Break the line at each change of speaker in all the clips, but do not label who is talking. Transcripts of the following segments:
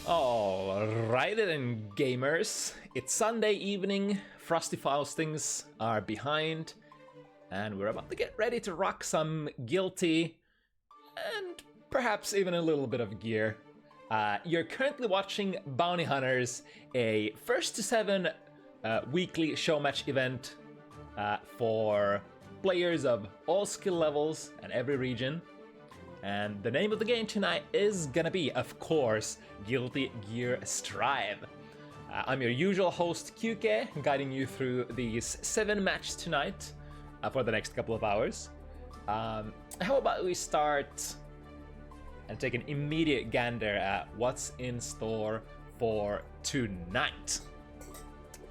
Alright then, gamers. It's Sunday evening, Frosty Faustings are behind, and we're about to get ready to rock some Guilty, and perhaps even a little bit of gear. You're currently watching Bounty Hunters, a first to 7 weekly show match event for players of all skill levels and every region. And the name of the game tonight is gonna be, of course, Guilty Gear Strive. I'm your usual host, QK, guiding you through these 7 matches tonight for the next couple of hours. How about we start and take an immediate gander at what's in store for tonight.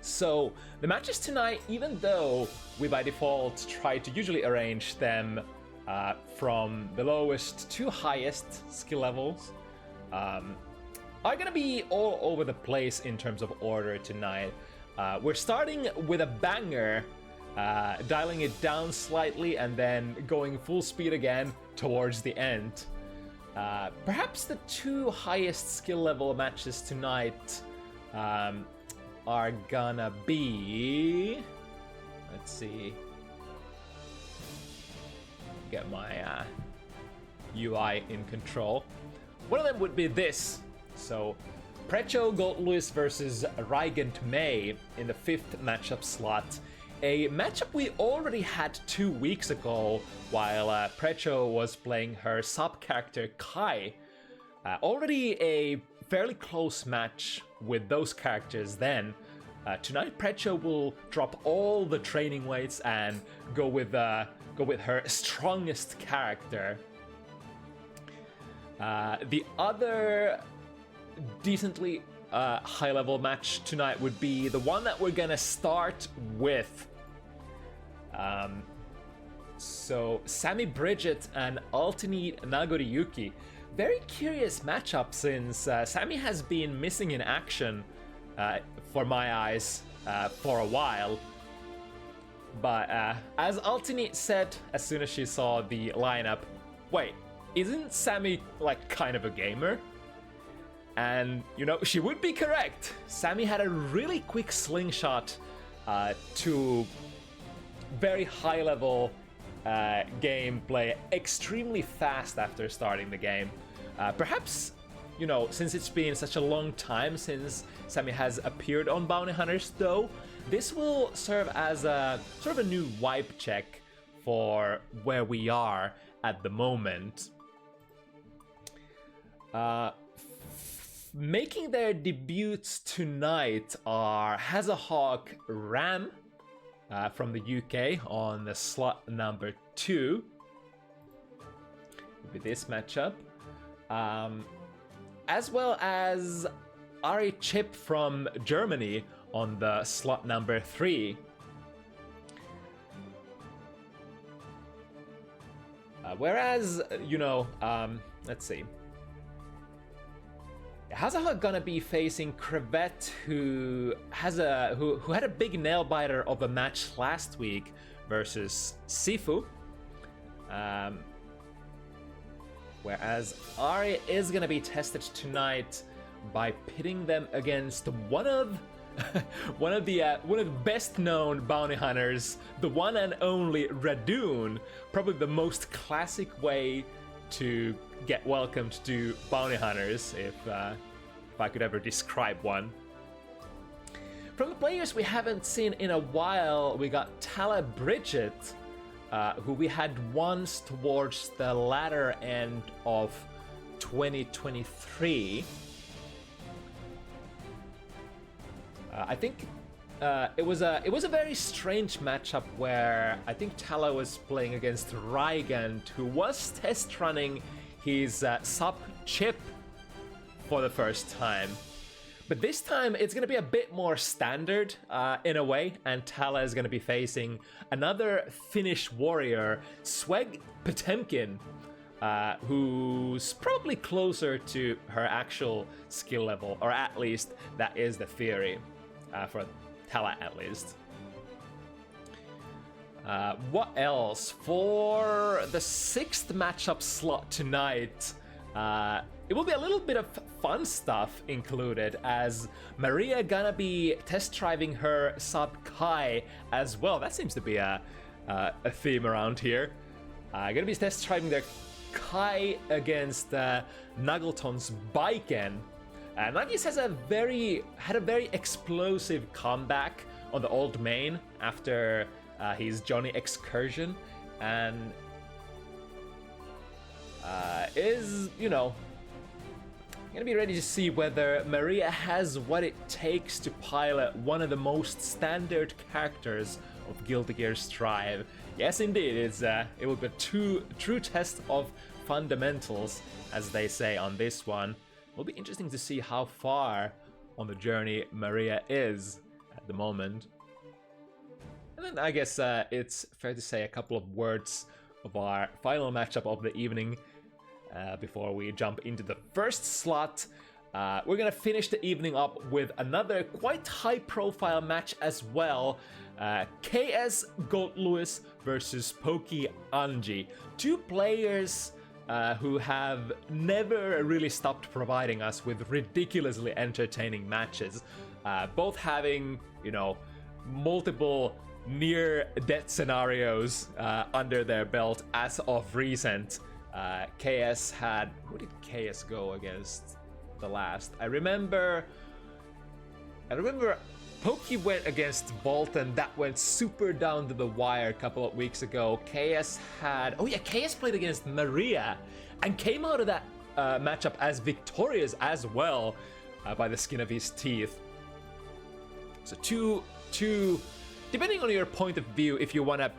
So, the matches tonight, even though we by default try to usually arrange them from the lowest to highest skill levels, are gonna be all over the place in terms of order tonight. We're starting with a banger, dialing it down slightly and then going full speed again towards the end. Perhaps the 2 highest skill level matches tonight are gonna be... Let's see... Get my UI in control. One of them would be this. So, Precho Gold Lewis versus Rygand May in the 5th matchup slot. A matchup we already had 2 weeks ago while Precho was playing her sub-character Kai. Already a fairly close match with those characters then. Tonight Precho will drop all the training weights and go with her strongest character. The other decently high-level match tonight would be the one that we're gonna start with. So Samy Bridget and ULTINEET Nagoriyuki. Very curious matchup since Samy has been missing in action for my eyes for a while. But as ULTINEET said as soon as she saw the lineup, wait, isn't Samy like kind of a gamer? And you know, she would be correct. Samy had a really quick slingshot to very high level gameplay, extremely fast after starting the game. Perhaps, you know, since it's been such a long time since Samy has appeared on Bounty Hunters though, this will serve as a sort of a new wipe check for where we are at the moment. Making their debuts tonight are Hazahawk Ram from the UK on the slot number 2 with this matchup, as well as Ari Chip from Germany on the slot number 3. Whereas, you know, let's see. Hazahawk gonna be facing Crevette, who had a big nail biter of a match last week versus Sifu. Whereas Ari is gonna be tested tonight by pitting them against one of the best known bounty hunters, the one and only Radune, probably the most classic way to get welcomed to bounty hunters, if I could ever describe one. From the players we haven't seen in a while, we got Talla Bridget, who we had once towards the latter end of 2023. I think it was a very strange matchup where I think Talla was playing against Rygand, who was test running his sub chip for the first time. But this time it's going to be a bit more standard in a way, and Talla is going to be facing another Finnish warrior, Sweg Potemkin, who's probably closer to her actual skill level, or at least that is the theory. For Talla at least. What else? For the 6th matchup slot tonight, It will be a little bit of fun stuff included, as Maria gonna be test driving her sub Kai as well. That seems to be a theme around here. Gonna be test driving their Kai against McNuggleton's Biken. Nuggis has had a very explosive comeback on the old main after his Johnny excursion, and is, you know, gonna be ready to see whether Maria has what it takes to pilot one of the most standard characters of Guilty Gear Strive. Yes, indeed, it will be a true test of fundamentals, as they say on this one. It'll be interesting to see how far on the journey Maria is at the moment. And then I guess it's fair to say a couple of words of our final matchup of the evening before we jump into the first slot. We're gonna finish the evening up with another quite high-profile match as well. KS Gold Lewis versus Pokey Anji. Two players who have never really stopped providing us with ridiculously entertaining matches. Both having, you know, multiple near-death scenarios under their belt as of recent. KS had... Who did KS go against the last? I remember Pokey went against Volt, and that went super down to the wire a couple of weeks ago. KS had... Oh yeah, KS played against Maria and came out of that matchup as victorious as well by the skin of his teeth. So two depending on your point of view, if you want to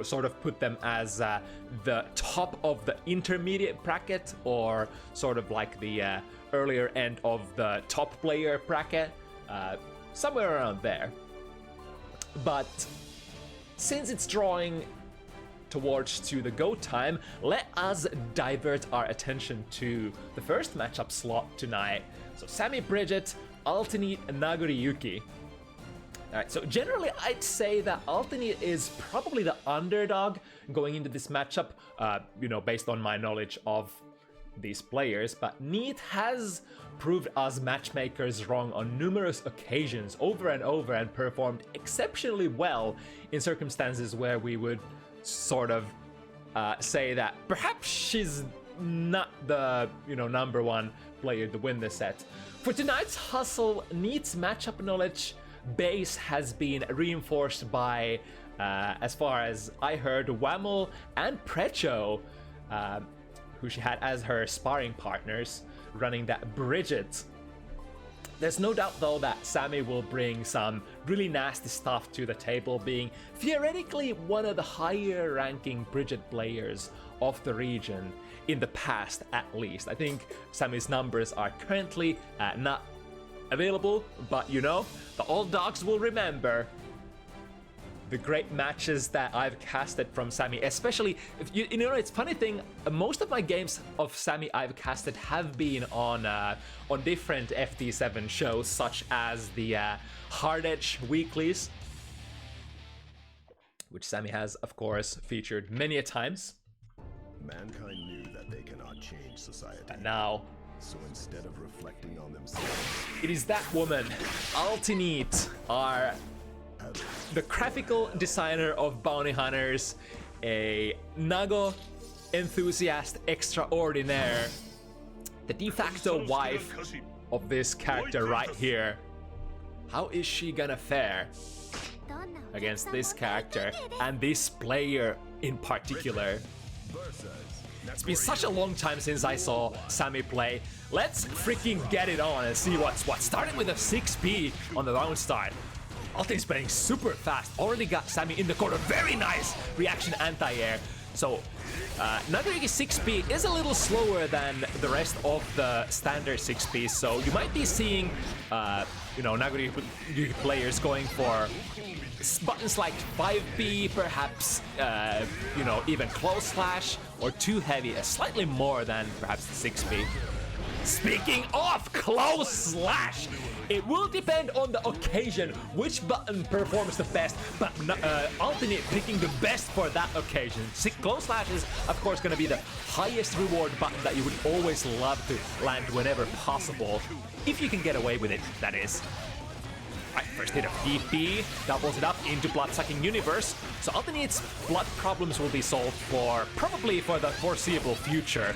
sort of put them as the top of the intermediate bracket, or sort of like the earlier end of the top player bracket, somewhere around there. But since it's drawing towards to the go time, let us divert our attention to the first matchup slot tonight. So Samy Bridget, ULTINEET Nagoriyuki. Alright, so generally I'd say that ULTINEET is probably the underdog going into this matchup, you know, based on my knowledge of these players, but Neat has proved us matchmakers wrong on numerous occasions over and over, and performed exceptionally well in circumstances where we would sort of say that perhaps she's not the, you know, number one player to win this set. For tonight's hustle, Neat's matchup knowledge base has been reinforced by, as far as I heard, Whamel and Precho, who she had as her sparring partners, running that Bridget. There's no doubt though that Samy will bring some really nasty stuff to the table, being theoretically one of the higher ranking Bridget players of the region, in the past at least. I think Samy's numbers are currently not available, but you know, the old dogs will remember the great matches that I've casted from Samy, especially if you know, it's funny thing, most of my games of Samy I've casted have been on different FT7 shows, such as the Hard Edge weeklies, which Samy has of course featured many a times.
Mankind knew that they cannot change society.
And now,
so instead of reflecting on themselves,
it is that woman, ULTINEET, the graphical designer of Bounty Hunters, a Nago enthusiast extraordinaire, the de facto wife of this character right here. How is she gonna fare against this character and this player in particular? It's been such a long time since I saw Samy play. Let's freaking get it on and see what's what. Starting with a 6P on the round start. ULTINEET's playing super fast. Already got Samy in the corner. Very nice reaction anti-air. So Nagoriyuki 6P is a little slower than the rest of the standard 6Ps. So you might be seeing, you know, Nagoriyuki players going for buttons like 5B, perhaps, you know, even close slash, or too heavy, slightly more than perhaps the 6B. Speaking of close slash, It will depend on the occasion which button performs the best, but Ultimate picking the best for that occasion. Close slash is, of course, going to be the highest reward button that you would always love to land whenever possible. If you can get away with it, that is. Right, first hit of DP, doubles it up into Blood-Sucking Universe. So Ultimate's blood problems will be solved probably for the foreseeable future.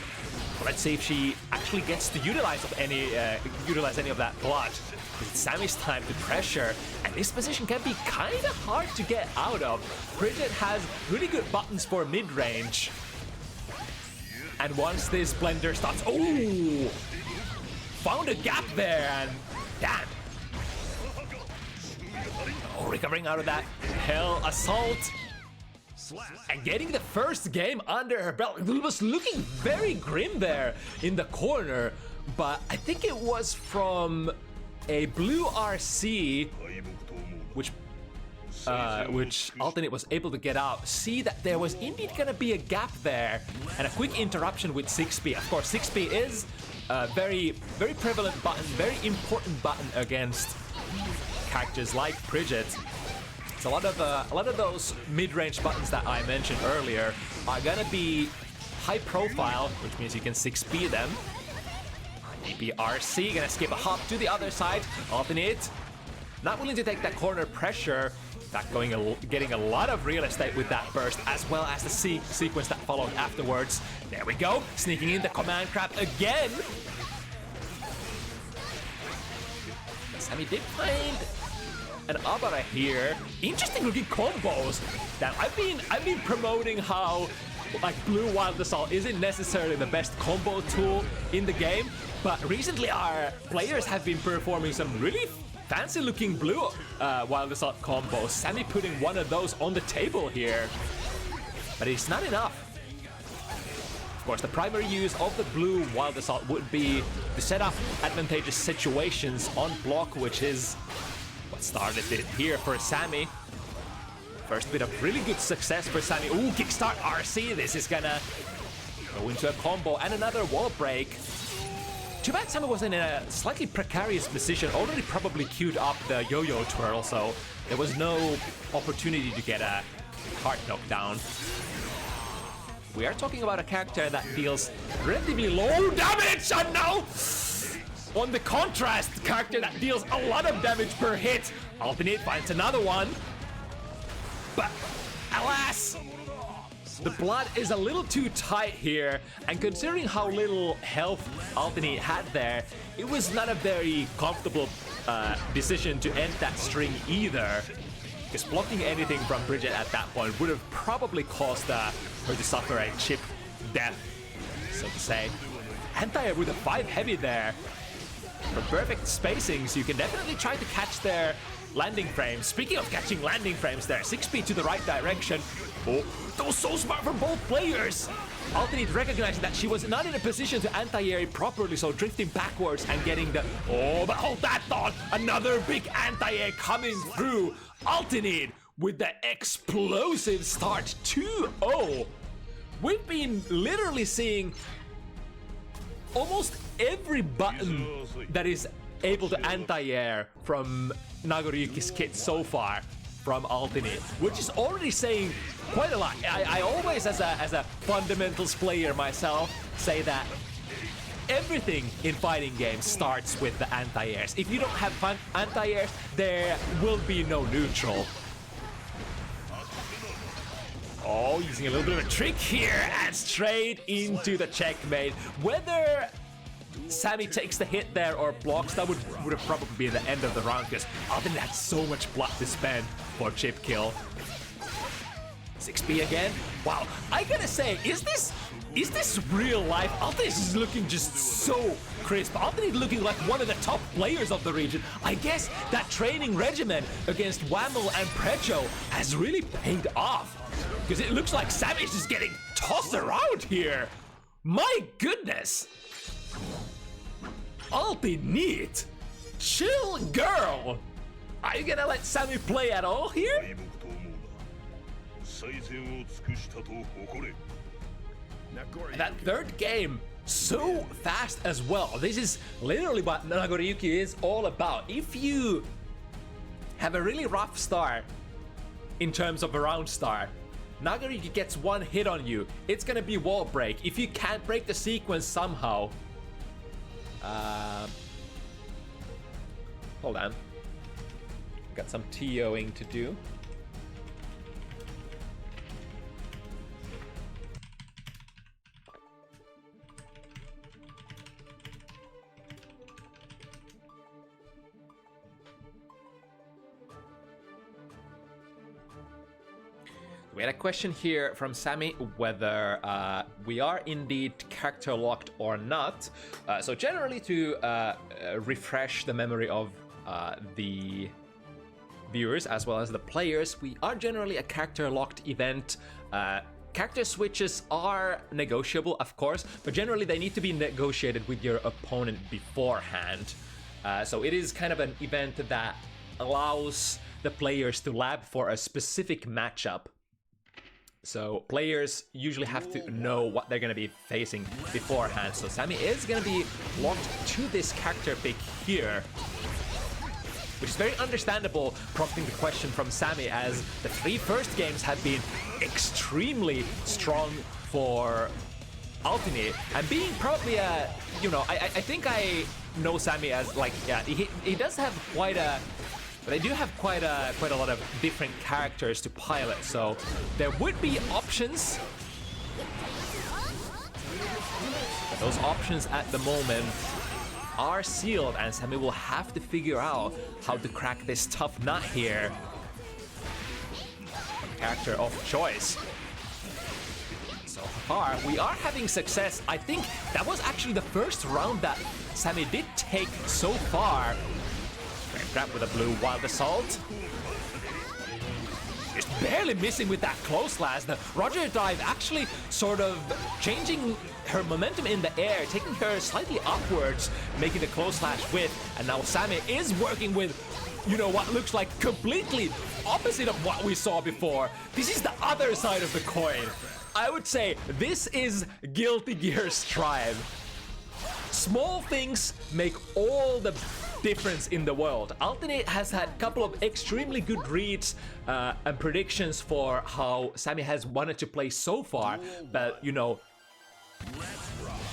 Let's see if she actually gets to utilize any of that blood. It's Sammy's time to pressure, and this position can be kind of hard to get out of. Bridget has really good buttons for mid-range. And once this blender starts... Oh! Found a gap there, and... Damn! Oh, recovering out of that Hell Assault. And getting the first game under her belt. It was looking very grim there in the corner, but I think it was from a blue RC, which Alternate was able to get out. See that there was indeed gonna be a gap there, and a quick interruption with 6B. Of course, 6B is a very, very prevalent button, very important button against characters like Bridget. A lot of those mid-range buttons that I mentioned earlier are gonna be high profile, which means you can 6B them. DPRC gonna skip a hop to the other side. Alternate not willing to take that corner pressure. That getting a lot of real estate with that burst, as well as the sequence that followed afterwards. There we go, sneaking in the command grab again. Samy did find an Abara here. Interesting looking combos. Now I've been promoting how like Blue Wild Assault isn't necessarily the best combo tool in the game, but recently our players have been performing some really fancy looking Blue Wild Assault combos. Samy putting one of those on the table here, but it's not enough. Of course, the primary use of the Blue Wild Assault would be to set up advantageous situations on block, which is what started it here for Samy. First bit of really good success for Samy. Ooh, kickstart RC. This is gonna go into a combo and another wall break. Too bad Samy was in a slightly precarious position, already probably queued up the yo-yo twirl, so there was no opportunity to get a hard knockdown. We are talking about a character that deals relatively low damage, and now on the contrast, character that deals a lot of damage per hit. Alternate finds another one, but alas, the blood is a little too tight here, and considering how little health Alternate had there, it was not a very comfortable decision to end that string either, because blocking anything from Bridget at that point would have probably caused her to suffer a chip death, so to say. Anti-air with a 5 heavy there. For perfect spacings, you can definitely try to catch their landing frames. Speaking of catching landing frames there, 6B to the right direction. Oh, that was so smart from both players. Alternate recognizing that she was not in a position to anti-air it properly, so drifting backwards and getting the... Oh, but hold that thought! Another big anti-air coming through. Alternate with the explosive start 2-0. We've been literally seeing almost every button that is able to anti-air from Nagoriyuki's kit so far from Alternate, which is already saying quite a lot. I always, as a fundamentals player myself, say that everything in fighting games starts with the anti-airs. If you don't have anti-airs, there will be no neutral. Oh, using a little bit of a trick here, and straight into the checkmate. Whether Samy takes the hit there or blocks, that would have probably been the end of the round, because Alternate had so much blood to spend for chip kill. 6B again. Wow, I gotta say, is this real life? Alternate is looking just so crisp. Alternate looking like one of the top players of the region. I guess that training regimen against Whamel and Precho has really paid off, because it looks like Savage is getting tossed around here. My goodness. Ultineet. Chill, girl. Are you gonna let Samy play at all here? And that third game so fast as well. This is literally what Nagoriyuki is all about. If you have a really rough start in terms of a round start, Nagoriyuki gets one hit on you, it's gonna be wall break. If you can't break the sequence somehow, hold on, got some TOing to do. We had a question here from Samy whether we are indeed character locked or not. So generally to refresh the memory of the viewers as well as the players, we are generally a character locked event. Character switches are negotiable, of course, but generally they need to be negotiated with your opponent beforehand. So it is kind of an event that allows the players to lab for a specific matchup. So players usually have to know what they're going to be facing beforehand. So Samy is going to be locked to this character pick here, which is very understandable, prompting the question from Samy, as the 3 first games have been extremely strong for ULTINEET, and being probably a, you know, I think I know Samy as, like, yeah, he does have quite a, they do have quite a lot of different characters to pilot, so there would be options. But those options at the moment are sealed, and Samy will have to figure out how to crack this tough nut here. Character of choice. So far, we are having success. I think that was actually the first round that Samy did take so far. Grab with a blue wild assault. Just barely missing with that close slash. The Roger dive actually sort of changing her momentum in the air, taking her slightly upwards, making the close slash with. And now Samy is working with, you know, what looks like completely opposite of what we saw before. This is the other side of the coin. I would say this is Guilty Gear Strive. Small things make all the difference in the world. ULTINEET has had a couple of extremely good reads and predictions for how Samy has wanted to play so far, but you know,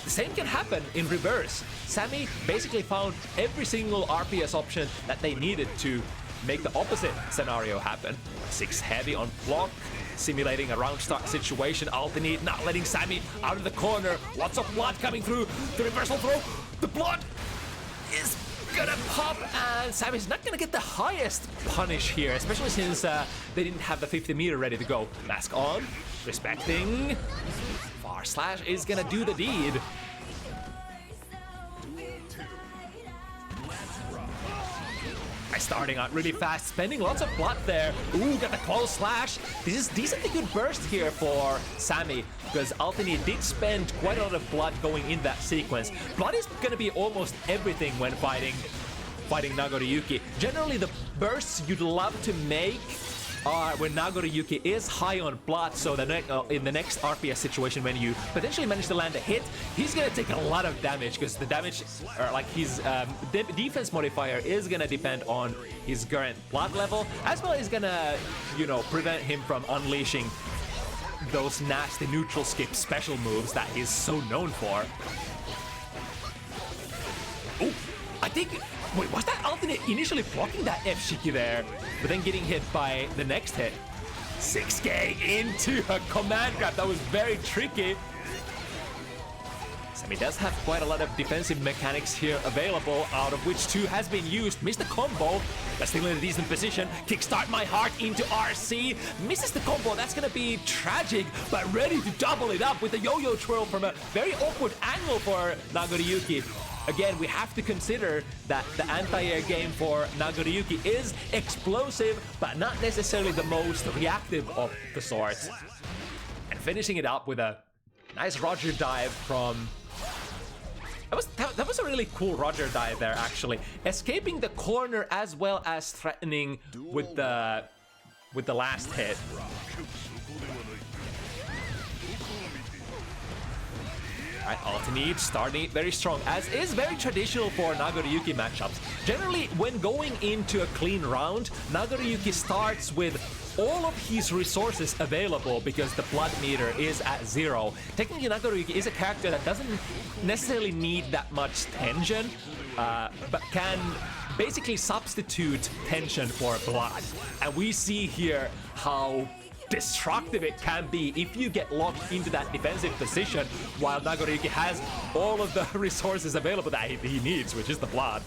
the same can happen in reverse. Samy basically found every single RPS option that they needed to make the opposite scenario happen. 6 heavy on block, simulating a round start situation. ULTINEET not letting Samy out of the corner. Lots of blood coming through. The reversal throw. The blood is gonna pop, and Samy's not gonna get the highest punish here, especially since they didn't have the 50-meter ready to go. Mask on, respecting. Far slash is gonna do the deed. Starting out really fast, spending lots of blood there. Ooh, got the close slash. This is decently good burst here for Samy, because ULTINEET did spend quite a lot of blood going in that sequence. Blood is gonna be almost everything when fighting Nagoriyuki. Generally, the bursts you'd love to make are when Nagoriyuki is high on blood, so in the next RPS situation, when you potentially manage to land a hit, he's gonna take a lot of damage, because the damage, or like his defense modifier, is gonna depend on his current blood level, as well as gonna, you know, prevent him from unleashing those nasty neutral skip special moves that he's so known for. Oh, I think, wait, was that ULTINEET initially blocking that F-Shiki there, but then getting hit by the next hit? 6K into a command grab. That was very tricky. Samy does have quite a lot of defensive mechanics here available, out of which 2 has been used. Missed the combo, but still in a decent position. Kickstart my heart into RC. Misses the combo. That's gonna be tragic, but ready to double it up with a yo-yo twirl from a very awkward angle for Nagoriyuki. Again, we have to consider that the anti-air game for Nagoriyuki is explosive, but not necessarily the most reactive of the sorts. And finishing it up with a nice Roger dive from... That was a really cool Roger dive there, actually. Escaping the corner as well as threatening with the last hit. Right, ULTINEET starting very strong, as is very traditional for Nagoriyuki matchups. Generally, when going into a clean round, Nagoriyuki starts with all of his resources available because the blood meter is at 0. Technically, Nagoriyuki is a character that doesn't necessarily need that much tension, but can basically substitute tension for blood. And we see here how destructive it can be if you get locked into that defensive position while Nagoriyuki has all of the resources available that he needs, which is the blood.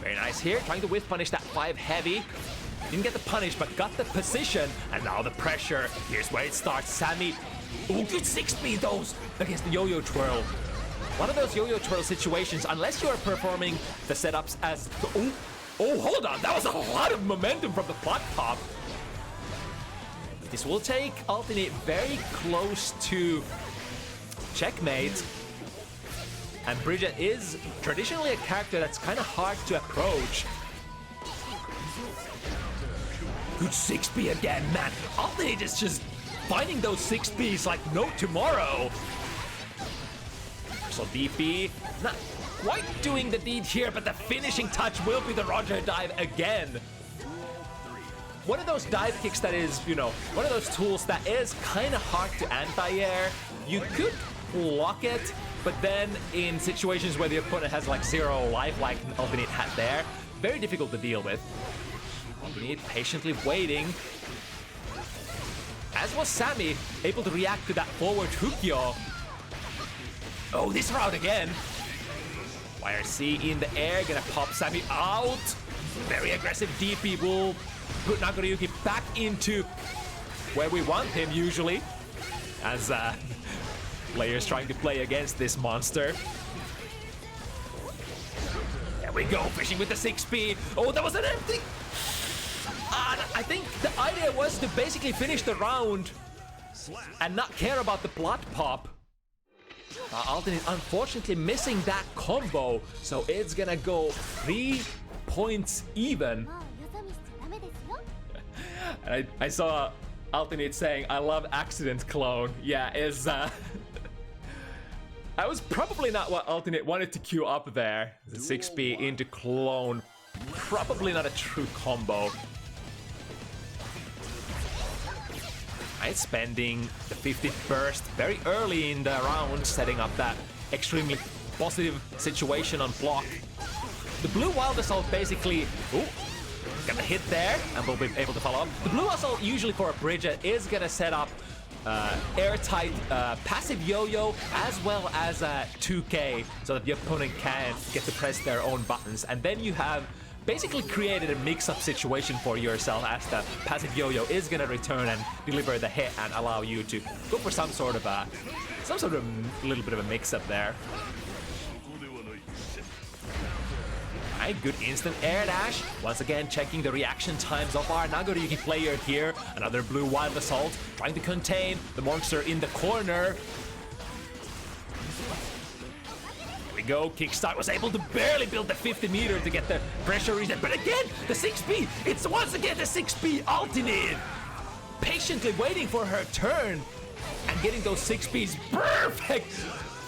Very nice here, trying to whiff punish that 5 heavy. Didn't get the punish, but got the position, and now the pressure. Here's where it starts. Samy, oh, good 6-speed those against the yo-yo twirl. One of those yo-yo twirl situations, unless you're performing the setups as... Oh, hold on, that was a lot of momentum from the blood pop. This will take ULTINEET very close to checkmate. And Bridget is traditionally a character that's kind of hard to approach. Good 6B again, man. ULTINEET is just finding those 6Bs like no tomorrow. So DP, not quite doing the deed here, but the finishing touch will be the Roger dive again. One of those dive kicks that is, you know, one of those tools that is kind of hard to anti-air. You could block it, but then in situations where the opponent has like 0 life, like ULTINEET had there, very difficult to deal with. ULTINEET patiently waiting. As was Samy, able to react to that forward hookyo. Oh, this route again. YRC in the air, gonna pop Samy out. Very aggressive DP will put Nagoriyuki back into where we want him usually, as players trying to play against this monster. There we go, fishing with the 6P. Oh, that was an empty. I think the idea was to basically finish the round and not care about the blood pop. ULTINEET unfortunately missing that combo, so it's gonna go 3 points even. And I saw ULTINEET saying, "I love accident clone." Yeah, is that was probably not what ULTINEET wanted to queue up there. The 6B into clone, probably not a true combo. Right, spending the 50th burst very early in the round, setting up that extremely positive situation on block. The blue wild assault basically, gonna hit there, and we'll be able to follow up. The blue assault usually for a Bridget is gonna set up airtight passive yo-yo as well as 2K, so that the opponent can get to press their own buttons, and then you have basically created a mix-up situation for yourself, as the passive yo-yo is gonna return and deliver the hit and allow you to go for some sort of little bit of a mix-up there. Alright, good instant air dash. Once again, checking the reaction times of our Nagoriyuki player here. Another blue wild assault, trying to contain the monster in the corner. Go. Kickstart was able to barely build the 50 meter to get the pressure reset, but again, the 6B, it's once again the 6B ULTINEET. Patiently waiting for her turn and getting those 6Bs perfect.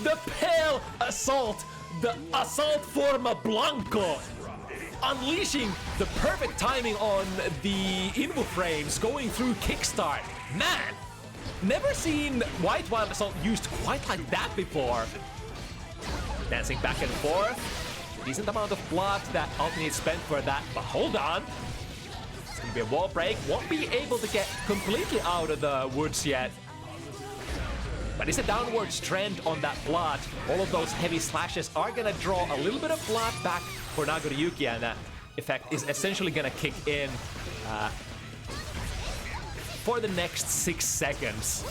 The pale assault, the assault forma blanco, unleashing the perfect timing on the invo frames going through kickstart. Man, never seen white wild assault used quite like that before. Dancing back and forth. Decent amount of blood that ULTINEET spent for that, but hold on. It's gonna be a wall break. Won't be able to get completely out of the woods yet. But it's a downwards trend on that blood. All of those heavy slashes are gonna draw a little bit of blood back for Nagoriyuki, and that effect is essentially gonna kick in for the next 6 seconds.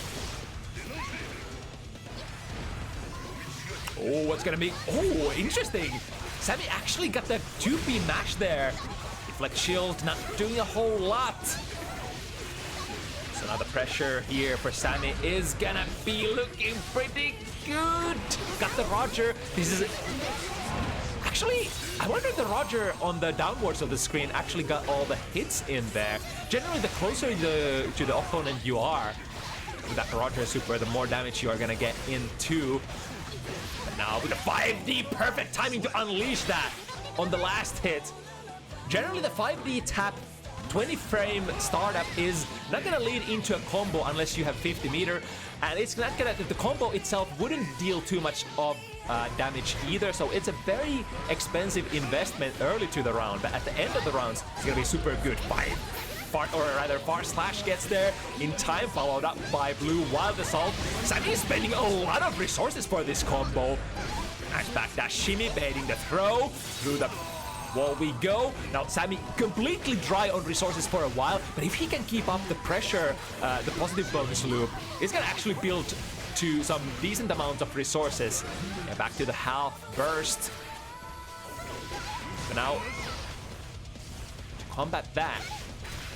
Oh, what's gonna be? Oh, interesting. Samy actually got the 2P mash there. Deflect shield, not doing a whole lot. So now the pressure here for Samy is gonna be looking pretty good. Got the Roger. This is actually, I wonder if the Roger on the downwards of the screen actually got all the hits in there. Generally, the closer to the opponent you are with that Roger super, the more damage you are gonna get into. Now with the 5D, perfect timing to unleash that on the last hit. Generally the 5D tap 20 frame startup is not gonna lead into a combo unless you have 50 meter, and it's not gonna, the combo itself wouldn't deal too much of damage either, so it's a very expensive investment early to the round, but at the end of the rounds it's gonna be super good. Far slash gets there in time, followed up by blue wild assault. Samy is spending a lot of resources for this combo. Nice backdash shimmy, baiting the throw through the wall we go. Now Samy completely dry on resources for a while, but if he can keep up the pressure, the positive bonus loop, it's gonna actually build to some decent amount of resources. Yeah, back to the half burst. But now, to combat that,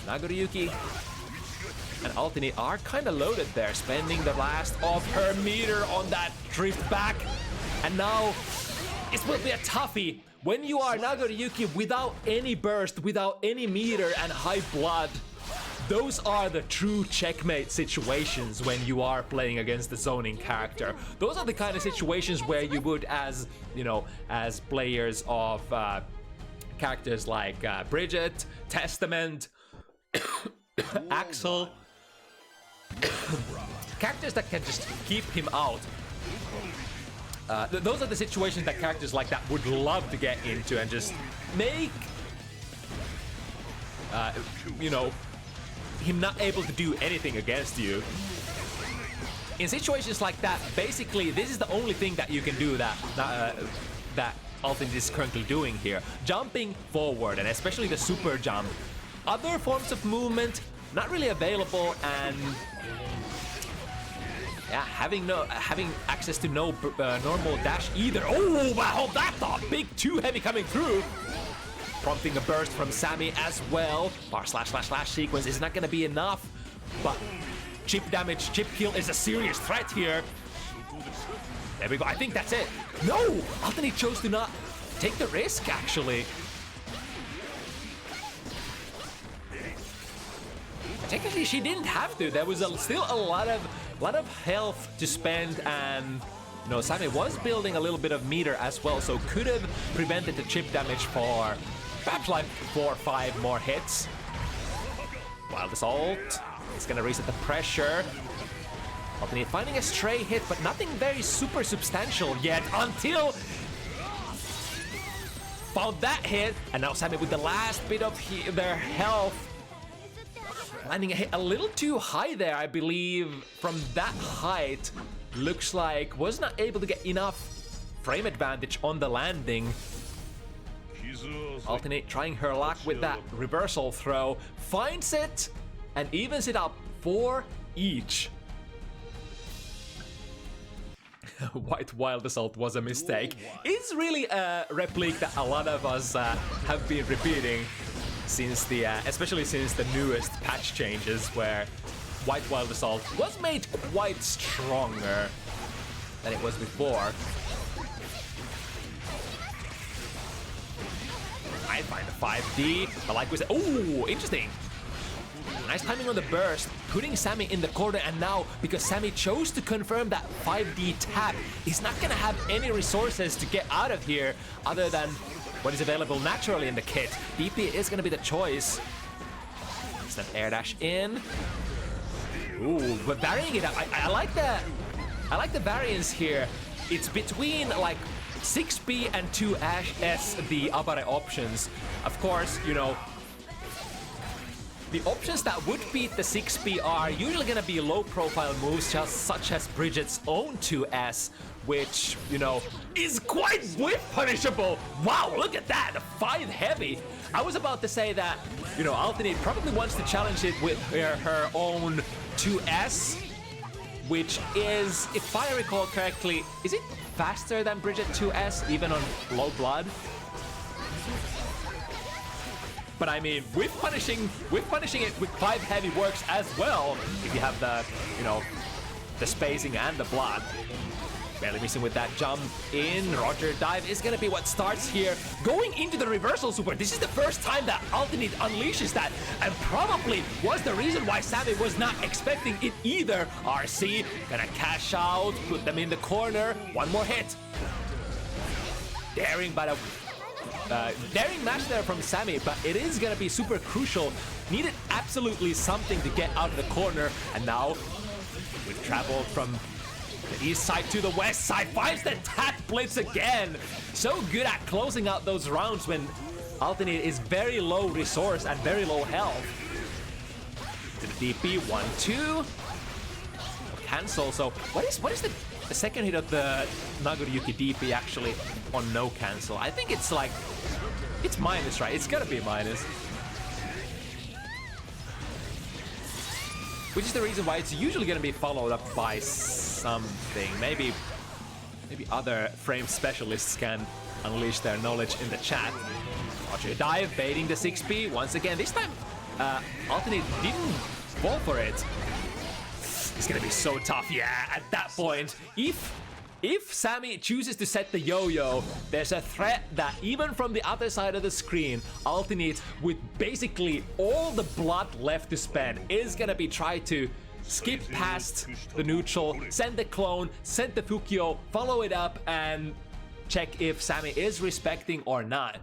Nagoriyuki and ULTINEET are kind of loaded there, spending the last of her meter on that drift back. And now, it will be a toughie. When you are Nagoriyuki without any burst, without any meter and high blood, those are the true checkmate situations when you are playing against the zoning character. Those are the kind of situations where you would, as you know, as players of characters like Bridget, Testament, Axel, characters that can just keep him out. Those are the situations that characters like that would love to get into and just make, you know, him not able to do anything against you. In situations like that, basically, this is the only thing that you can do that ULTINEET is currently doing here. Jumping forward, and especially the super jump. Other forms of movement, not really available, and yeah, having access to no normal dash either. Oh, hold that thought! Big too heavy coming through. Prompting a burst from Samy as well. Bar slash sequence is not gonna be enough, but chip damage, chip kill is a serious threat here. There we go, I think that's it. No! ULTINEET chose to not take the risk, actually. Technically, she didn't have to. There was still a lot of health to spend, and you know, Samy was building a little bit of meter as well, so could have prevented the chip damage for perhaps like 4 or 5 more hits. Wild assault. It's gonna reset the pressure. ULTINEET finding a stray hit, but nothing very super substantial yet until found that hit, and now Samy with the last bit of their health. Landing a hit a little too high there, I believe, from that height. Looks like was not able to get enough frame advantage on the landing. ULTINEET trying her luck with that reversal throw. Finds it and evens it up 4 each. White wild assault was a mistake. It's really a replique that a lot of us have been repeating since the, especially since the newest patch changes, where White Wild Assault was made quite stronger than it was before. I find the 5D, but like we said, oh, interesting. Nice timing on the burst, putting Samy in the corner, and now, because Samy chose to confirm that 5D tap, he's not gonna have any resources to get out of here other than what is available naturally in the kit. DP is gonna be the choice. It's an air dash in. Ooh, but varying it up. I like the variance here. It's between like 6B and 2S, the Abare options. Of course, you know, the options that would beat the 6B are usually gonna be low profile moves, just such as Bridget's own 2S, which, you know, is quite whip punishable. Wow, look at that, 5 heavy. I was about to say that, you know, ULTINEET probably wants to challenge it with her own 2S, which is, if I recall correctly, is it faster than Bridget 2S, even on low blood? But I mean, whip punishing it with 5 heavy works as well, if you have the, you know, the spacing and the blood. Barely missing with that jump in. Roger dive is gonna be what starts here. Going into the reversal super. This is the first time that Ultineet unleashes that, and probably was the reason why Samy was not expecting it either. RC gonna cash out, put them in the corner. One more hit. Daring, but daring match there from Samy, but it is gonna be super crucial. Needed absolutely something to get out of the corner, and now we've traveled from the east side to the west side. Finds the tap blitz again. So good at closing out those rounds when Ultineet is very low resource and very low health. To the DP, 1-2. Cancel. So what is the second hit of the Nagoriyuki DP actually on no cancel? I think it's like, it's minus, right? It's gotta be minus. Which is the reason why it's usually gonna be followed up by something. Maybe other frame specialists can unleash their knowledge in the chat. Roger dive, baiting the 6P once again. This time, Ultineet didn't fall for it. It's gonna be so tough, yeah, at that point. If Samy chooses to set the yo-yo, there's a threat that even from the other side of the screen, Ultineet, with basically all the blood left to spend, is gonna be trying to skip past the neutral, send the clone, send the Fukyo, follow it up, and check if Samy is respecting or not.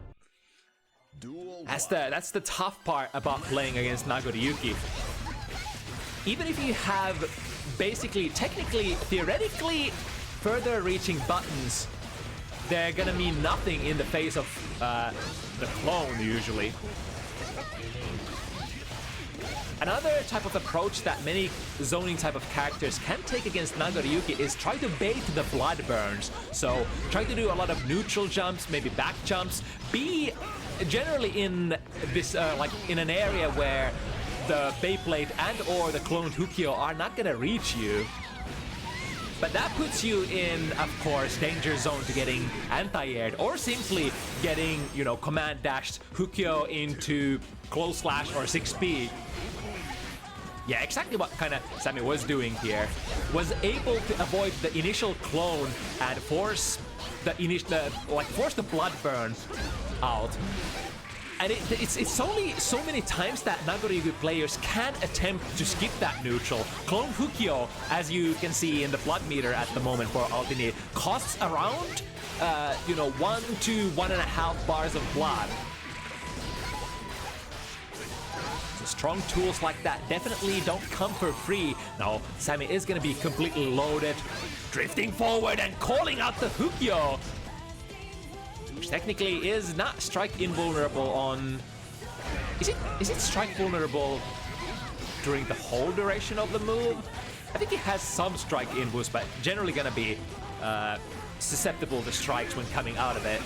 That's the tough part about playing against Nagoriyuki. Even if you have basically, technically, theoretically, further reaching buttons, they're gonna mean nothing in the face of the clone usually. Another type of approach that many zoning type of characters can take against Nagoriyuki is try to bait the blood burns. So try to do a lot of neutral jumps, maybe back jumps. Be generally in this like in an area where the Beyblade and or the cloned Hukyo are not gonna reach you. But that puts you in, of course, danger zone to getting anti-aired or simply getting, you know, command dashed Hukyo into close slash or 6P. Yeah, exactly what kind of Samy was doing here. Was able to avoid the initial clone and force the force the blood burn out. And it's only so many times that Nagoriyuki players can attempt to skip that neutral. Clone Hukyo, as you can see in the blood meter at the moment for Ultineet, costs around, 1 to 1.5 bars of blood. So strong tools like that definitely don't come for free. Now, Samy is going to be completely loaded, drifting forward and calling out the Hukyo. Which technically is not strike invulnerable on... Is it strike vulnerable during the whole duration of the move? I think it has some strike invus, but generally gonna be susceptible to strikes when coming out of it.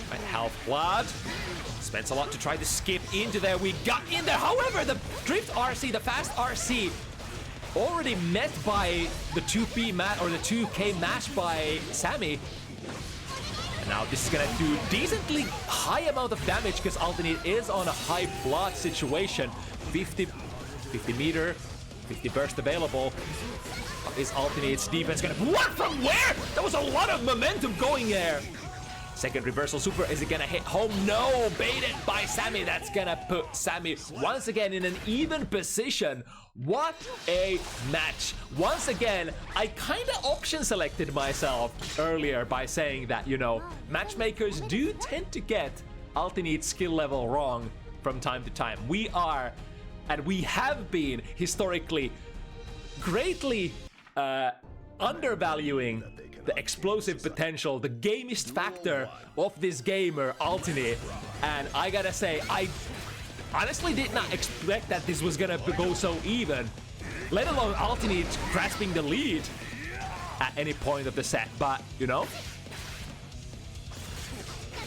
Right, half blood. Spends a lot to try to skip into there. We got in there. However, the drift RC, the fast RC, already met by the 2P match or the 2K match by Samy. And now this is gonna do decently high amount of damage because Ultineet is on a high blood situation. 50 meter, 50 burst available. Is Ultineet's defense gonna... What? From where? There was a lot of momentum going there. Second reversal super, is it gonna hit home? No, baited by Samy. That's gonna put Samy once again in an even position. What a match. Once again, I kinda option selected myself earlier by saying that, you know, matchmakers do tend to get Ultineet's skill level wrong from time to time. We are, and we have been historically greatly undervaluing the explosive potential, the gamist factor of this gamer, Ultineet. And I gotta say, I honestly did not expect that this was gonna go so even, let alone Ultineet grasping the lead at any point of the set. But, you know,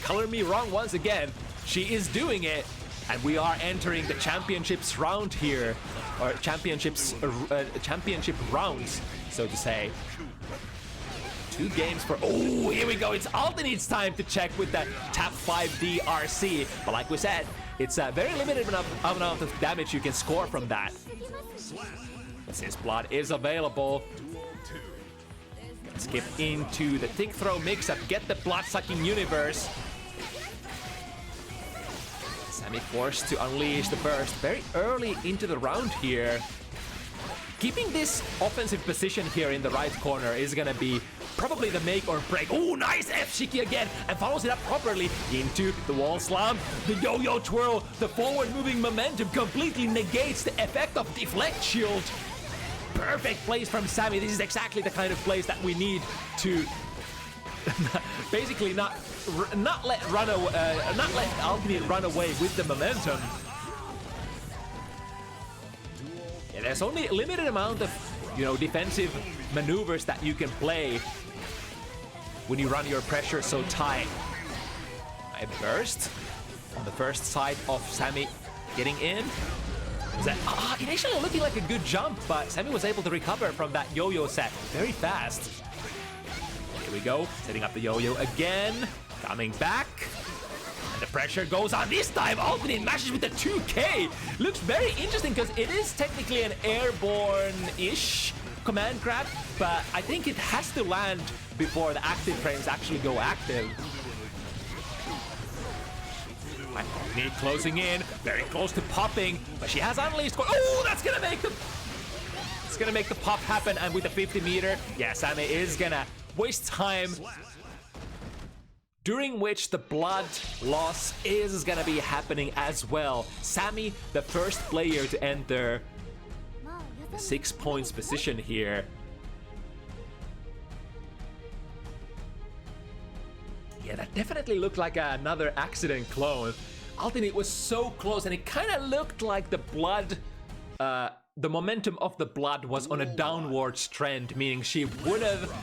color me wrong once again, she is doing it. And we are entering the championships round here, or championship rounds, so to say. 2 games for... Oh, here we go. It's Ultineet's time to check with that tap 5D RC. But like we said, it's a very limited amount of damage you can score from that. Since blood is available, skip into the tick throw mix-up, get the blood-sucking universe. Samy forced to unleash the burst very early into the round here. Keeping this offensive position here in the right corner is gonna be probably the make or break. Oh, nice F-Shiki again, and follows it up properly into the wall slam. The yo-yo twirl, the forward-moving momentum completely negates the effect of deflect shield. Perfect plays from Samy. This is exactly the kind of plays that we need to basically not let Ultineet run away with the momentum. Yeah, there's only a limited amount of, defensive maneuvers that you can play when you run your pressure so tight. A burst on the first side of Samy getting in. Initially looking like a good jump, but Samy was able to recover from that yo-yo set very fast. Here we go, setting up the yo-yo again, coming back. And the pressure goes on. This time, Ultineet matches with the 2K. Looks very interesting because it is technically an airborne-ish command grab, but I think it has to land before the active frames actually go active. Ultineet closing in, very close to popping, but she has unleashed. Oh, that's gonna make the... It's gonna make the pop happen, and with the 50 meter, yeah, Samy is gonna waste time, during which the blood loss is gonna be happening as well. Samy, the first player to enter the 6 points position here. Yeah, that definitely looked like another accident clone. Ultineet was so close, and it kind of looked like the blood, the momentum of the blood was on a downwards trend, meaning she would have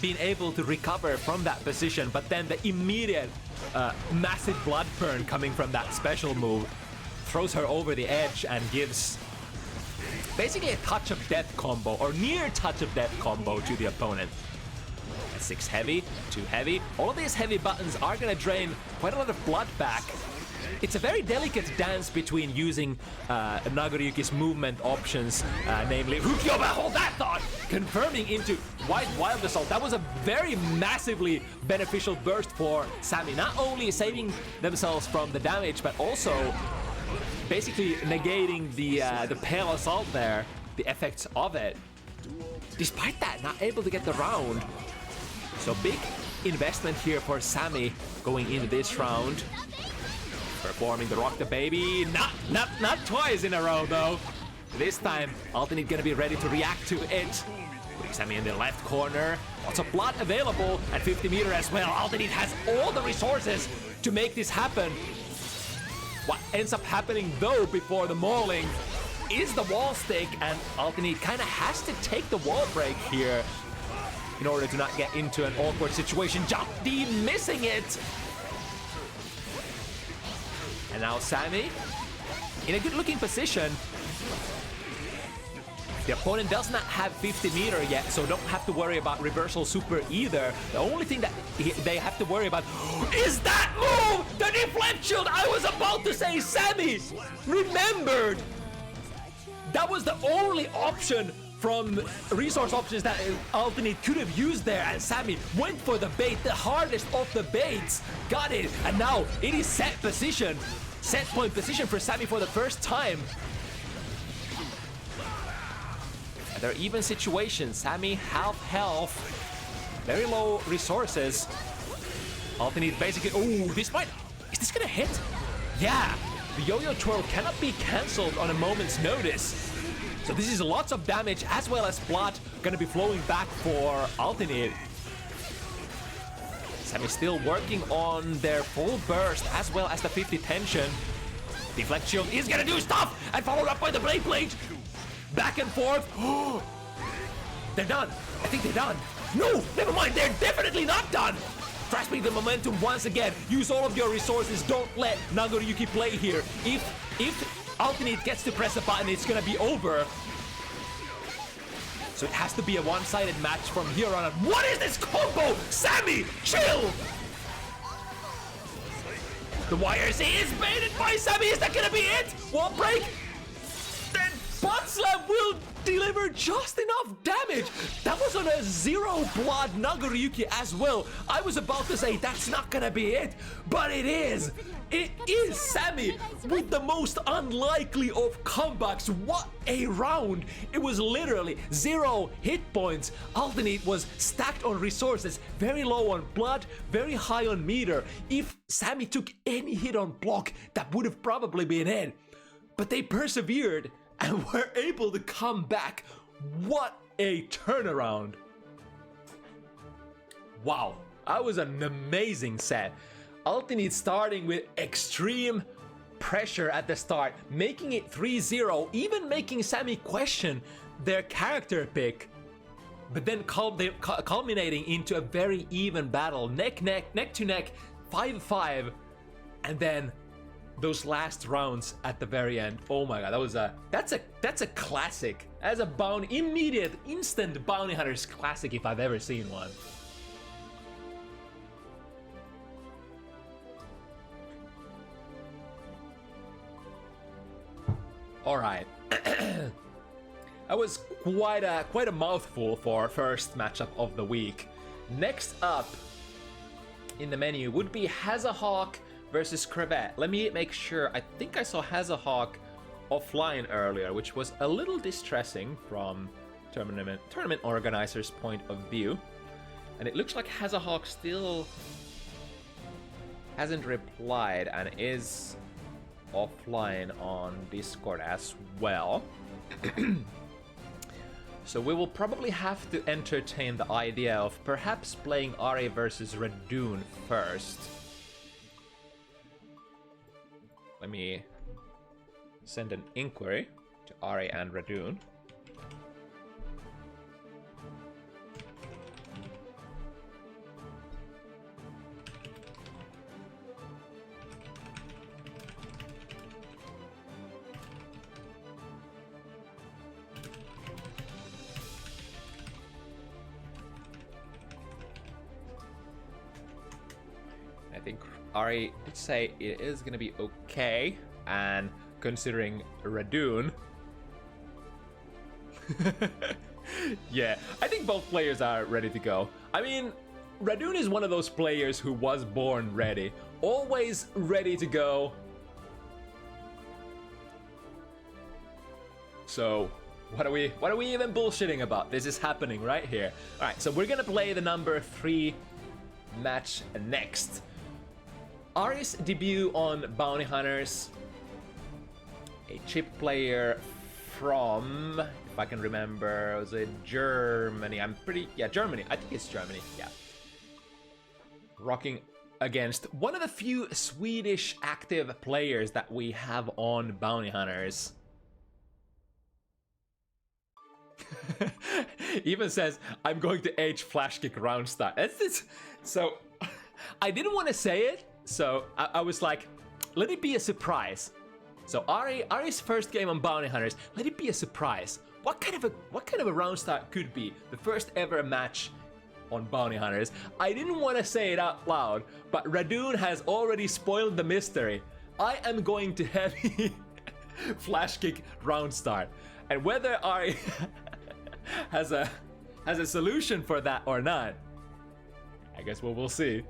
been able to recover from that position, but then the immediate massive blood burn coming from that special move throws her over the edge and gives basically a touch of death combo, or near touch of death combo, to the opponent. 6 heavy, 2 heavy. All of these heavy buttons are gonna drain quite a lot of blood back. It's a very delicate dance between using Nagoriyuki's movement options, namely Hukyoba, hold that thought, confirming into White Wild Assault. That was a very massively beneficial burst for Samy, not only saving themselves from the damage, but also basically negating the Pale Assault there, the effects of it. Despite that, not able to get the round. So big investment here for Samy going into this round. Performing the Rock the Baby, not twice in a row though. This time, Ultineet gonna be ready to react to it. Putting Samy in the left corner. Lots of blood available at 50 meter as well. Ultineet has all the resources to make this happen. What ends up happening though before the mauling is the wall stick, and Ultineet kind of has to take the wall break here in order to not get into an awkward situation. Jump D missing it. And now Samy in a good looking position. The opponent does not have 50 meter yet, so don't have to worry about reversal super either. The only thing that they have to worry about is that move! The deflect shield! I was about to say Samy remembered! That was the only option from resource options that Ultineet could have used there, and Samy went for the bait, the hardest of the baits. Got it, and now it is set position. Set point position for Samy for the first time. And there are even situations. Samy half health, very low resources. Ultineet basically, oh, this might, is this gonna hit? Yeah, the yo-yo twirl cannot be cancelled on a moment's notice. So this is lots of damage as well as blood gonna be flowing back for Ultineet. Samy still working on their full burst as well as the 50 tension. Deflect shield is gonna do stuff, and followed up by the blade plate. Back and forth. They're done. I think they're done. No, never mind. They're definitely not done. Grasping the momentum once again. Use all of your resources. Don't let Nagoriyuki play here. If Ultineet gets to press a button, it's gonna be over. So it has to be a one-sided match from here on out. What is this combo? Samy, chill! The wires is baited by Samy. Is that gonna be it? Wall break. Then butt slam will deliver just enough damage. That was on a 0 blood Nagoryuki as well. I was about to say that's not gonna be it, but it is. It is Samy with the most unlikely of comebacks. What a round. It was literally 0 hit points. ULTINEET was stacked on resources, very low on blood, very high on meter. If Samy took any hit on block, that would have probably been it. But they persevered and were able to come back. What a turnaround. Wow, that was an amazing set. ULTINEET starting with extreme pressure at the start, making it 3-0, even making Samy question their character pick. But then culminating into a very even battle, neck to neck, 5-5, and then those last rounds at the very end. Oh my god, that's a classic. As a immediate, instant bounty hunters classic if I've ever seen one. All right, that was quite a mouthful for first matchup of the week. Next up in the menu would be Hazahawk versus Crevette. Let me make sure. I think I saw Hazahawk offline earlier, which was a little distressing from tournament organizers' point of view. And it looks like Hazahawk still hasn't replied and is offline on Discord as well. So we will probably have to entertain the idea of perhaps playing Ari versus Radune first. Let me send an inquiry to Ari and Radune. I think Ari did say it is gonna be okay, and considering Radune, yeah, I think both players are ready to go. I mean, Radune is one of those players who was born ready, always ready to go. So what are we even bullshitting about? This is happening right here. All right, so we're gonna play the number 3 match next. Ari's debut on Bounty Hunters, a chip player from, if I can remember, was it Germany? Germany. I think it's Germany, yeah. Rocking against one of the few Swedish active players that we have on Bounty Hunters. Even says, I'm going to H flash kick round start. So, I didn't want to say it, so I was like, let it be a surprise. So Ari's first game on Bounty Hunters, let it be a surprise. What kind of a round start could be the first ever match on Bounty Hunters? I didn't want to say it out loud, but Radune has already spoiled the mystery. I am going to heavy flash kick round start, and whether Ari has a solution for that or not, I guess we'll see.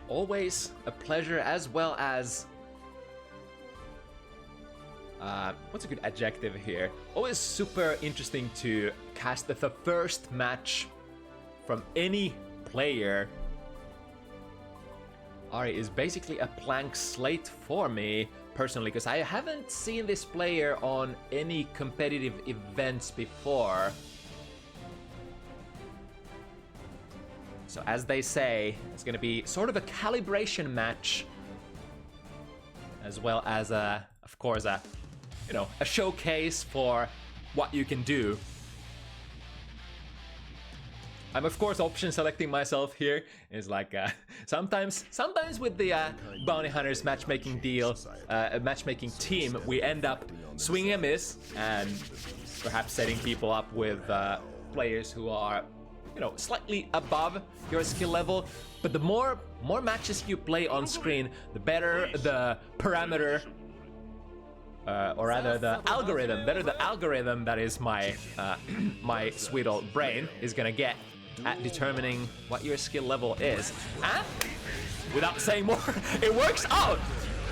Always a pleasure, as well as what's a good adjective here? Always super interesting to cast the first match from any player. Ari is basically a blank slate for me personally, because I haven't seen this player on any competitive events before. So as they say, it's going to be sort of a calibration match, as well as of course, a showcase for what you can do. I'm of course option selecting myself here. It's like sometimes with the bounty hunters matchmaking deal, matchmaking team, we end up swinging a miss and perhaps setting people up with players who are, you know, slightly above your skill level. But the more matches you play on screen, the better the parameter, or rather the algorithm, that is my my sweet old brain is gonna get at determining what your skill level is. And without saying more, it works out.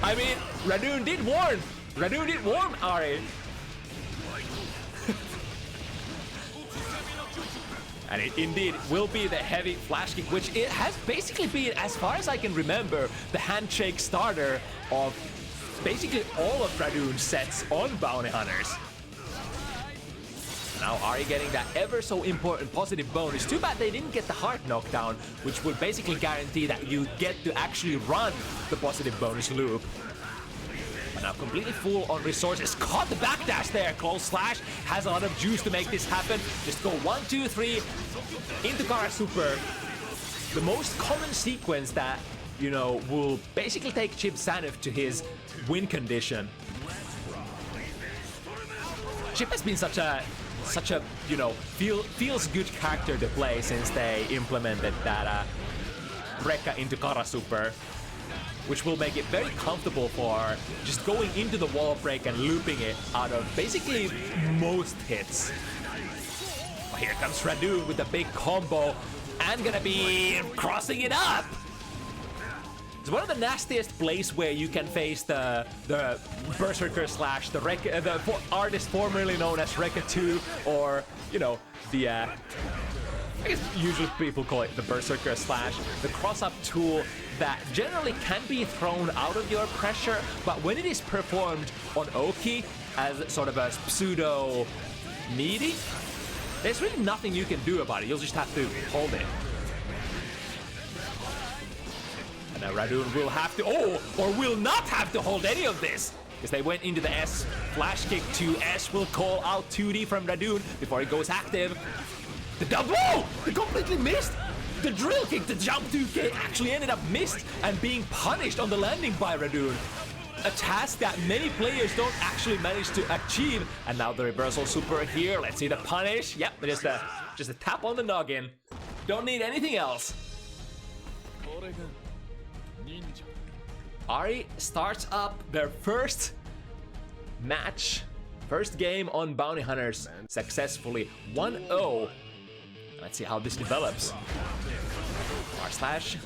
I mean, Radune did warn Ari. And it indeed will be the heavy flash kick, which it has basically been, as far as I can remember, the handshake starter of basically all of Radune's sets on bounty hunters. Now Ari getting that ever so important positive bonus. Too bad they didn't get the heart knockdown, which would basically guarantee that you get to actually run the positive bonus loop. But now completely full on resources. Caught the backdash there. Close slash has a lot of juice to make this happen. Just go 1, 2, 3 into Kara Super. The most common sequence that, you know, will basically take Chip Sanif to his win condition. Chip has been such a you know, feels good character to play since they implemented that Rekka into Kara Super, which will make it very comfortable for just going into the wall break and looping it out of basically most hits. Here comes Radune with a big combo and gonna be crossing it up. It's one of the nastiest plays where you can face the Berserker slash the artist formerly known as Rekka 2, or, you know, the I guess usually people call it the Berserker slash, the cross-up tool that generally can be thrown out of your pressure, but when it is performed on Oki as sort of a pseudo meaty, there's really nothing you can do about it. You'll just have to hold it. And now Radune will have to, or will not have to hold any of this, because they went into the S. Flash kick to S will call out 2D from Radune before he goes active. The double! They completely missed! The drill kick, the jump 2K actually ended up missed and being punished on the landing by Radune. A task that many players don't actually manage to achieve. And now the reversal super here. Let's see the punish. Yep, just a tap on the noggin. Don't need anything else. Ari starts up their first match, first game on Bounty Hunters successfully. 1-0. Let's see how this develops. R slash.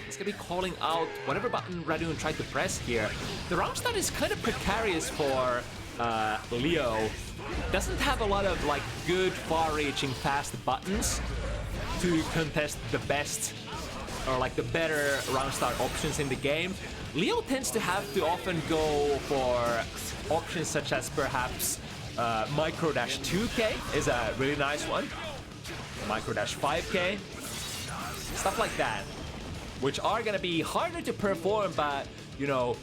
It's gonna be calling out whatever button Radune tried to press here. The round start is kind of precarious for Leo. Doesn't have a lot of like good, far-reaching, fast buttons to contest the best or like the better round start options in the game. Leo tends to have to often go for options such as perhaps Micro Dash 2K is a really nice one. Micro Dash 5K, stuff like that, which are gonna be harder to perform, but you know,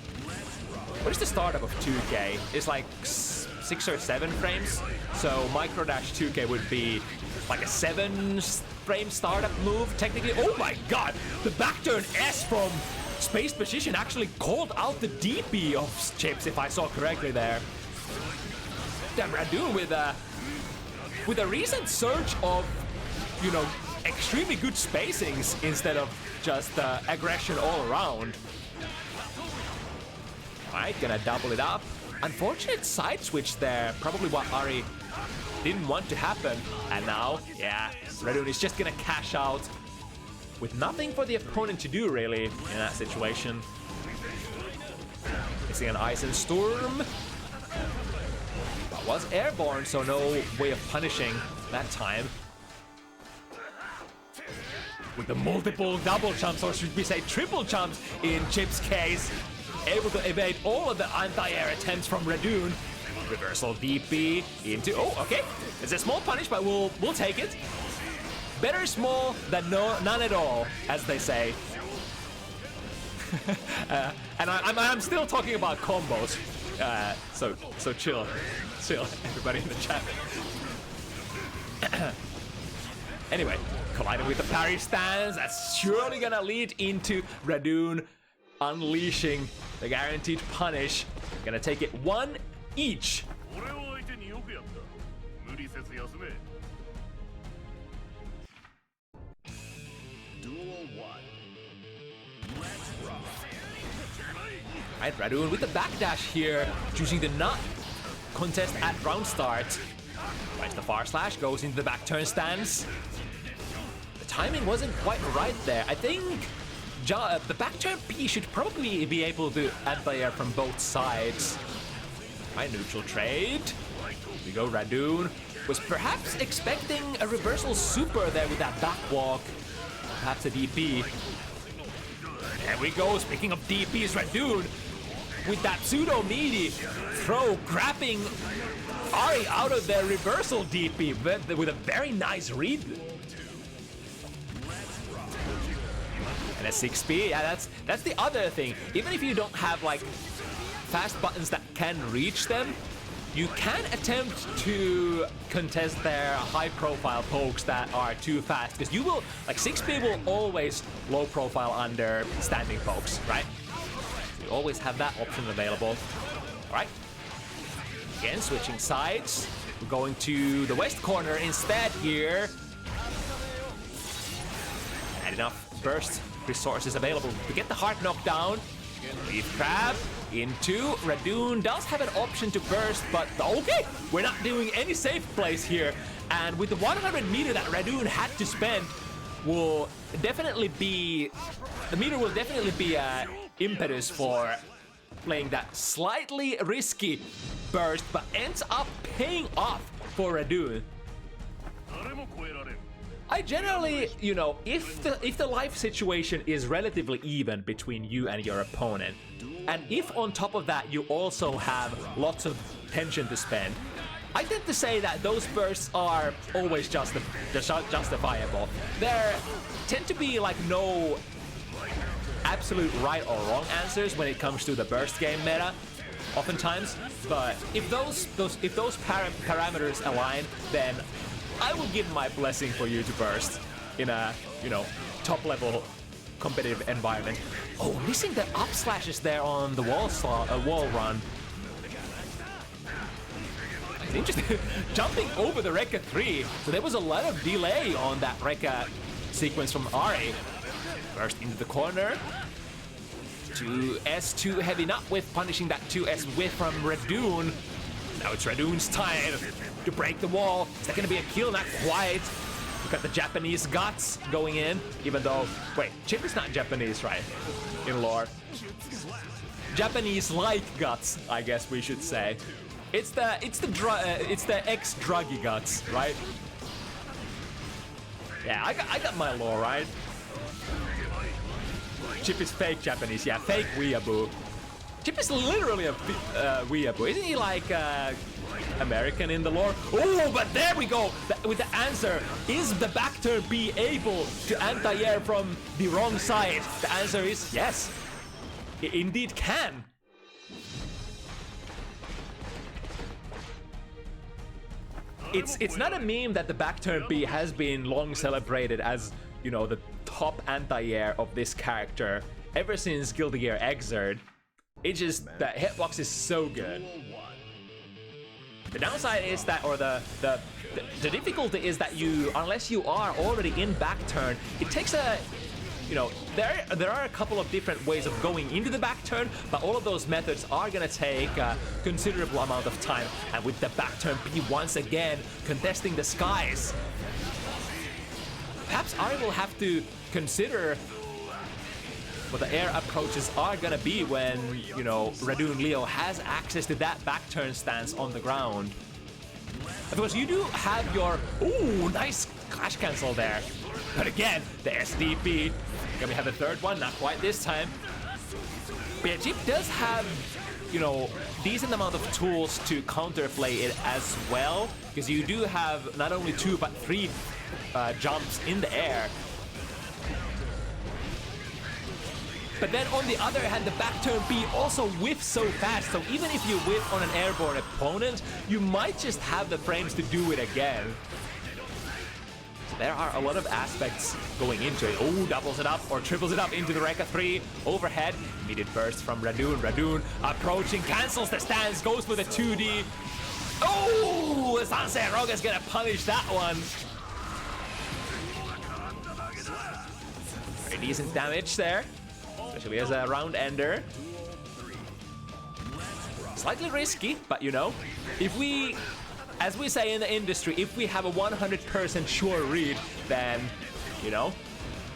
what is the startup of 2K? It's like 6 or 7 frames, so Micro Dash 2K would be like a 7-frame startup move, technically. Oh my god, the back turn S from space position actually called out the DP of Chips, if I saw correctly there. Damn, Radune with a recent surge of, you know, extremely good spacings instead of just aggression all around. Alright, gonna double it up. Unfortunate side switch there, probably what Ari didn't want to happen. And now, yeah, Radune is just gonna cash out with nothing for the opponent to do really in that situation. Missing an Ice and Storm. That was airborne, so no way of punishing that time. With the multiple double jumps, or should we say triple jumps in Chip's case, able to evade all of the anti-air attempts from Radune. Reversal DP into, oh, okay. It's a small punish, but we'll take it. Better small than none at all, as they say. And I'm still talking about combos. So chill, everybody in the chat. Anyway, Colliding with the parry stance. That's surely gonna lead into Radune unleashing the guaranteed punish. Gonna take it one each. Right, Radune with the backdash here, choosing to not contest at round start. Right, the far slash goes into the back turn stance. The timing wasn't quite right there. I think the back turn P should probably be able to anti-air from both sides. Right, neutral trade. Here we go, Radune was perhaps expecting a reversal super there with that back walk. Perhaps a DP. There we go, speaking of DPs, Radune with that pseudo meaty throw, grabbing Ari out of their reversal DP with a very nice read. And a 6P, yeah, that's the other thing. Even if you don't have like fast buttons that can reach them, you can attempt to contest their high-profile pokes that are too fast, because you will, like 6P will always low profile under standing pokes, right? You always have that option available. All right. Again, switching sides. We're going to the west corner instead here. And enough burst resources available to get the heart knockdown. Leaf Crab into Radune does have an option to burst, but okay, we're not doing any safe plays here. And with the 100 meter that Radune had to spend, will definitely be impetus for playing that slightly risky burst, but ends up paying off for Radune. I generally, you know, if the life situation is relatively even between you and your opponent, and if on top of that you also have lots of tension to spend, I tend to say that those bursts are always justifiable. There tend to be like no absolute right or wrong answers when it comes to the burst game meta, oftentimes. But if those parameters align, then I will give my blessing for you to burst in a, you know, top level competitive environment. Oh, missing the up slashes there on the wall run. It's interesting. Jumping over the Rekka 3, so there was a lot of delay on that Rekka sequence from Ari. Burst into the corner. 2S too heavy, not with punishing that 2S whiff from Radune. Now it's Radune's time to break the wall. Is that gonna be a kill? Not quite. We've got the Japanese guts going in, even though, wait, Chip is not Japanese, right? In lore. Japanese-like guts, I guess we should say. It's the ex-druggy guts, right? Yeah, I got my lore right. Chip is fake Japanese, yeah, fake weeaboo. Chip is literally a weeaboo. Isn't he like American in the lore? Oh, but there we go with the answer. Is the back turn B able to anti-air from the wrong side? The answer is yes. It indeed can. It's not a meme that the back turn B has been long celebrated as, you know, the top anti-air of this character ever since Guilty Gear Xrd. It's just that hitbox is so good. The downside is that, or the difficulty is that you, unless you are already in back turn, it takes a, you know, there are a couple of different ways of going into the back turn, but all of those methods are gonna take a considerable amount of time. And with the back turn B once again contesting the skies, perhaps Ari will have to consider what the air approaches are gonna be when, you know, Radune Leo has access to that back turn stance on the ground. Of course, you do have your, ooh, nice clash cancel there. But again, the SDP. Can we have a third one? Not quite this time. But yeah, Chip does have, you know, decent amount of tools to counterplay it as well, because you do have not only 2 but 3 jumps in the air. But then on the other hand, the back turn B also whiffs so fast, so even if you whiff on an airborne opponent, you might just have the frames to do it again. there are a lot of aspects going into it. Oh, doubles it up or triples it up into the Rekka 3. Overhead, immediate burst from Radune. Radune approaching, cancels the stance, goes for the 2D. Oh, Sensei Roga's gonna punish that one. Very decent damage there, especially as a round ender. Slightly risky, but you know, if we, as we say in the industry, if we have a 100% sure read, then, you know,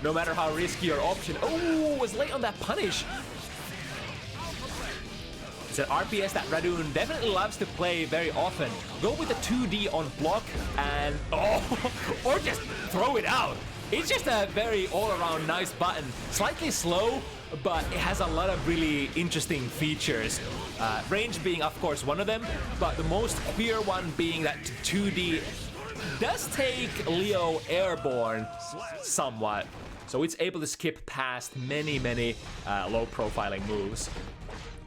no matter how risky your option. Oh, was late on that punish. It's an RPS that Radune definitely loves to play very often. Go with the 2D on block and, or just throw it out. It's just a very all-around nice button. Slightly slow, but it has a lot of really interesting features. Range being, of course, one of them, but the most queer one being that 2D does take Leo airborne somewhat. So it's able to skip past many low-profiling moves.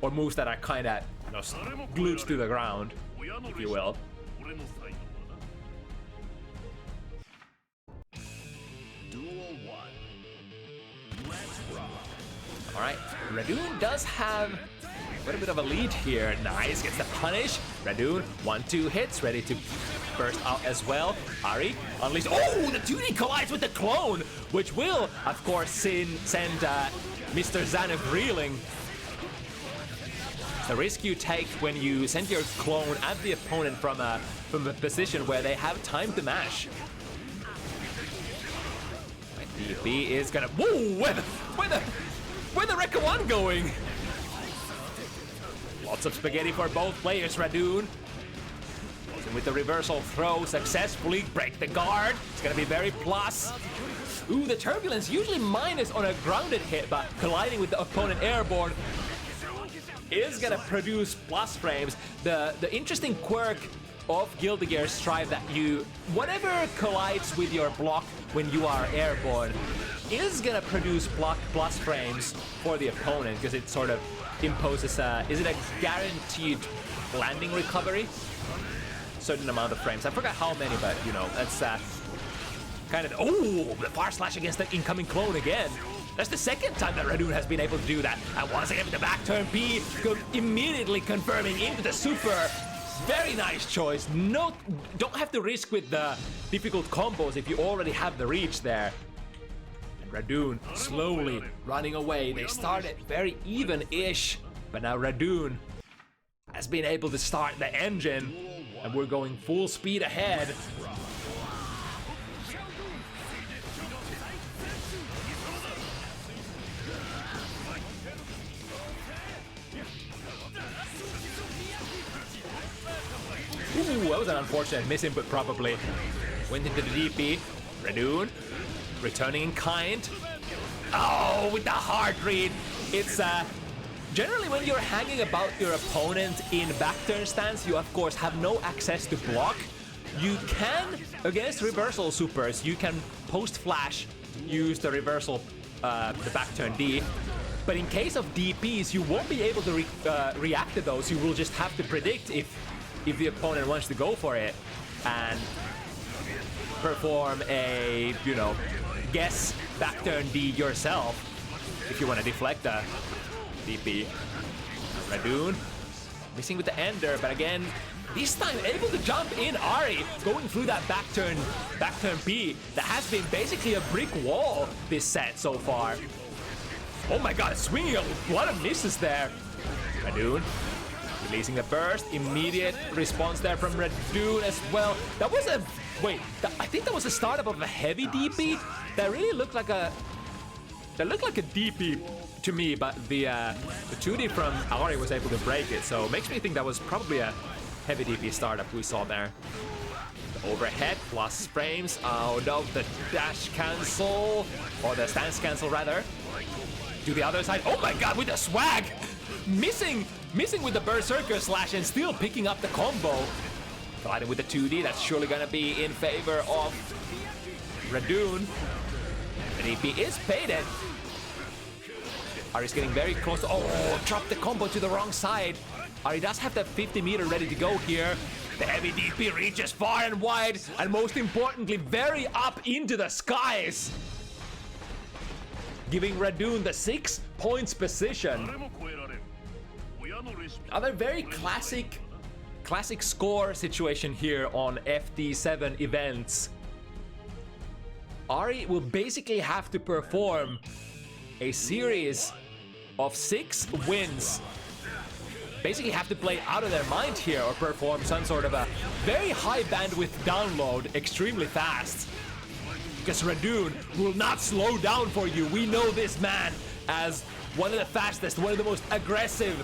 Or moves that are kind of, you know, glued to the ground, if you will. Alright, Radune does have quite a bit of a lead here. Nice, gets the punish. Radune, 1-2 hits, ready to burst out as well. Ari unleashed. Oh, the 2D collides with the clone, which will, of course, send Mr. Zanuck reeling. The risk you take when you send your clone at the opponent from a position where they have time to mash. DP is gonna. Whoa! Where the Rekka 1 going? Lots of spaghetti for both players. Radune with the reversal throw successfully. Break the guard. It's gonna be very plus. Ooh, the turbulence usually minus on a grounded hit, but colliding with the opponent airborne is gonna produce plus frames. The interesting quirk of Guilty Gear Strive that whatever collides with your block when you are airborne is gonna produce plus frames for the opponent, because it sort of imposes is it a guaranteed landing recovery? Certain amount of frames. I forgot how many, but you know, that's kind of. Oh, the far slash against the incoming clone again. That's the second time that Radune has been able to do that. And once again with the back turn B, immediately confirming into the super. Very nice choice. No, don't have to risk with the difficult combos if you already have the reach there. And Radune slowly running away. They started very even-ish, but now Radune has been able to start the engine, and we're going full speed ahead. Ooh, that was an unfortunate misinput probably. Went into the DP. Radune returning in kind. Oh, with the hard read. It's generally when you're hanging about your opponent in back turn stance, you of course have no access to block. You can, against reversal supers, you can post flash, use the reversal, the back turn D. But in case of DPs, you won't be able to react to those. You will just have to predict if the opponent wants to go for it and perform a, you know, guess back turn D yourself if you want to deflect the DP. Radune missing with the ender, but again, this time able to jump in. Ari going through that back turn B that has been basically a brick wall this set so far. Oh my god, swinging a lot of misses there. Radune releasing the burst, immediate response there from Radune as well. That was a, wait, I think that was a startup of a heavy DP. That really looked like a, DP to me, but the 2D from Ari was able to break it, so it makes me think that was probably a heavy DP startup we saw there. The overhead plus frames out of the dash cancel, or the stance cancel rather. To the other side, oh my god, with the swag! Missing with the Berserker slash and still picking up the combo. Colliding with the 2D, that's surely gonna be in favor of Radune. The DP is baited. Ari's getting very close. Oh, dropped the combo to the wrong side. Ari does have that 50 meter ready to go here. The heavy DP reaches far and wide, and most importantly, very up into the skies, giving Radune the 6 points position. Another very classic score situation here on FT7 events. Ahri will basically have to perform a series of 6 wins. Basically have to play out of their mind here or perform some sort of a very high bandwidth download extremely fast. Because Radune will not slow down for you. We know this man as one of the fastest, one of the most aggressive,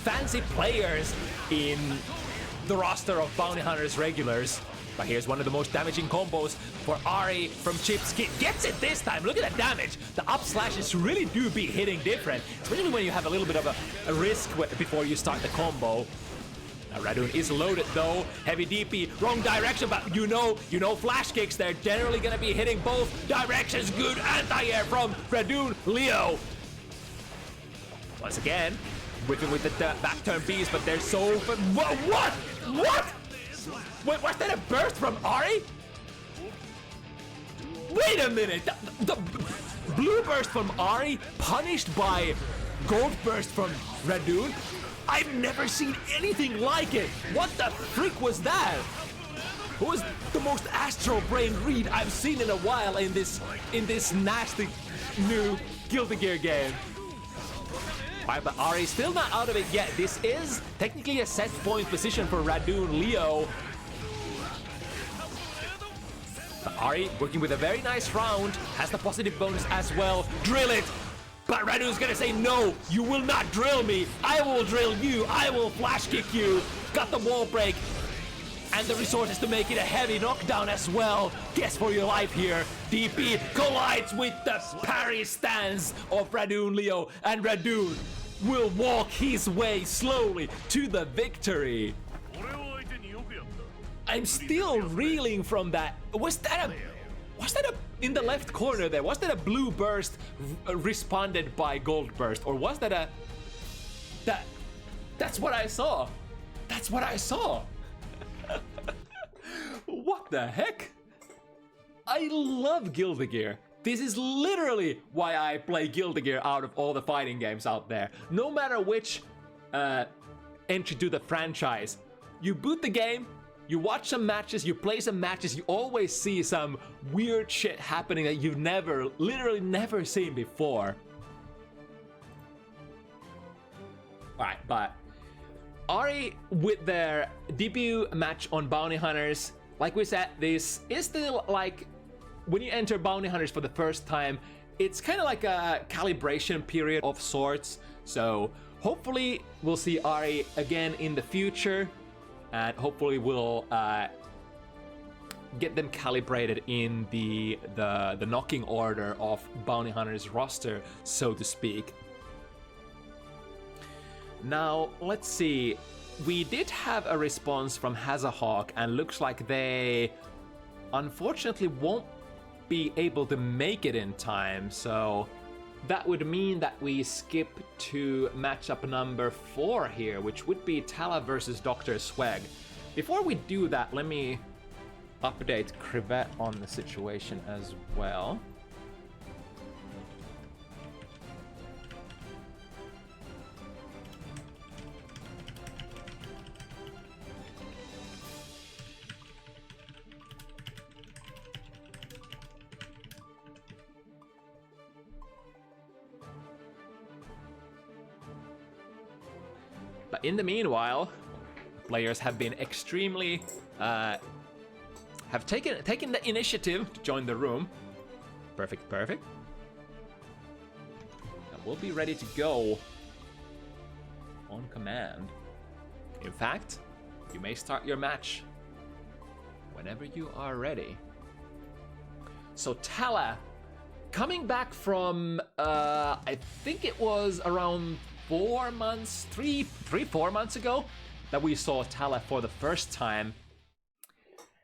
fancy players in the roster of Bounty Hunters regulars. But here's one of the most damaging combos for Ahri from Chip's Kit. Gets it this time. Look at the damage. The up slashes really do be hitting different, especially when you have a little bit of a risk before you start the combo. Now Radune is loaded though. Heavy DP, wrong direction, but you know flash kicks, they're generally gonna be hitting both directions. Good anti-air from Radune. Leo. Once again, whipping with the back turn beast, but they're so... What? Wait, was that a burst from Ahri? Wait a minute! The blue burst from Ahri punished by gold burst from Radune? I've never seen anything like it! What the freak was that? It was the most astral brain read I've seen in a while in this nasty new Guilty Gear game. Alright, but Ahri still not out of it yet. This is technically a set point position for Radune. Leo. But Ahri working with a very nice round, has the positive bonus as well. Drill it! But Radune's gonna say, no, you will not drill me. I will drill you. I will flash kick you. Got the wall break. And the resources to make it a heavy knockdown as well. Guess for your life here. DP collides with the parry stance of Radune Leo. And Radune will walk his way slowly to the victory. I'm still reeling from that. Was that a in the left corner there? Was that a blue burst responded by gold burst, or was that a that's what I saw. That's what I saw. What the heck? I love Guilty Gear. This is literally why I play Guilty Gear out of all the fighting games out there. No matter which entry to the franchise, you boot the game, you watch some matches, you play some matches, you always see some weird shit happening that you've literally never seen before. Alright, but Ahri with their debut match on Bounty Hunters, like we said, this is still like, when you enter Bounty Hunters for the first time, it's kind of like a calibration period of sorts. So hopefully we'll see Ahri again in the future. And hopefully we'll get them calibrated in the knocking order of Bounty Hunters roster, so to speak. Now, let's see. We did have a response from Hazahawk, and looks like they unfortunately won't be able to make it in time, so that would mean that we skip to matchup number 4 here, which would be Talla versus Dr. Swag. Before we do that, let me update Crivet on the situation as well. But in the meanwhile, players have been extremely, have taken the initiative to join the room. Perfect. And we'll be ready to go on command. In fact, you may start your match whenever you are ready. So Talla, coming back from, I think it was around 4 months, 4 months ago that we saw Talla for the first time.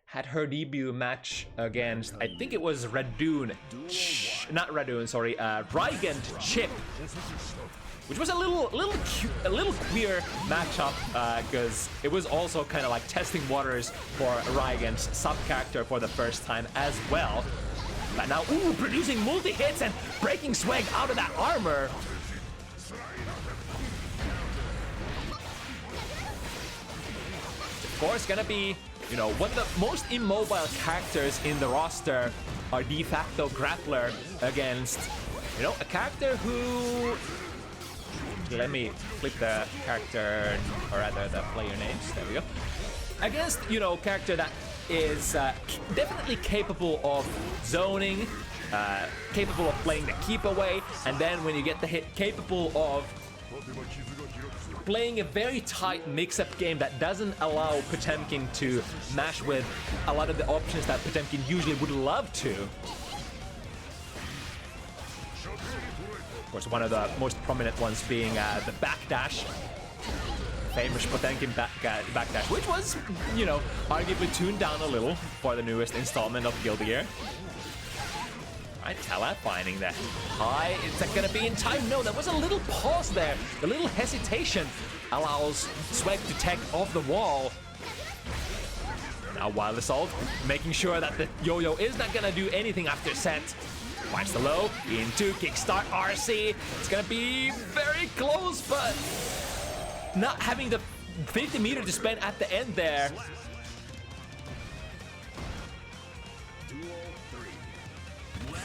Had her debut match against, I think it was Radune, Rygand Chip. which was a little queer matchup because it was also kind of like testing waters for Rygand's sub-character for the first time as well. But now, ooh, producing multi-hits and breaking Swag out of that armor. Of course, gonna be, you know, one of the most immobile characters in the roster, our de facto grappler against, you know, a character who... Let me flip the character, or rather the player names, there we go. Against, you know, character that is definitely capable of zoning, capable of playing the keep away, and then when you get the hit, capable of playing a very tight mix-up game that doesn't allow Potemkin to mash with a lot of the options that Potemkin usually would love to. Of course, one of the most prominent ones being the backdash. Famous Potemkin backdash, which was, you know, arguably tuned down a little for the newest installment of Guilty Gear. Alright, Talla finding that high. Is that gonna be in time? No, there was a little pause there. The little hesitation allows Swag to tech off the wall. Now Wild Assault, making sure that the yo-yo is not gonna do anything after set. Finds the low into kickstart RC. It's gonna be very close, but not having the 50 meter to spend at the end there.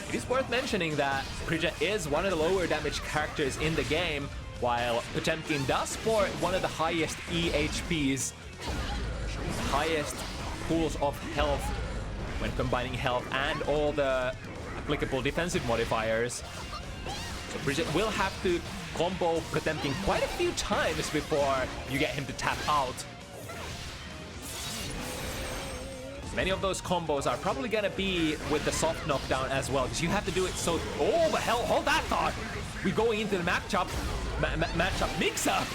It is worth mentioning that Precho is one of the lower damage characters in the game, while Potemkin does sport one of the highest EHPs, highest pools of health when combining health and all the applicable defensive modifiers. So Precho will have to combo Potemkin quite a few times before you get him to tap out. Many of those combos are probably gonna be with the soft knockdown as well, because you have to do it so... Oh, the hell, hold that thought! We're going into the matchup mix-up!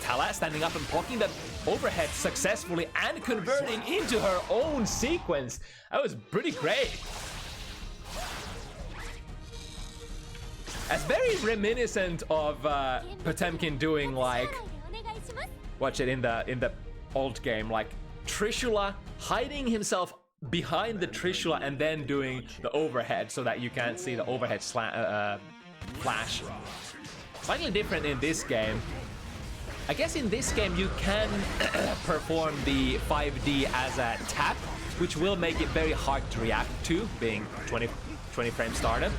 Talla standing up and blocking the overhead successfully and converting into her own sequence. That was pretty great. It's very reminiscent of Potemkin doing like... Watch it in the old game, like Trishula hiding himself behind the Trishula and then doing the overhead so that you can't see the overhead flash. Slightly different in this game. I guess in this game you can perform the 5D as a tap, which will make it very hard to react to, being 20 frame startup.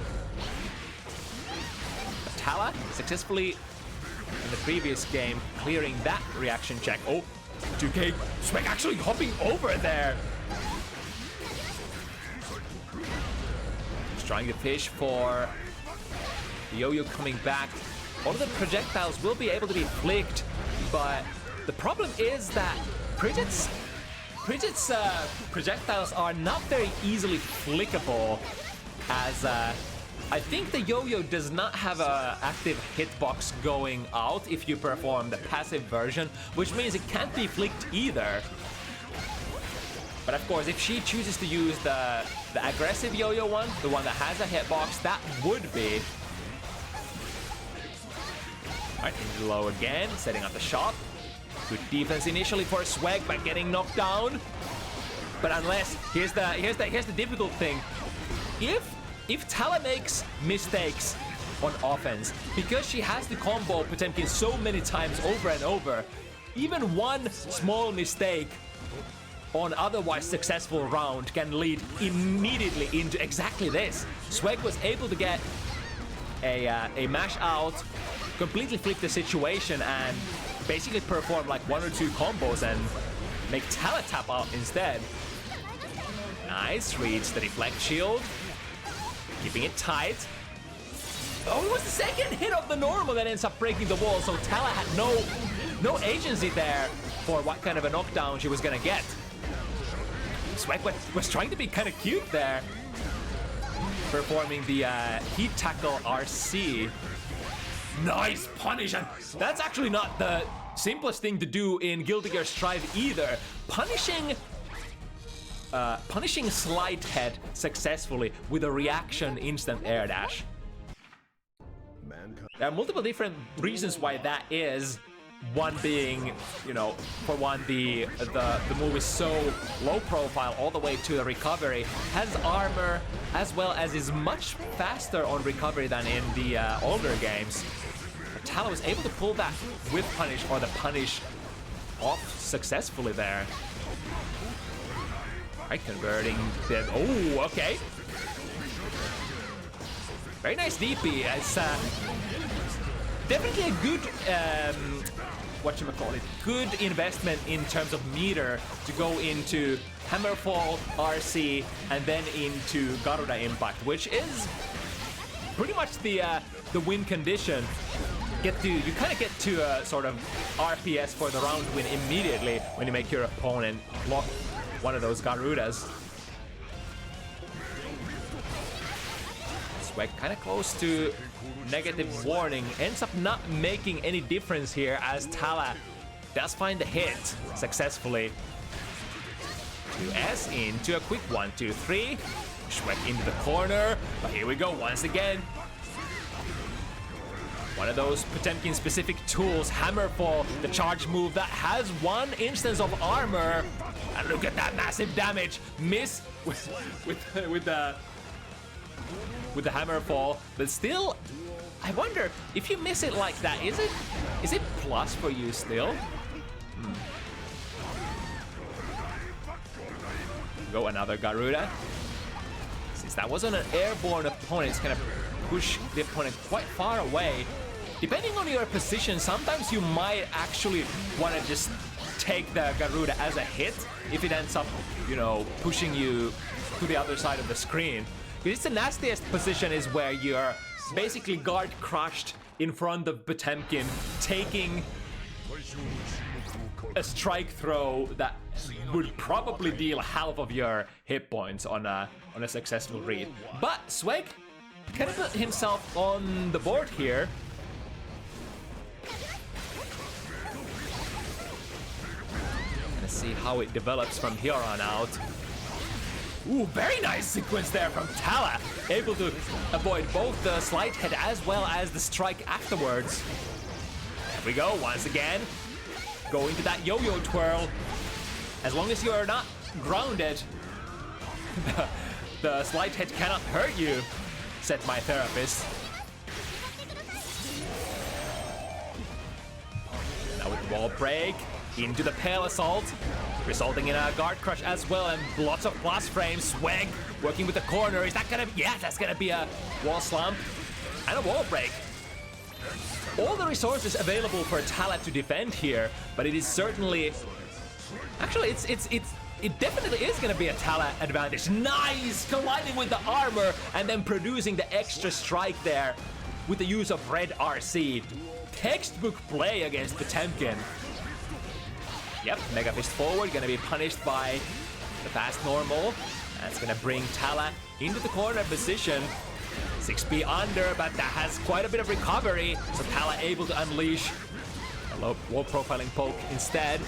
But Talla successfully in the previous game clearing that reaction check. Oh, 2K Swag actually hopping over there. Just trying to fish for the yo-yo coming back. All of the projectiles will be able to be flicked, but the problem is that Precho's projectiles are not very easily flickable, as I think the yo-yo does not have a active hitbox going out if you perform the passive version, which means it can't be flicked either. But of course, if she chooses to use the aggressive yo-yo one, the one that has a hitbox, that would be. Alright, into low again, setting up the shot. Good defense initially for Swag, but getting knocked down. But unless, here's the difficult thing. If Talla makes mistakes on offense, because she has to combo Potemkin so many times over and over, even one small mistake on otherwise successful round can lead immediately into exactly this. Swag was able to get a mash out, completely flip the situation, and basically perform like 1 or 2 combos and make Talla tap out instead. Nice, reads the deflect shield. Keeping it tight. Oh, it was the second hit of the normal that ends up breaking the wall, so Talla had no agency there for what kind of a knockdown she was gonna get. Swag was trying to be kind of cute there, performing the heat tackle RC. Nice punish, and that's actually not the simplest thing to do in Guilty Gear Strive either. Punishing Slide Head successfully with a reaction instant air dash. There are multiple different reasons why that is. One being, you know, for one, the move is so low profile all the way to the recovery, has armor, as well as is much faster on recovery than in the older games. But Talla was able to pull that whip punish or the punish off successfully there. Right, converting the... Oh, okay. Very nice DP. It's definitely a good... whatchamacallit, good investment in terms of meter to go into Hammerfall, RC, and then into Garuda Impact, which is pretty much the win condition. You kind of get to a sort of RPS for the round win immediately when you make your opponent block one of those Garudas. Swag kind of close to negative warning, ends up not making any difference here as Talla does find the hit successfully. 2S into a quick 1, 2, 3. Schweck into the corner, but here we go once again. One of those Potemkin specific tools, Hammerfall, the charge move that has one instance of armor. And look at that massive damage. Miss with the Hammerfall, but still, I wonder if you miss it like that, is it plus for you still? Go another Garuda. Since that wasn't an airborne opponent, it's gonna push the opponent quite far away. Depending on your position, sometimes you might actually want to just take the Garuda as a hit if it ends up, you know, pushing you to the other side of the screen. It's the nastiest position is where you're basically guard crushed in front of Potemkin, taking a strike throw that would probably deal half of your hit points on a successful read. But Sweg kind of put himself on the board here. Let's see how it develops from here on out. Ooh, very nice sequence there from Talla. Able to avoid both the slide head as well as the strike afterwards. There we go, once again. Go into that yo-yo twirl. As long as you are not grounded, the slide head cannot hurt you, said my therapist. Now with the wall break, into the Pale Assault, resulting in a guard crush as well and lots of plus frames. Swag working with the corner. Is that gonna be... Yeah, that's gonna be a wall slump and a wall break. All the resources available for Talla to defend here, but it is certainly... Actually, it definitely is gonna be a Talla advantage. Nice! Colliding with the armor and then producing the extra strike there with the use of red RC. Textbook play against Potemkin. Yep, Mega Fist forward, gonna be punished by the fast normal. That's gonna bring Talla into the corner position. 6B under, but that has quite a bit of recovery. So Talla able to unleash a low wall profiling poke instead.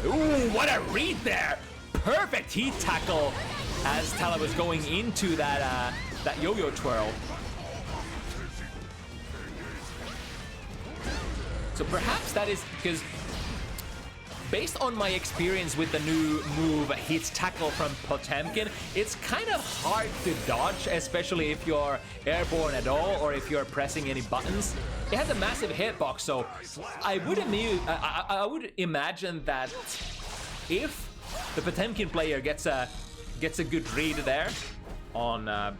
Ooh, what a read there! Perfect heat tackle as Talla was going into that yo-yo twirl. So perhaps that is because, based on my experience with the new move Heat Tackle from Potemkin, it's kind of hard to dodge, especially if you're airborne at all or if you're pressing any buttons. It has a massive hitbox, so I would imagine that if the Potemkin player gets a good read there on the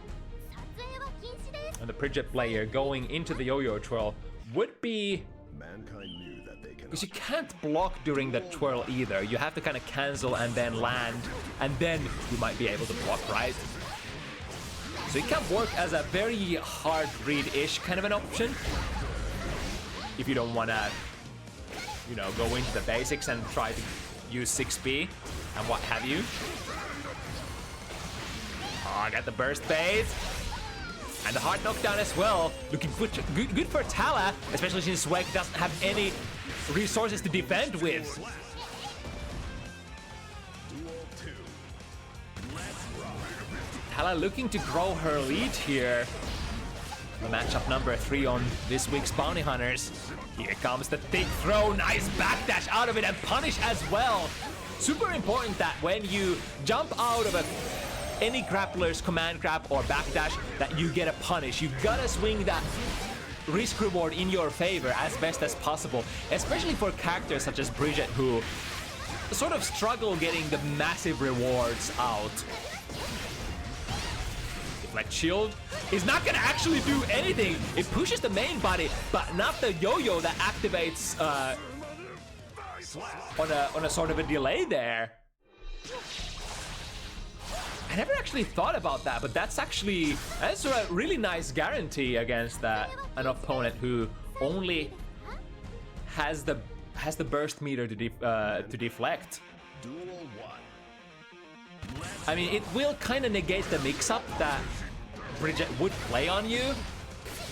Precho player going into the yo-yo twirl, would be... Because you can't block during the twirl either. You have to kind of cancel and then land, and then you might be able to block, right? So it can work as a very hard read-ish kind of an option. If you don't want to, you know, go into the basics and try to use 6B and what have you. Oh, I got the burst bait. And the hard knockdown as well. Looking good for Talla, especially since Swag doesn't have any resources to defend with. Talla looking to grow her lead here. The matchup number 3 on this week's Bounty Hunters. Here comes the thick throw, nice backdash out of it and punish as well. Super important that when you jump out of any grappler's command grab or backdash that you get a punish. You gotta swing that risk reward in your favor as best as possible, especially for characters such as Bridget who sort of struggle getting the massive rewards out. Like shield is not gonna actually do anything. It pushes the main body, but not the yo-yo that activates on a sort of a delay there. I never actually thought about that, but that's a really nice guarantee against an opponent who only has the burst meter to deflect. I mean, it will kind of negate the mix-up that Bridget would play on you,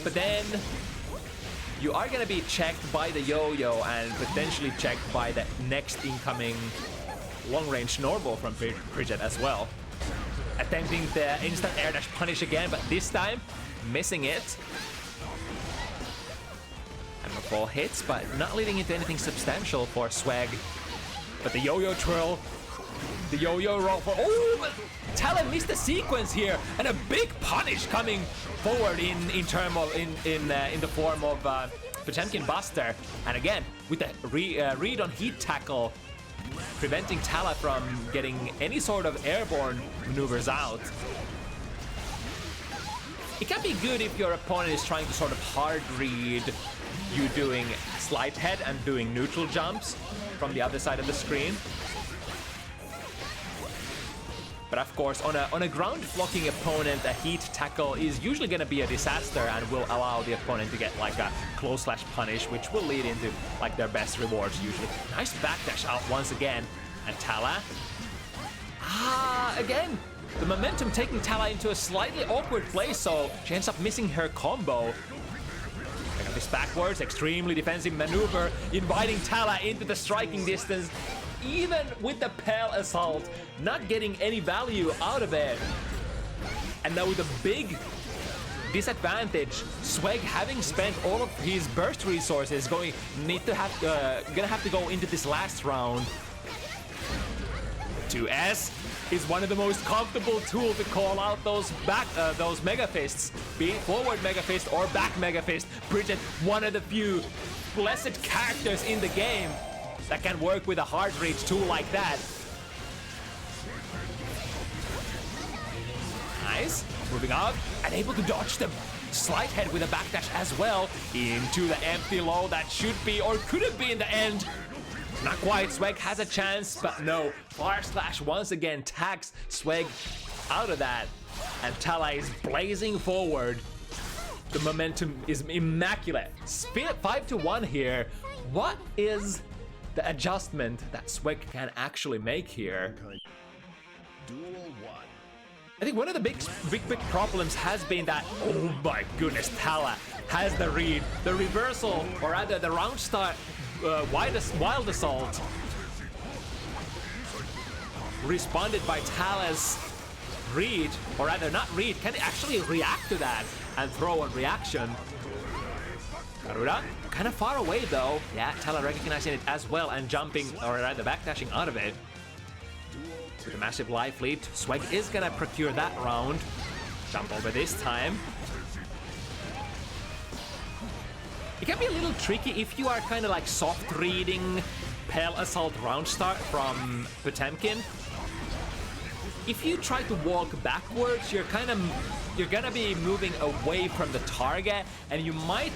but then you are gonna be checked by the yo-yo and potentially checked by the next incoming long-range normal from Bridget as well. Attempting the instant air dash punish again, but this time missing it. And the ball hits, but not leading into anything substantial for Swag. But the yo-yo twirl, the yo-yo roll for but Talla missed the sequence here, and a big punish coming forward in the form of Potemkin Buster, and again with the read on heat tackle, preventing Talla from getting any sort of airborne maneuvers out. It can be good if your opponent is trying to sort of hard read you doing slide head and doing neutral jumps from the other side of the screen. But of course, on a ground blocking opponent, a heat tackle is usually going to be a disaster and will allow the opponent to get like a close slash punish, which will lead into like their best rewards usually. Nice backdash out once again, and Talla. Again, the momentum taking Talla into a slightly awkward place, so she ends up missing her combo. Pick up this backwards, extremely defensive maneuver, inviting Talla into the striking distance. Even with the Pale Assault, not getting any value out of it. And now with a big disadvantage, Swag having spent all of his burst resources, gonna have to go into this last round. 2S is one of the most comfortable tools to call out those Mega Fists, be it forward Mega Fist or back Mega Fist. Bridget, one of the few blessed characters in the game that can work with a hard reach tool like that. Nice. Moving up and able to dodge the slide head with a backdash as well into the empty low that should be or could have been the end. Not quite. Swag has a chance, but no. Fire Slash once again tags Swag out of that. And Talla is blazing forward. The momentum is immaculate. 5-1 here. What is the adjustment that Swag can actually make here? I think one of the big problems has been that, oh my goodness, Talla has the read, the reversal, or rather the round start wild assault responded by Talla's read, or rather not read, can actually react to that and throw on reaction. Garuda, kind of far away though. Yeah, Talla recognizing it as well and jumping, or rather backdashing out of it. With a massive life lead, Swag is gonna procure that round. Jump over this time. It can be a little tricky if you are kind of like soft reading Pale Assault round start from Potemkin. If you try to walk backwards, you're gonna be moving away from the target, and you might,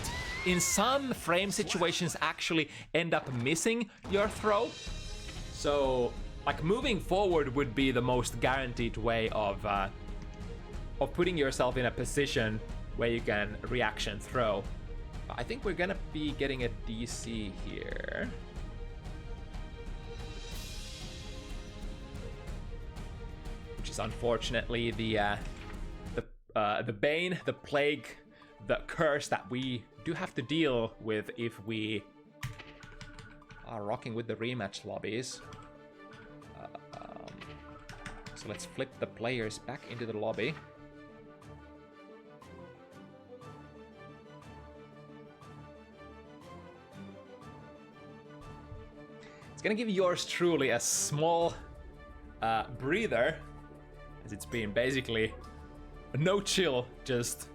in some frame situations, actually end up missing your throw. So, like, moving forward would be the most guaranteed way of putting yourself in a position where you can reaction throw. I think we're gonna be getting a DC here. Which is unfortunately the bane, the plague, the curse that we do have to deal with if we are rocking with the rematch lobbies. So let's flip the players back into the lobby. It's gonna give yours truly a small breather, as it's been basically no chill, just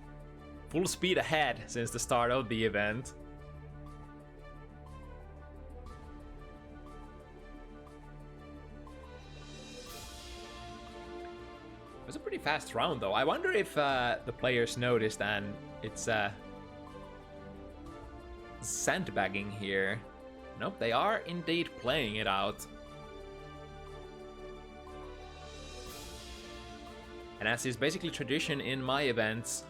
full speed ahead since the start of the event. It was a pretty fast round though. I wonder if the players noticed and it's sandbagging here. Nope, they are indeed playing it out. And as is basically tradition in my events,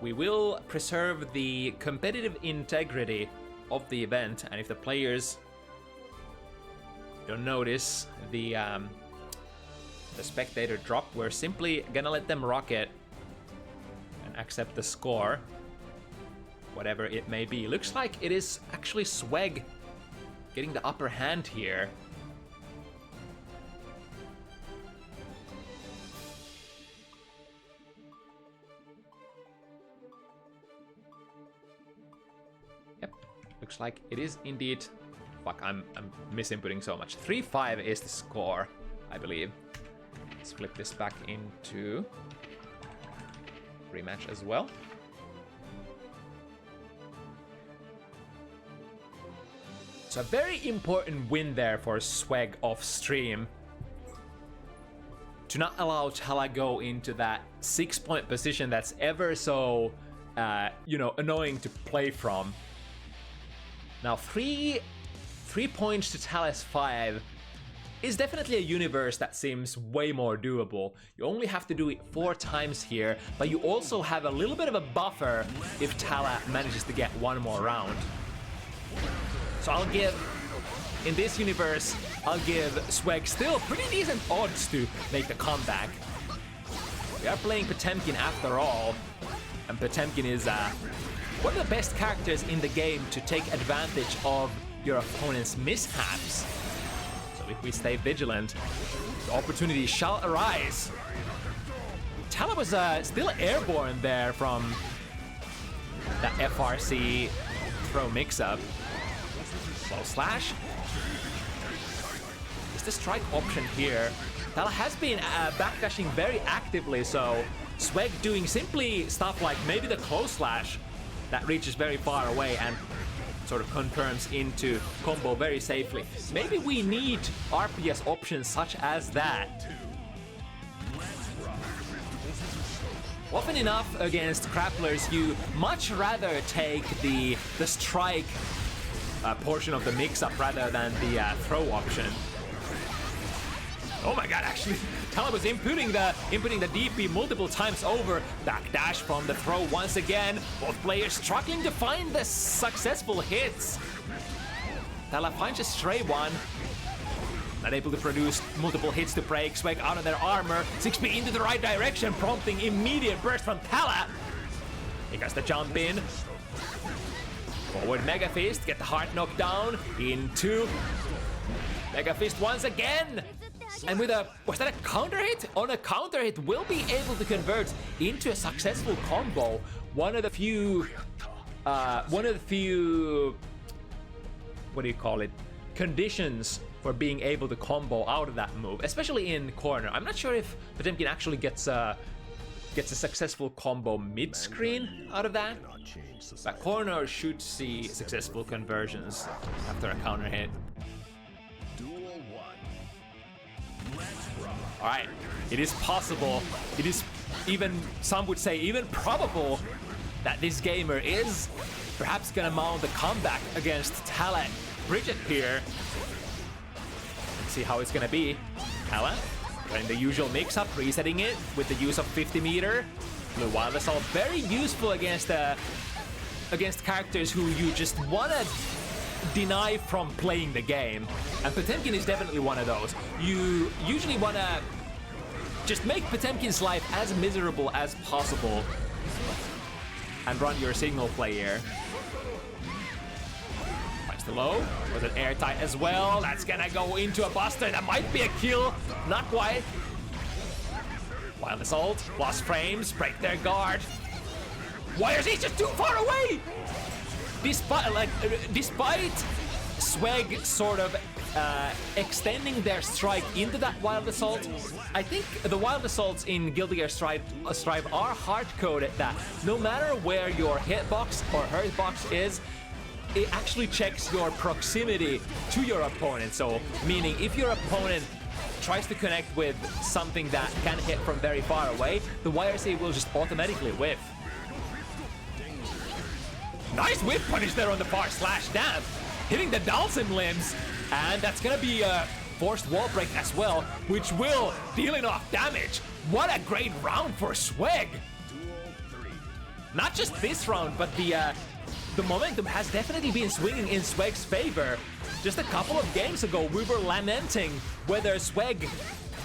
we will preserve the competitive integrity of the event, and if the players don't notice the spectator drop, we're simply gonna let them rock it and accept the score, whatever it may be. Looks like it is actually Sweg getting the upper hand here. Yep, looks like it is indeed. Fuck, I'm misinputting so much. 3-5 is the score, I believe. Let's flip this back into rematch as well. So a very important win there for Sweg off stream. To not allow Talla go into that 6-point position that's ever so, annoying to play from. Now 3 points to Talla's 5 is definitely a universe that seems way more doable. You only have to do it 4 times here, but you also have a little bit of a buffer if Talla manages to get one more round. So I'll give, in this universe, I'll give Sweg still pretty decent odds to make the comeback. We are playing Potemkin after all, and Potemkin is one of the best characters in the game to take advantage of your opponent's mishaps. So if we stay vigilant, the opportunity shall arise. Talla was still airborne there from that FRC throw mix-up. Slow slash. Is the strike option here? Talla has been backdashing very actively, so Sweg doing simply stuff like maybe the close slash that reaches very far away and sort of confirms into combo very safely. Maybe we need RPS options such as that. Often enough against grapplers, you much rather take the strike portion of the mix-up rather than the throw option. Oh my god, actually, Talla was inputting the DP multiple times over. Backdash from the throw once again. Both players struggling to find the successful hits. Talla finds a stray one. Not able to produce multiple hits to break Sweg out of their armor. 6P into the right direction, prompting immediate burst from Talla. He gets the jump in. Forward Mega Fist, get the heart knocked down. Into Mega Fist once again. And with was that a counter hit? On a counter hit, will be able to convert into a successful combo. One of the few, what do you call it? Conditions for being able to combo out of that move, especially in corner. I'm not sure if Potemkin actually gets a successful combo mid-screen out of that. But corner should see successful conversions after a counter hit. Alright, it is possible, it is even, some would say even probable, that this gamer is perhaps gonna mount a comeback against Talla Bridget here. Let's see how it's gonna be. Talla, running the usual mix-up, resetting it with the use of 50 meter. Blue Wild Assault, very useful against characters who you just wanna deny from playing the game. And Potemkin is definitely one of those. You usually wanna just make Potemkin's life as miserable as possible and run your signal player. Finds too low. Was it airtight as well? That's gonna go into a buster. That might be a kill. Not quite. Wild Assault, lost frames, break their guard. YRC just too far away! Despite Swag sort of extending their strike into that Wild Assault, I think the Wild Assaults in Guilty Gear Strive are hard-coded that no matter where your hitbox or hurtbox is, it actually checks your proximity to your opponent. So, meaning if your opponent tries to connect with something that can hit from very far away, the YRC will just automatically whiff. Nice whip punish there on the far slash. Damn, hitting the Dalsim limbs, and that's gonna be a forced wall break as well, which will deal enough damage. What a great round for Swag. Not just this round, but the momentum has definitely been swinging in Swag's favor. Just a couple of games ago, we were lamenting whether Swag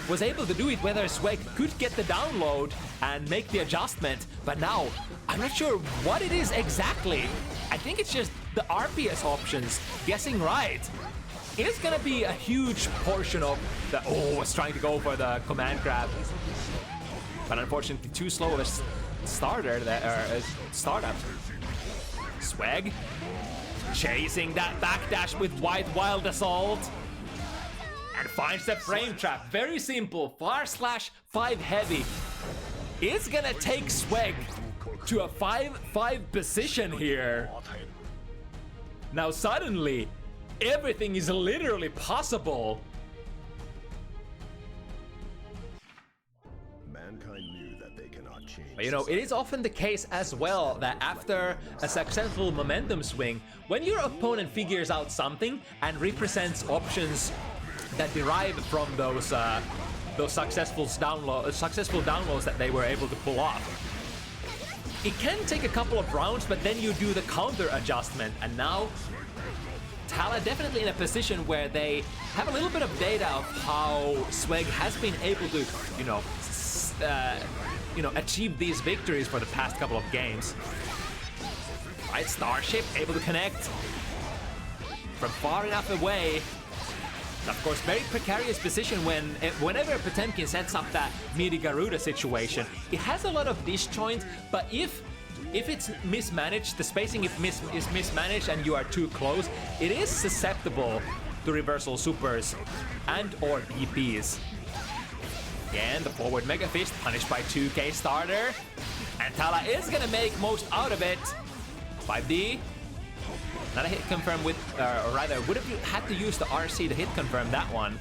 was able to do it, whether Swag could get the download and make the adjustment, but now I'm not sure what it is exactly. I think it's just the RPS options guessing right. It is gonna be a huge portion of the was trying to go for the command grab, but unfortunately too slow of a starter there, startup. Swag chasing that backdash with Wild Assault and finds the frame trap. Very simple. Far slash 5 heavy. It's gonna take Swag to a 5-5 position here. Now suddenly, everything is literally possible.
Mankind knew that they cannot change.
But you know, it is often the case as well that after a successful momentum swing, when your opponent figures out something and represents options that derive from those successful downloads that they were able to pull off, it can take a couple of rounds, but then you do the counter adjustment, and now Talla definitely in a position where they have a little bit of data of how Swag has been able to, achieve these victories for the past couple of games. Right, Starship able to connect from far enough away. Of course, very precarious position whenever Potemkin sets up that meaty Garuda situation. It has a lot of disjoint, but if it's mismanaged, the spacing is mismanaged and you are too close, it is susceptible to reversal supers and or DPs. Again, the forward Mega Fist punished by 2K starter, and Talla is gonna make most out of it. 5D. Not a hit confirm with, or rather, would have had to use the RC to hit confirm that one.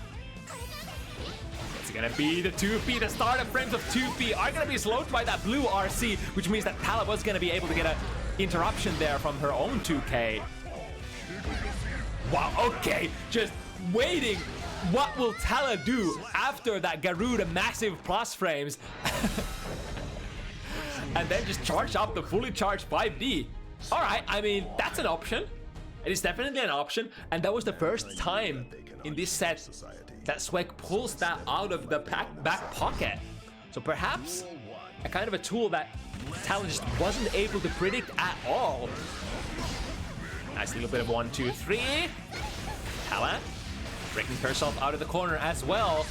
It's gonna be the 2P. The startup frames of 2P are gonna be slowed by that blue RC, which means that Talla was gonna be able to get an interruption there from her own 2K. Wow, okay, just waiting. What will Talla do after that Garuda massive plus frames? And then just charge up the fully charged 5D. All right, I mean, that's an option. It is definitely an option, and that was the first time in this set that Swag pulls that out of the back pocket. So perhaps a kind of a tool that Talla just wasn't able to predict at all. Nice little bit of 1, 2, 3. Talla breaking herself out of the corner as well.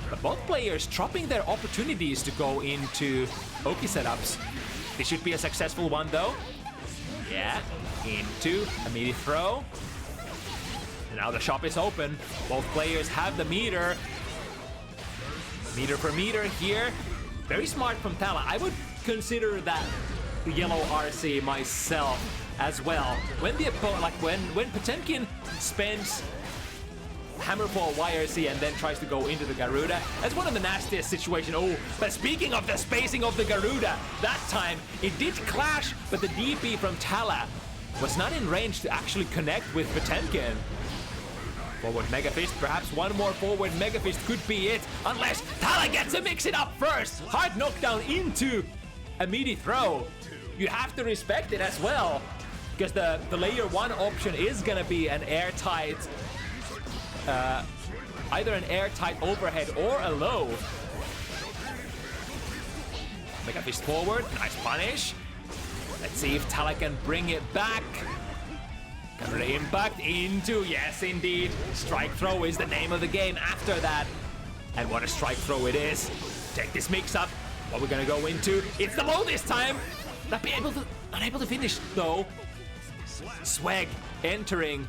But both players dropping their opportunities to go into Oki setups. This should be a successful one though. Yeah, into a meaty throw. And now the shop is open. Both players have the meter. Meter for meter here. Very smart from Talla. I would consider that the yellow RC myself as well. When the opponent, like when Potemkin spends Hammerfall YRC and then tries to go into the Garuda, that's one of the nastiest situations. Oh, but speaking of the spacing of the Garuda, that time it did clash, but the DP from Talla was not in range to actually connect with Potemkin. Forward Mega Fist, perhaps one more forward Mega Fist could be it, unless Talla gets to mix it up first. Hard knockdown into a meaty throw. You have to respect it as well, because the layer 1 option is gonna be an airtight, either an airtight overhead or a low. Mega Fist forward, nice punish. Let's see if Talla can bring it back. Counter impact into, yes indeed. Strike throw is the name of the game after that. And what a strike throw it is. Take this mix up. What we're gonna go into. It's the low this time. Unable to finish though. Swag entering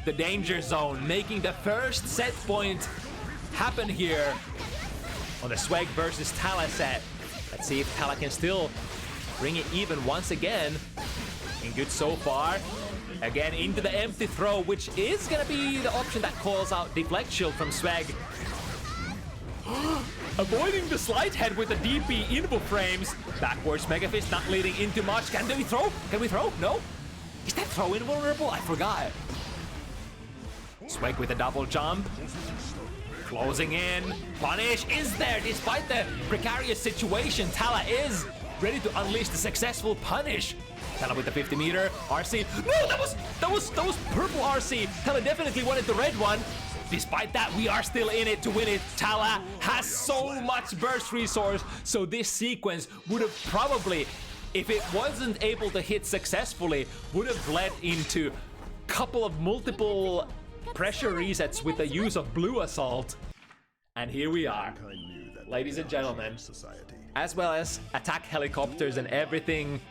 the danger zone, making the first set point happen here on the Swag versus Talla set. Let's see if Talla can still bring it even once again. Looking good so far. Again into the empty throw, which is gonna be the option that calls out Deflect Shield from Swag. Avoiding the slide head with the DP input frames. Backwards Mega Fist not leading into much. Can we throw? Can we throw? No? Is that throw invulnerable? I forgot. Swag with a double jump. Closing in. Punish is there despite the precarious situation. Talla is ready to unleash the successful punish. Talla with the 50-meter. RC. No, that was purple RC. Talla definitely wanted the red one. Despite that, we are still in it to win it. Talla has so much burst resource, so this sequence would have probably, if it wasn't able to hit successfully, would have led into a couple of multiple pressure resets with the use of Blue Assault. And here we are, ladies and gentlemen, as well as attack helicopters and everything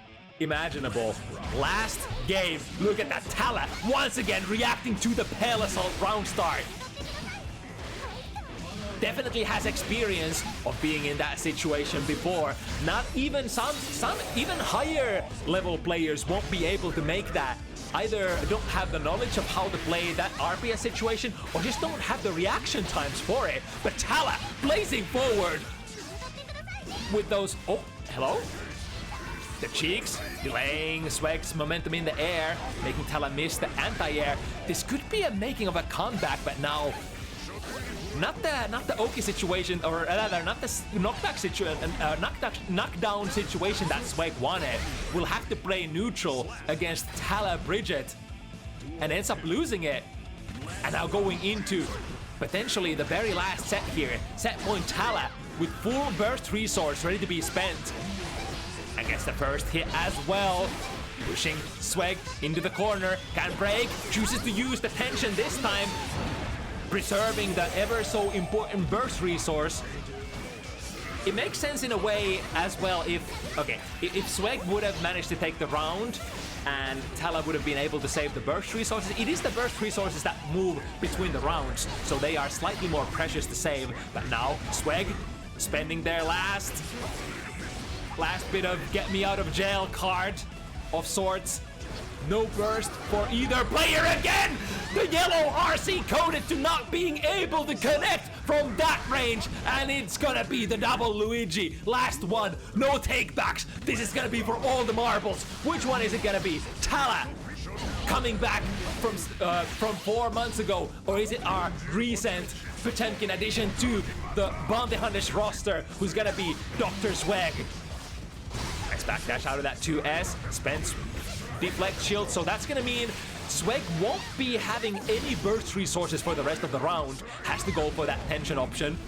imaginable. Last game, look at that. Talla once again reacting to the Pale Assault round start. Definitely has experience of being in that situation before. Not even some even higher level players won't be able to make that. Either don't have the knowledge of how to play that RPS situation or just don't have the reaction times for it. But Talla blazing forward with those, oh, hello? The cheeks, delaying Swag's momentum in the air, making Talla miss the anti-air. This could be a making of a comeback, but now not the Oki situation, or rather not the knockback situation, knockdown situation that Swag wanted. Will have to play neutral against Talla Bridget, and ends up losing it. And now going into potentially the very last set here, set point Talla with full burst resource ready to be spent. Against the first hit as well. Pushing Swag into the corner, can break, chooses to use the tension this time, preserving the ever so important burst resource. It makes sense in a way as well if Swag would have managed to take the round and Talla would have been able to save the burst resources. It is the burst resources that move between the rounds, so they are slightly more precious to save. But now Swag spending their last bit of get me out of jail card of sorts. No burst for either player again! The yellow RC coded to not being able to connect from that range, and it's gonna be the double Luigi. Last one, no takebacks. This is gonna be for all the marbles. Which one is it gonna be? Talla coming back from 4 months ago, or is it our recent Potemkin addition to the Bounty Hunters roster, who's gonna be Dr. Swag? Nice backdash out of that 2S, spends Deflect Shield, so that's gonna mean Swag won't be having any burst resources for the rest of the round. Has to go for that tension option.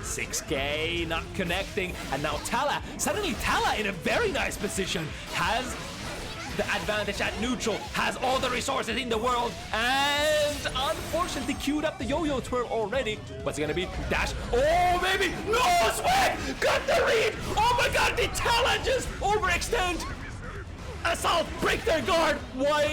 6K not connecting, and now Talla, suddenly Talla in a very nice position, has the advantage at neutral, has all the resources in the world, and unfortunately queued up the yo-yo twirl already. What's it gonna be? Dash, oh baby, no, Swag, got the read. Oh my god, did Talla just overextend? Assault, break their guard. Why?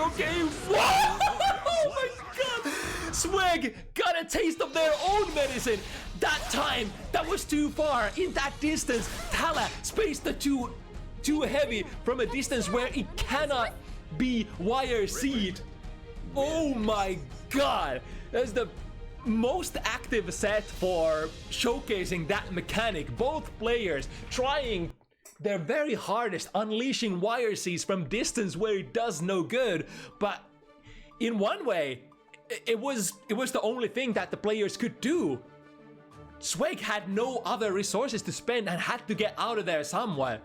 Okay. Whoa! Oh my god! Swag got a taste of their own medicine. That time, that was too far. In that distance, Talla spaced the too heavy from a distance where it cannot be wire seed. Oh my god! That's the most active set for showcasing that mechanic. Both players trying their very hardest, unleashing wire seeds from distance where it does no good. But in one way, it was the only thing that the players could do. Swag had no other resources to spend and had to get out of there somewhere.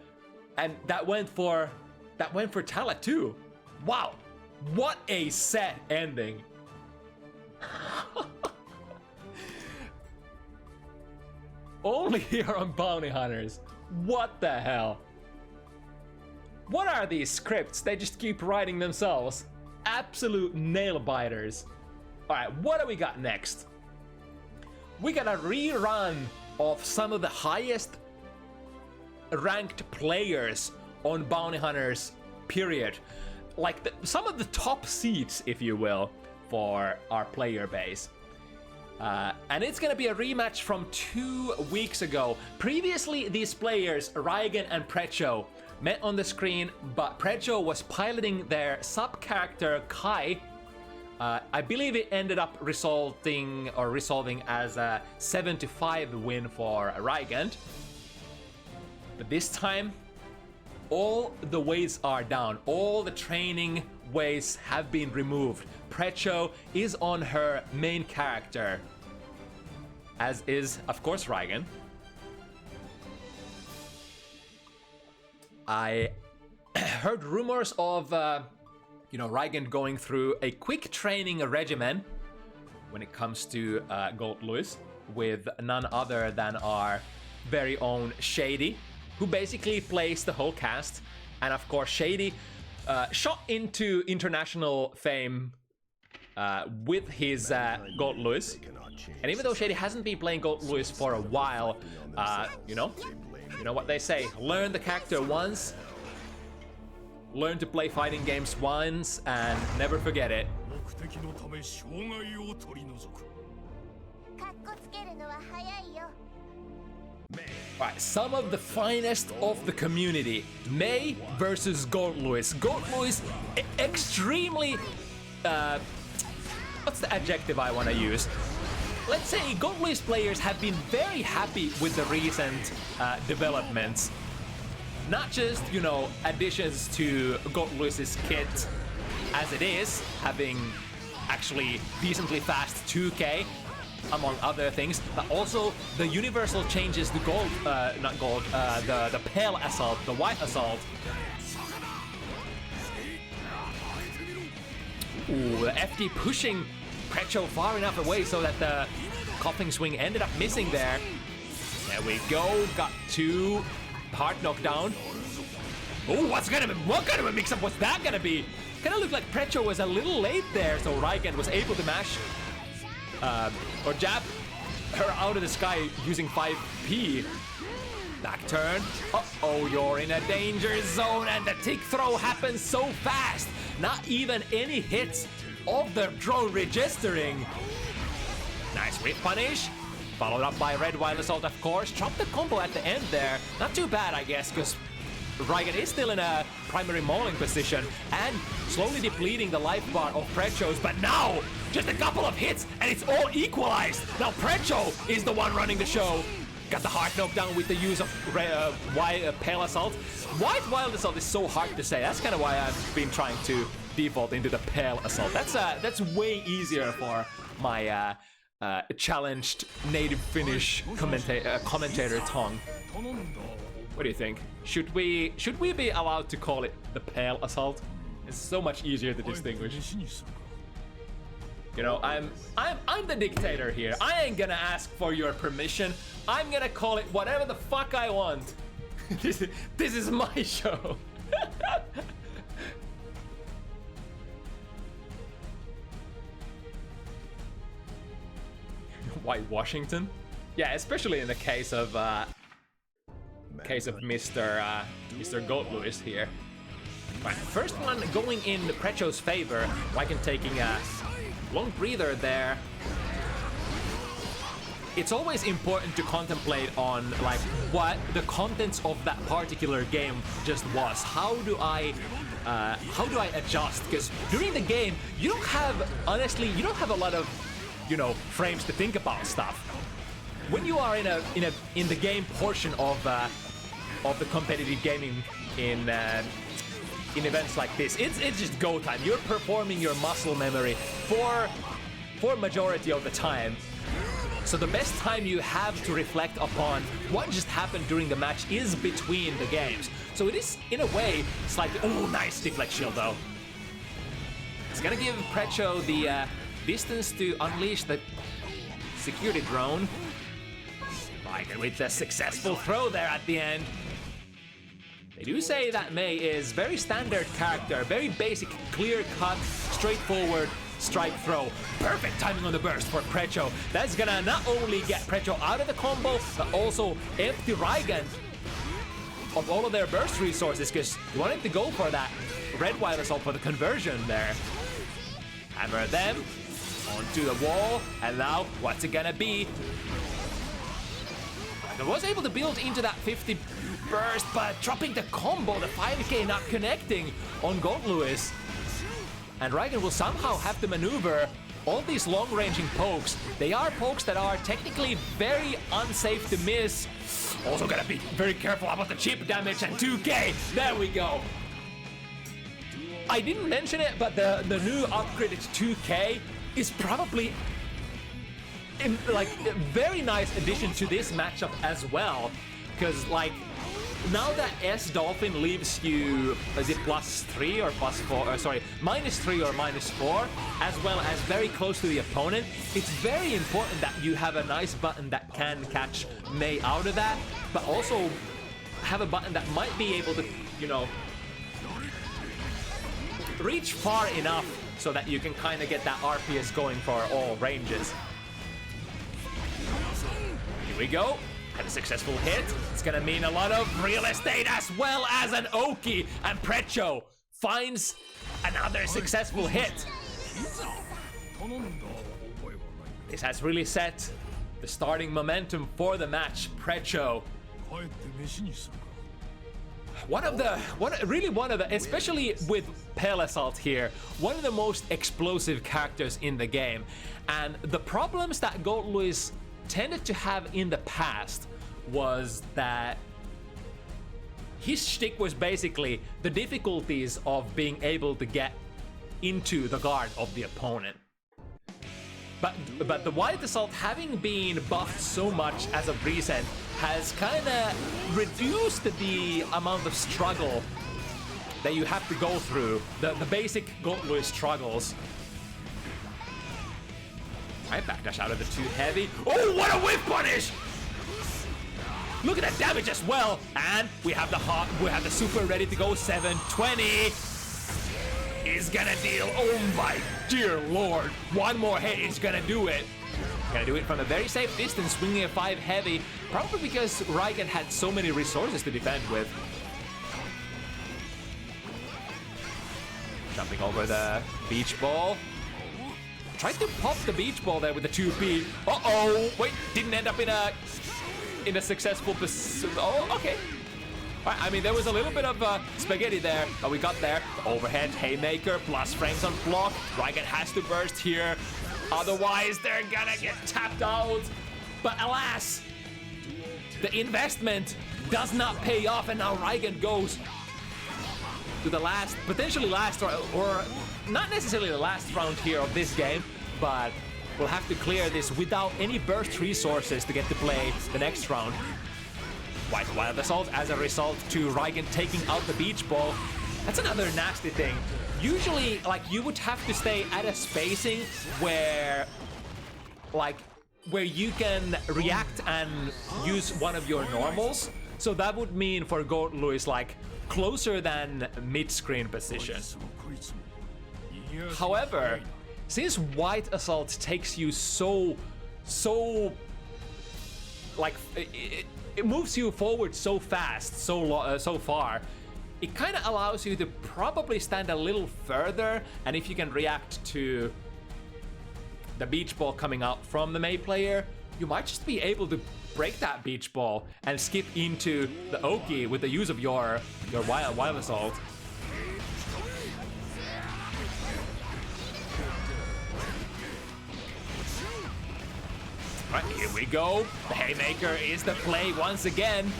And that went for Talla too. Wow, what a set ending. Only here on Bounty Hunters. What the hell? What are these scripts? They just keep writing themselves. absolute nail biters. All right, what do we got next? We got a rerun of some of the highest ranked players on Bounty Hunters, period. Like some of the top seats, if you will, for our player base. And it's gonna be a rematch from 2 weeks ago. Previously, these players, Rygand and Precho, met on the screen, but Precho was piloting their sub-character Kai. I believe it ended up resolving as a 7-5 win for Rygand. But this time, all the weights are down. All the training weights have been removed. Precho is on her main character, as is, of course, Rygand. I heard rumors of, Rygand going through a quick training regimen when it comes to Gold Lewis with none other than our very own Shady, who basically plays the whole cast. And of course, Shady shot into international fame with his Gold Lewis. And even though Shady hasn't been playing Gold Lewis for a while, you know what they say, learn the character once, learn to play fighting games once, and never forget it. Right, some of the finest of the community. May versus Gold Lewis. Gold Lewis, extremely... what's the adjective I want to use? Let's say Gold Lewis players have been very happy with the recent developments. Not just, additions to Gold Lewis's kit as it is, having actually decently fast 2K, among other things, but also the universal changes to gold, the pale assault, the white assault. Ooh, the FD pushing Precho far enough away so that the coughing swing ended up missing there. There we go, got 2 hard knockdown. Oh, what kind of a mix-up was that gonna be? Kinda looked like Precho was a little late there, so Rygand was able to mash or jab her out of the sky using 5P. Back turn. Uh-oh, you're in a danger zone, and the tick throw happens so fast. Not even any hits of the drone registering. Nice whip punish. Followed up by red wild assault, of course. Dropped the combo at the end there. Not too bad, I guess, because Rygand is still in a primary mauling position and slowly depleting the life bar of Precho's, but now just a couple of hits and it's all equalized. Now Precho is the one running the show. Got the hard knockdown with the use of pale assault. White wild assault is so hard to say. That's kind of why I've been trying to default into the pale assault. That's way easier for my challenged native Finnish commentator tongue. What do you think? Should we be allowed to call it the pale assault? It's so much easier to distinguish. I'm the dictator here. I ain't gonna ask for your permission. I'm gonna call it whatever the fuck I want. This is my show. White Washington? Yeah, especially in the case of Mr. Gold Lewis here. Right, first one going in Precho's favor. Rygand taking a long breather there. It's always important to contemplate on like what the contents of that particular game just was. How do I adjust? Because during the game, you don't have a lot of frames to think about stuff. When you are in the game portion of the competitive gaming in events like this, it's just go time. You're performing your muscle memory for majority of the time. So the best time you have to reflect upon what just happened during the match is between the games. So it is, in a way, slightly... Oh, nice deflect shield, though. It's gonna give Precho the distance to unleash the security drone. Rygand with a successful throw there at the end. They do say that May is very standard character, very basic, clear-cut, straightforward strike throw. Perfect timing on the burst for Precho. That's gonna not only get Precho out of the combo, but also empty Rygand of all of their burst resources, because you wanted to go for that red wild assault for the conversion there. Hammer them onto the wall, and now what's it gonna be? I was able to build into that 50 burst, but dropping the combo, the 5k not connecting on Gold Lewis. And Rygand will somehow have to maneuver all these long-ranging pokes. They are pokes that are technically very unsafe to miss. Also gotta be very careful about the chip damage and 2k. There we go. I didn't mention it, but the new upgraded 2k is probably like a very nice addition to this matchup as well. Because like, now that S Dolphin leaves you, is it +3 or +4? Sorry, -3 or -4, as well as very close to the opponent. It's very important that you have a nice button that can catch Mei out of that, but also have a button that might be able to, you know, reach far enough so that you can kind of get that RPS going for all ranges. Here we go. And a successful hit. It's gonna mean a lot of real estate as well as an Oki. And Precho finds another successful hit. This has really set the starting momentum for the match. Precho, one of the, especially with Pale Assault here, one of the most explosive characters in the game. And the problems that Gold Lewis tended to have in the past was that his shtick was basically the difficulties of being able to get into the guard of the opponent. But the White Assault, having been buffed so much as of recent, has kind of reduced the amount of struggle that you have to go through, the basic Gold Lewis struggles. Alright, backdash out of the too heavy. Oh, what a whip punish! Look at that damage as well, and we have the super ready to go. 720 is gonna deal. Oh my dear lord! One more hit is gonna do it. Gonna do it from a very safe distance, swinging a 5 heavy, probably because Rygand had so many resources to defend with. Jumping over the beach ball. Tried to pop the beach ball there with the 2P. Uh-oh! Wait, didn't end up in a successful position. Oh, okay. Right, I mean, there was a little bit of spaghetti there, but we got there. Overhead haymaker plus frames on block. Rygand has to burst here. Otherwise, they're gonna get tapped out. But alas, the investment does not pay off, and now Rygand goes to the last, potentially last, or not necessarily the last round here of this game, but we'll have to clear this without any burst resources to get to play the next round. White Wild Assault as a result to Rygand taking out the beach ball. That's another nasty thing. Usually, like, you would have to stay at a spacing where, like, where you can react and use one of your normals. So that would mean for Gold Lewis, like, closer than mid-screen position. However, since White Assault takes you so like it moves you forward so fast, so far, it kind of allows you to probably stand a little further, and if you can react to the beach ball coming out from the Mei player, you might just be able to break that beach ball and skip into the Oki with the use of your Wild Assault. Right, here we go. The haymaker is the play once again.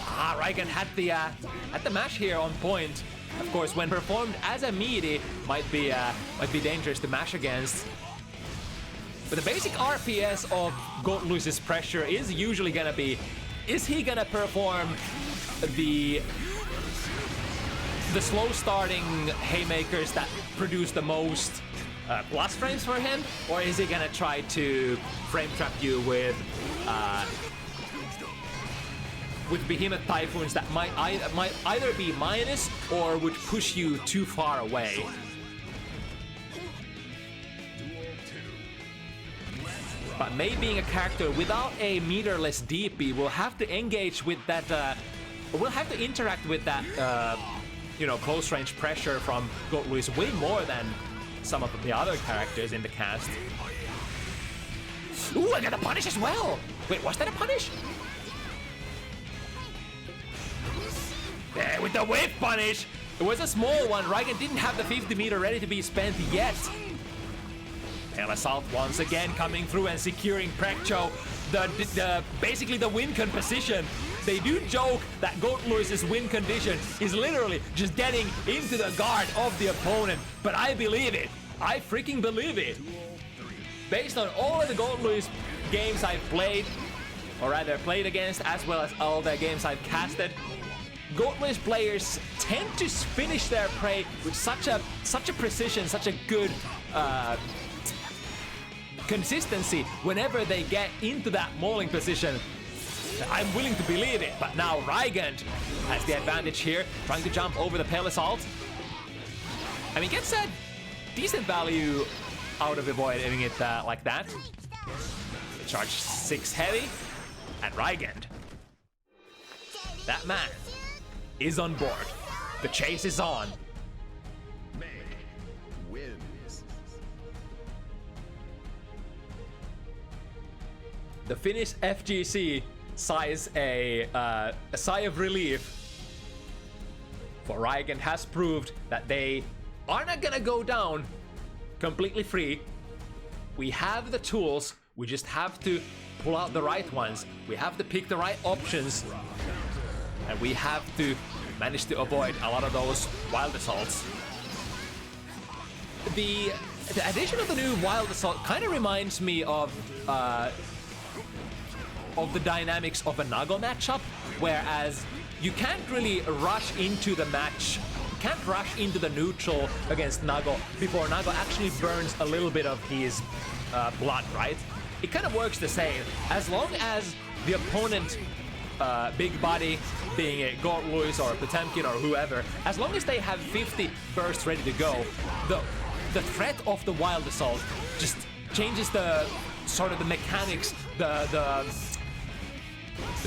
Rygand had the mash here on point. Of course, when performed as a meaty, might be dangerous to mash against. But the basic RPS of Gold Lewis's pressure is usually gonna be, is he gonna perform the slow starting haymakers that produce the most plus frames for him, or is he gonna try to frame trap you with Behemoth Typhoons that might either be minus or would push you too far away? But Mei being a character without a meterless DP will have to engage with that, will have to interact with that, you know, close range pressure from Goat Luis way more than some of the other characters in the cast. Ooh, I got a punish as well! Wait, was that a punish? There with the whip punish! It was a small one. Rygand didn't have the 50 meter ready to be spent yet. Talla Assault once again coming through and securing Precho. Basically the win con position. They do joke that Goat Luis's win condition is literally just getting into the guard of the opponent, but I believe it. I freaking believe it. Based on all of the Goat Luis games I've played, or rather played against, as well as all the games I've casted, Goat Luis players tend to finish their prey with such a precision, such a good consistency whenever they get into that mauling position. I'm willing to believe it, but now Rygand has the advantage here, trying to jump over the Pale Assault. I mean, gets a decent value out of avoiding it like that. Charge 6 heavy, and Rygand, that man, is on board. The chase is on.
Mei wins.
The Finnish FGC sighs a sigh of relief, for Rygand has proved that they are not gonna go down completely free. We have the tools, we just have to pull out the right ones. We have to pick the right options, and we have to manage to avoid a lot of those wild assaults. The addition of the new wild assault kind of reminds me of the dynamics of a Nago matchup, whereas you can't really rush into the match, can't rush into the neutral against Nago before Nago actually burns a little bit of his blood, right? It kind of works the same. As long as the opponent, big body, being a Goat Luis or Potemkin or whoever, as long as they have 50 bursts ready to go, the threat of the wild assault just changes the sort of the mechanics, the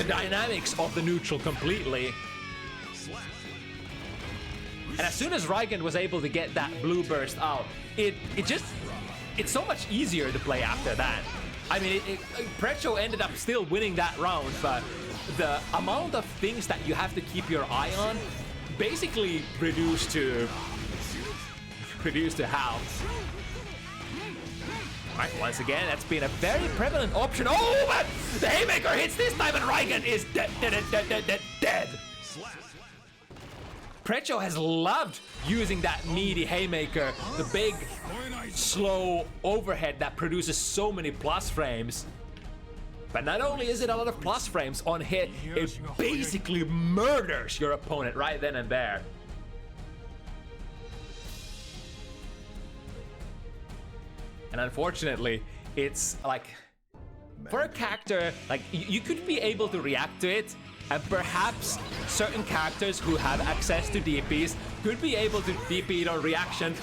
dynamics of the neutral completely. And as soon as Rygand was able to get that blue burst out, it's so much easier to play after that. I mean, Precho ended up still winning that round, but the amount of things that you have to keep your eye on basically reduced to half. Right, once again, that's been a very prevalent option. Oh, but the Haymaker hits this time and Rygand is dead. Precho has loved using that meaty Haymaker, the big, slow overhead that produces so many plus frames. But not only is it a lot of plus frames on hit, it basically murders your opponent right then and there. And unfortunately, it's like, for a character, like, you could be able to react to it, and perhaps certain characters who have access to DPs could be able to DP it on reaction.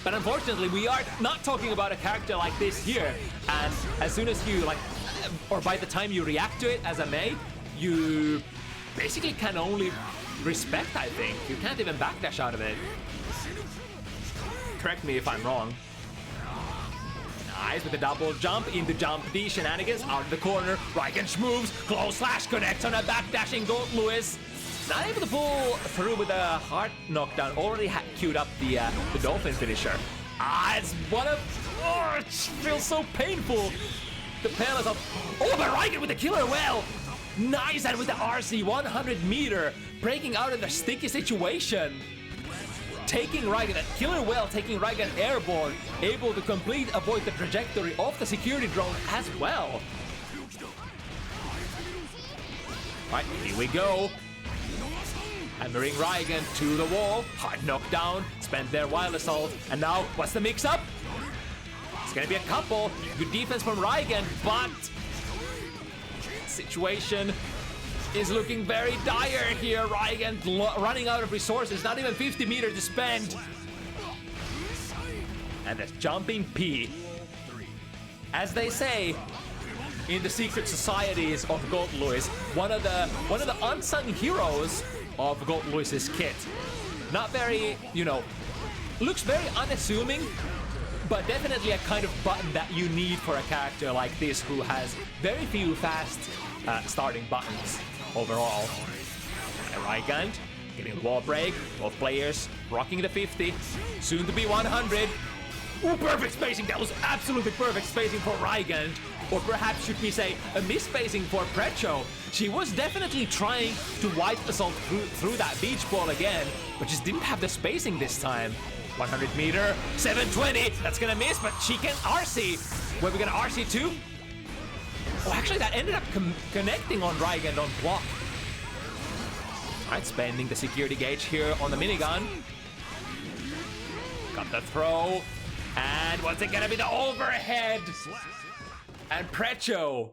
But unfortunately, we are not talking about a character like this here. And as soon as you, like, or by the time you react to it as a Mei, you basically can only respect, I think. You can't even backdash out of it. Correct me if I'm wrong. Nice with the double jump into jump D shenanigans out of the corner. Rygand moves, close slash connects on a backdashing Goat Luis. Not able to pull through with a hard knockdown. Already had queued up the dolphin finisher. It's one of, oh, it feels so painful. The Palace of, oh, but Rygand with the killer well. Nice, and with the RC 100 meter, breaking out of the sticky situation. Taking Rygand, that killer well, taking Rygand airborne, able to avoid the trajectory of the security drone as well. Alright, here we go. Hammering Rygand to the wall, hard knockdown, spent their wild assault, and now, what's the mix-up? It's gonna be a couple. Good defense from Rygand, but situation is looking very dire here. Rygand running out of resources, not even 50 meters to spend. And that's jumping P. As they say, in the secret societies of Gold Lewis. One of the unsung heroes of Gold Lewis's kit. Not very, you know, looks very unassuming, but definitely a kind of button that you need for a character like this who has very few fast starting buttons overall. And Rygand getting a wall break, both players rocking the 50, soon to be 100. Ooh, perfect spacing, that was absolutely perfect spacing for Rygand. Or perhaps should we say a misspacing for Precho. She was definitely trying to white assault through that beach ball again, but just didn't have the spacing this time. 100 meter, 720, that's gonna miss, but she can RC. Were we gonna RC too? Oh, actually that ended up connecting on Rygand on block. Alright, spending the security gauge here on the minigun. Got the throw. And what's it gonna be? The overhead! And Precho,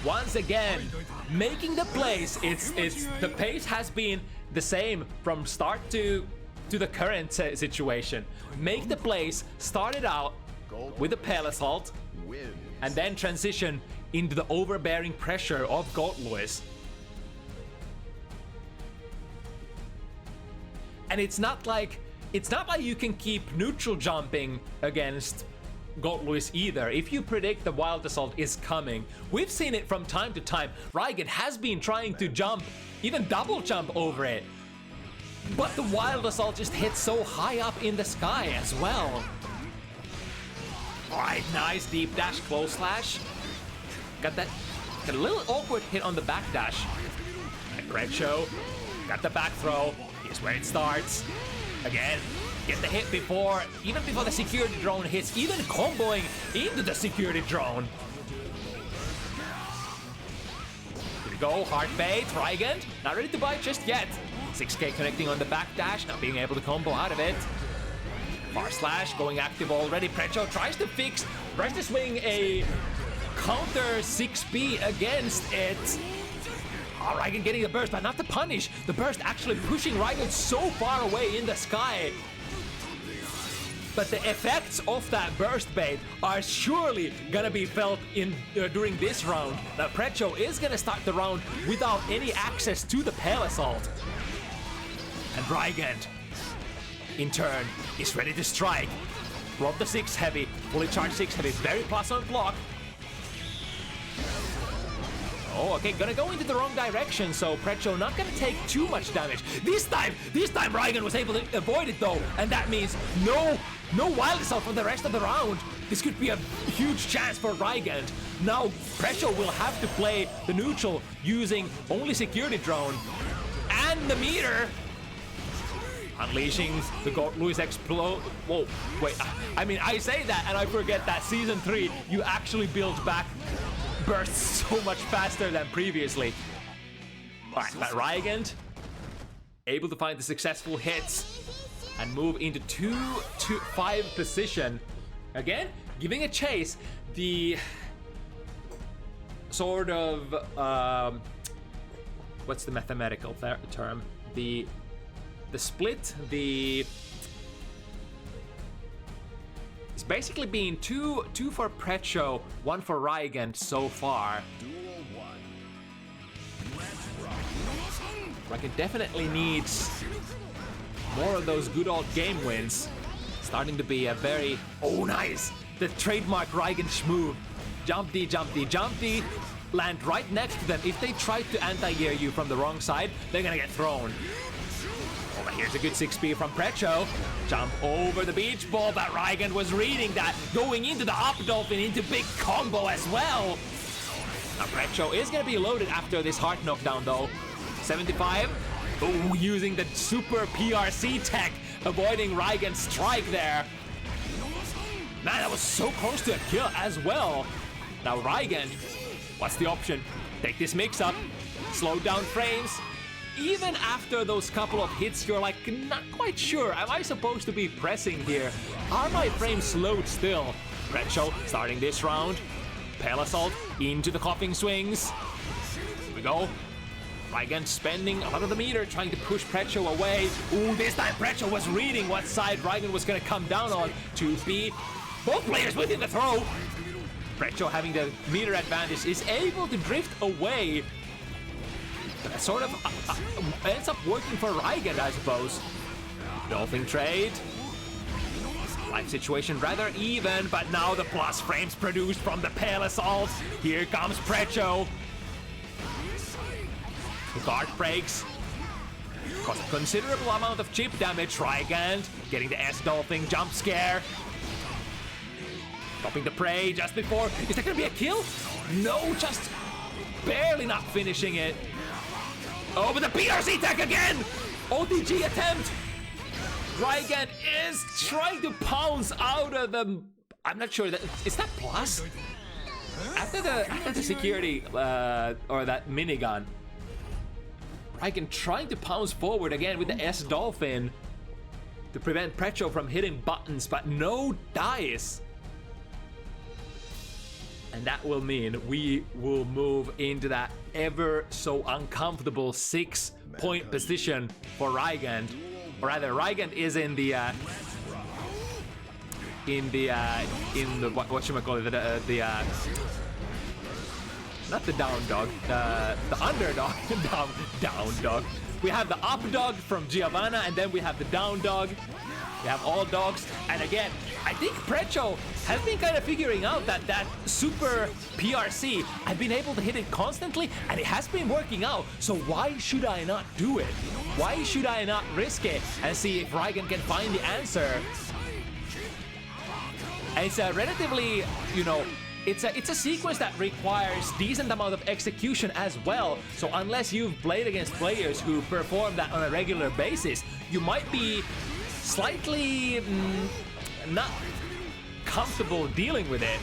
once again, making the plays. It's the pace has been the same from start to the current situation. Make the plays, start it out with a pale assault, and then transition into the overbearing pressure of Gold Lewis. And it's not like you can keep neutral jumping against Gold Lewis either. If you predict the wild assault is coming, we've seen it from time to time. Rygand has been trying to jump, even double jump over it, but the wild assault just hits so high up in the sky as well. All right, nice deep dash, close slash. Got a little awkward hit on the back dash. And Precho got the back throw. Here's where it starts. Again, get the hit even before the security drone hits, even comboing into the security drone. Here we go, hard bait, Rygand, not ready to bite just yet. 6K connecting on the back dash, not being able to combo out of it. Bar slash, going active already. Precho tries to swing a counter 6B against it. Oh, Rygand getting the burst, but not the punish. The burst actually pushing Rygand so far away in the sky. But the effects of that burst bait are surely gonna be felt during this round. Now Precho is gonna start the round without any access to the pale assault. And Rygand, in turn, is ready to strike. Rob the 6 heavy, fully charged 6 heavy, very plus on block. Oh, okay, gonna go into the wrong direction, so Precho not gonna take too much damage. This time Rygand was able to avoid it though, and that means no wild assault for the rest of the round. This could be a huge chance for Rygand. Now Precho will have to play the neutral using only security drone and the meter. Unleashing the Gold Lewis explode. Whoa, wait, I mean, I say that and I forget that Season 3, you actually build back bursts so much faster than previously. Alright, but Rygand able to find the successful hits and move into 2-5 position. Again, giving a chase. The sort of what's the mathematical term? The split, it's basically been two for Precho, 1 for Rygand so far. Rygand definitely needs more of those good old game wins. Starting to be a very... Oh, nice! The trademark Rygand move. Jump D, jump D, jump D. Land right next to them. If they try to anti-gear you from the wrong side, they're gonna get thrown. Oh, here's a good 6B from Precho. Jump over the beach ball, but Rygand was reading that. Going into the up dolphin into big combo as well. Now Precho is gonna be loaded after this heart knockdown though. 75. Oh, using the super PRC tech, avoiding Rygand's strike there. Man, that was so close to a kill as well. Now Rygand, what's the option? Take this mix up, slow down frames. Even after those couple of hits, you're like not quite sure. Am I supposed to be pressing here? Are my frames slowed still? Precho starting this round. Pale assault into the coughing swings. Here we go. Rygand spending a lot of the meter trying to push Precho away. Ooh, this time Precho was reading what side Rygand was gonna come down on. 2B. Both players within the throw. Precho, having the meter advantage, is able to drift away. But that sort of ends up working for Rygand, I suppose. Dolphin trade. Life situation rather even, but now the plus frames produced from the Pale Assault. Here comes Precho. The guard breaks. Caused a considerable amount of chip damage. Rygand getting the S-Dolphin jump scare. Stopping the prey just before. Is that gonna be a kill? No, just barely not finishing it. Oh, but the PRC tech again! OTG attempt! Rygand is trying to pounce out of them. I'm not sure that is that plus? After the security or that minigun. Rygand trying to pounce forward again with the S-Dolphin to prevent Precho from hitting buttons, but no dice. And that will mean we will move into that ever so uncomfortable 6-point position for Rygand. Or rather, Rygand is in the what should I call it? Not the down dog, the underdog. down dog. We have the up dog from Giovanna, and then we have the down dog. We have all dogs, and again, I think Precho has been kind of figuring out that super PRC. I've been able to hit it constantly, and it has been working out. So why should I not do it? Why should I not risk it and see if Rygand can find the answer? And it's a relatively, you know, it's a sequence that requires decent amount of execution as well. So unless you've played against players who perform that on a regular basis, you might be slightly not comfortable dealing with it.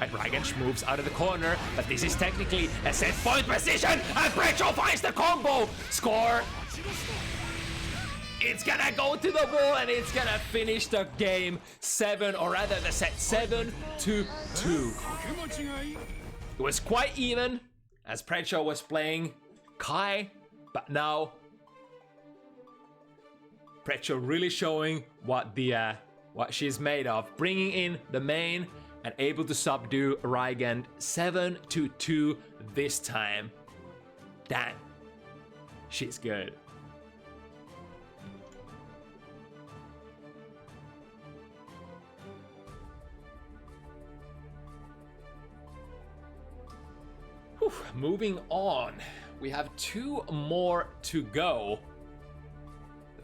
And Rygand moves out of the corner, but this is technically a set point position, and Precho finds the combo! Score! It's gonna go to the wall, and it's gonna finish the game 7, or rather the set 7-2. It was quite even, as Precho was playing Kai, but now Precho really showing what she's made of, bringing in the main and able to subdue Rygand 7-2 this time. Damn, she's good. Whew, moving on, we have 2 more to go.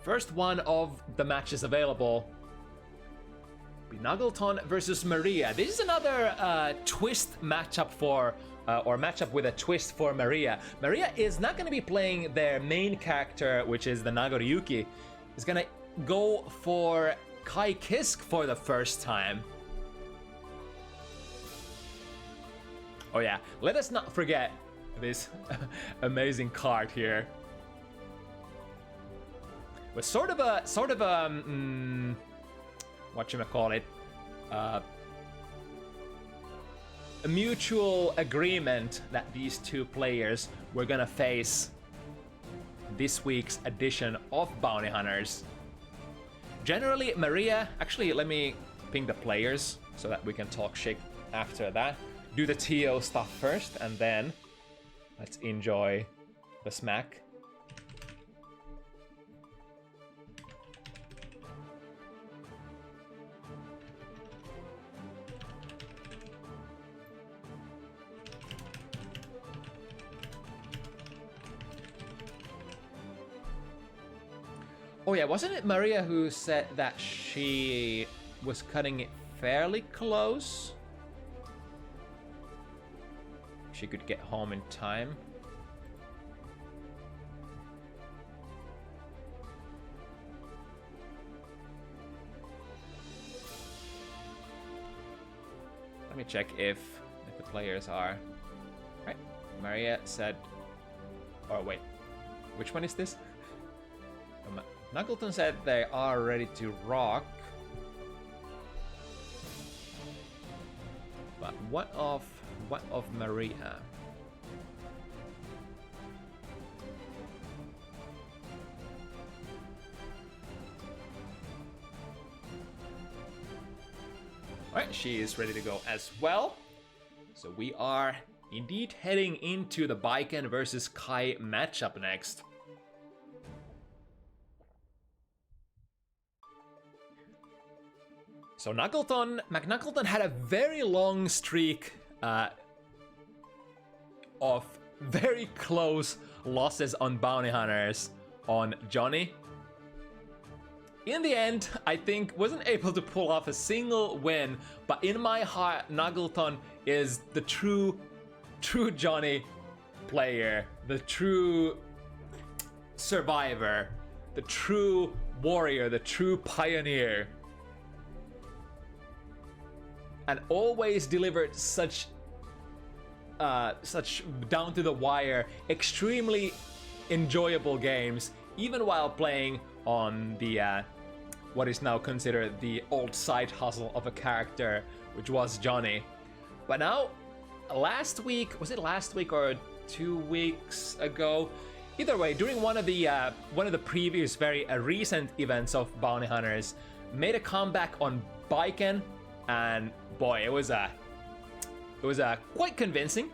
First one of the matches available, McNuggleton versus Maria. This is another twist matchup for, or matchup with a twist for Maria. Maria is not going to be playing their main character, which is the Nagoriyuki. Is going to go for Kai Kisk for the first time. Oh yeah, let us not forget this amazing card here. Was sort of a whatchamacallit, a mutual agreement that these two players were gonna face this week's edition of Bounty Hunters. Generally, Maria, actually let me ping the players so that we can talk shit after that. Do the TO stuff first, and then let's enjoy the smack. Oh yeah, wasn't it Maria who said that she was cutting it fairly close? She could get home in time. Let me check if the players are. Right, Maria said, or wait, which one is this? McNuggleton said they are ready to rock. But what of Maria? Alright, she is ready to go as well. So we are indeed heading into the Baiken versus Kai matchup next. So McNuggleton had a very long streak of very close losses on bounty hunters on Johnny. In the end, I think wasn't able to pull off a single win, but in my heart, Nuggleton is the true Johnny player, the true survivor, the true warrior, the true pioneer. And always delivered such down to the wire, extremely enjoyable games, even while playing on the what is now considered the old side hustle of a character, which was Johnny. But now, last week, was it last week or 2 weeks ago? Either way, during one of the previous very recent events of Bounty Hunters, made a comeback on Baiken, and boy, it was quite convincing.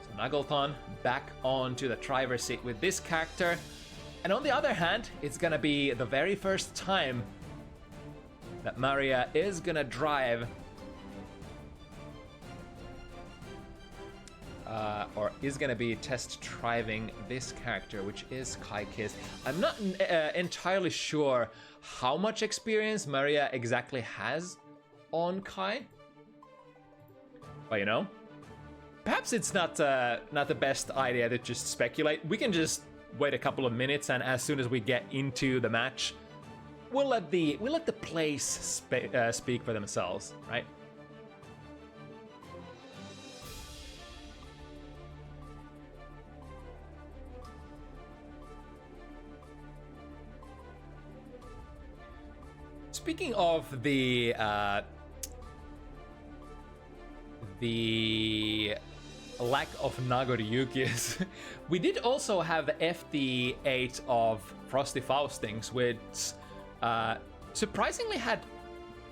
So Nuggleton back onto the driver's seat with this character. And on the other hand, it's gonna be the very first time that Maria is gonna drive or is gonna be test driving this character, which is Kai Kiss. I'm not entirely sure how much experience Maria exactly has on Kai, but you know, perhaps it's not the best idea to just speculate. We can just wait a couple of minutes, and as soon as we get into the match, we'll let the plays speak for themselves, right? Speaking of the lack of Nagoryukis, we did also have the FT8 of Frosty Faustings, which surprisingly had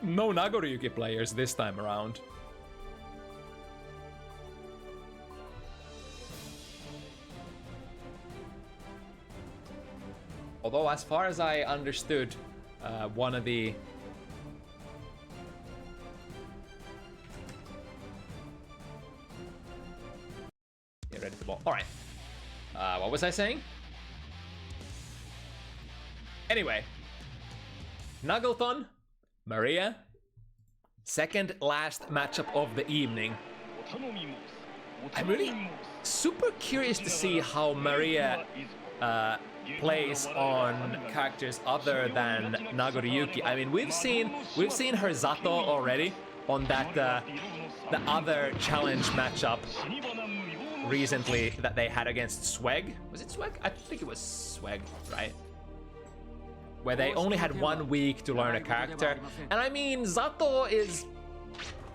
no Nagoryuki players this time around. Although, as far as I understood, one of the ready to ball. All right. What was I saying? Anyway, Nuggleton, Maria, second last matchup of the evening. I'm really super curious to see how Maria plays on characters other than Nagoryuki. I mean, we've seen her Zato already on that the other challenge matchup recently that they had against Swag. Was it Swag? I think it was Swag, right? Where they only had 1 week to learn a character. And I mean, Zato is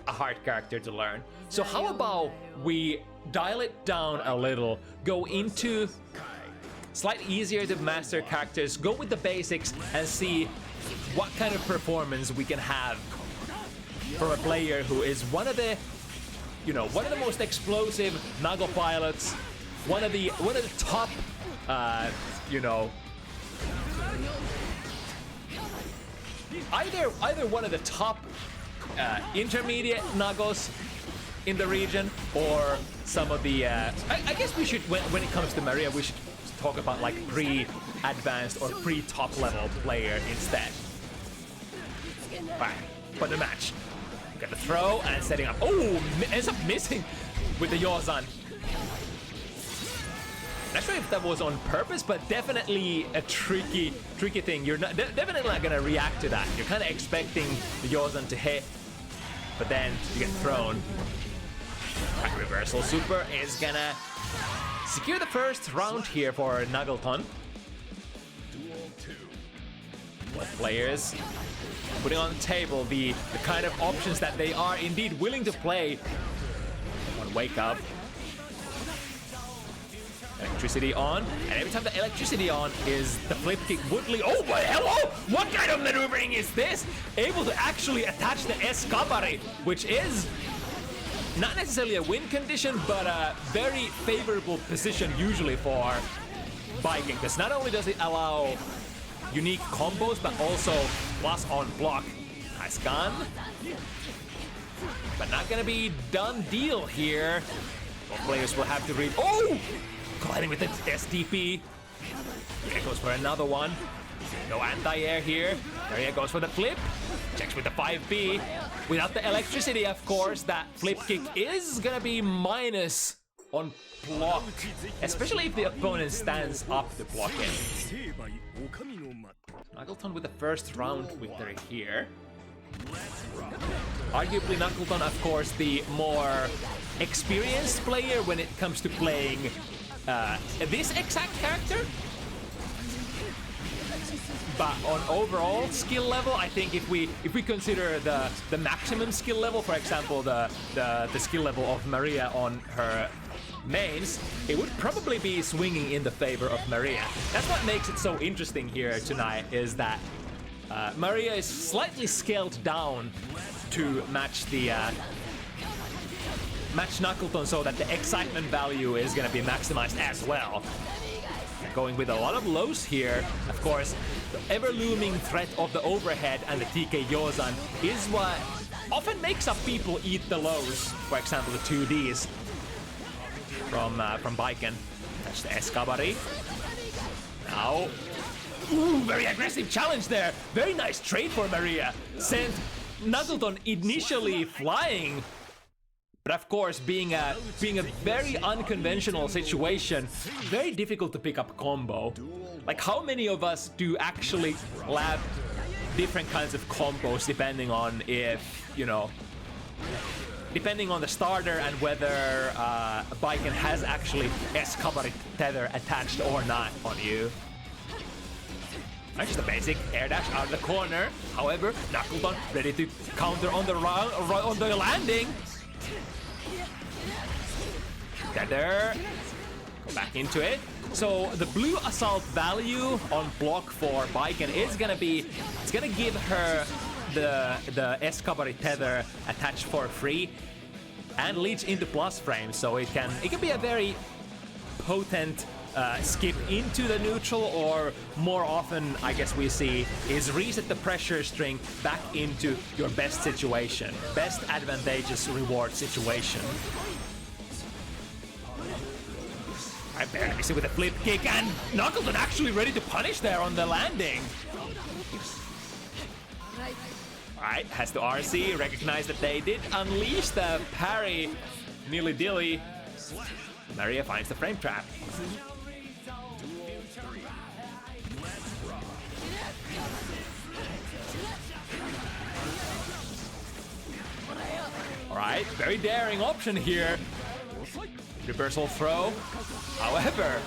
a hard character to learn. So how about we dial it down a little, go into slightly easier to master characters, go with the basics, and see what kind of performance we can have from a player who is one of the most explosive Nago pilots, one of the top, either one of the top intermediate Nagos in the region, or some of the. I guess we should, when it comes to Maria, we should talk about like pre-advanced or pre-top level player instead. Alright, but the match. Got the throw and setting up. Oh, ends up missing with the Yozan. Not sure if that was on purpose, but definitely a tricky thing. You're definitely not gonna react to that. You're kind of expecting the Yozan to hit, but then you get thrown. Right, reversal super is gonna secure the first round here for Nuggleton. Both players putting on the table the kind of options that they are indeed willing to play on Wake Up. electricity on, and every time the electricity on is the flip kick would lead. Oh, but hello! What kind of maneuvering is this? Able to actually attach the escabari, which is not necessarily a win condition, but a very favorable position usually for biking, because not only does it allow unique combos, but also plus on block. Nice gun. But not gonna be done deal here. Both players will have to read. Oh! Colliding with the STP. Here goes for another one. No anti-air here. Maria goes for the flip. Checks with the 5B. Without the electricity, of course, that flip kick is gonna be minus on block. Especially if the opponent stands up to block it. McNuggleton with the first round victory here. Arguably McNuggleton, of course, the more experienced player when it comes to playing this exact character. But on overall skill level, I think if we consider the maximum skill level, for example, the skill level of Maria on her mains, it would probably be swinging in the favor of Maria. That's what makes it so interesting here tonight, is that Maria is slightly scaled down to match the match McNuggleton, so that the excitement value is going to be maximized as well. Going with a lot of lows here. Of course, the ever-looming threat of the overhead and the TK Yozan is what often makes up people eat the lows. For example, the 2Ds from Biken. That's the Escabari. Now, ooh, very aggressive challenge there. Very nice trade for Maria. Sent McNuggleton initially flying. But of course, being a very unconventional situation, very difficult to pick up combo. Like, how many of us do actually lab different kinds of combos depending on if, you know, depending on the starter and whether Biken has actually Escabari tether attached or not on you. That's just a basic air dash out of the corner. However, McNuggleton ready to counter on the landing. Tether. Go back into it. So the blue assault value on block for Biken is gonna be, it's gonna give her the Escabari tether attached for free and leads into plus frame, so it can be a very potent skip into the neutral, or more often I guess we see is reset the pressure string back into your best situation, best advantageous reward situation. I barely miss it with a flip kick, and McNuggleton actually ready to punish there on the landing. Alright, has to RC, recognize that they did unleash the parry nilly-dilly. Maria finds the frame trap. Alright, very daring option here. Reversal throw. However,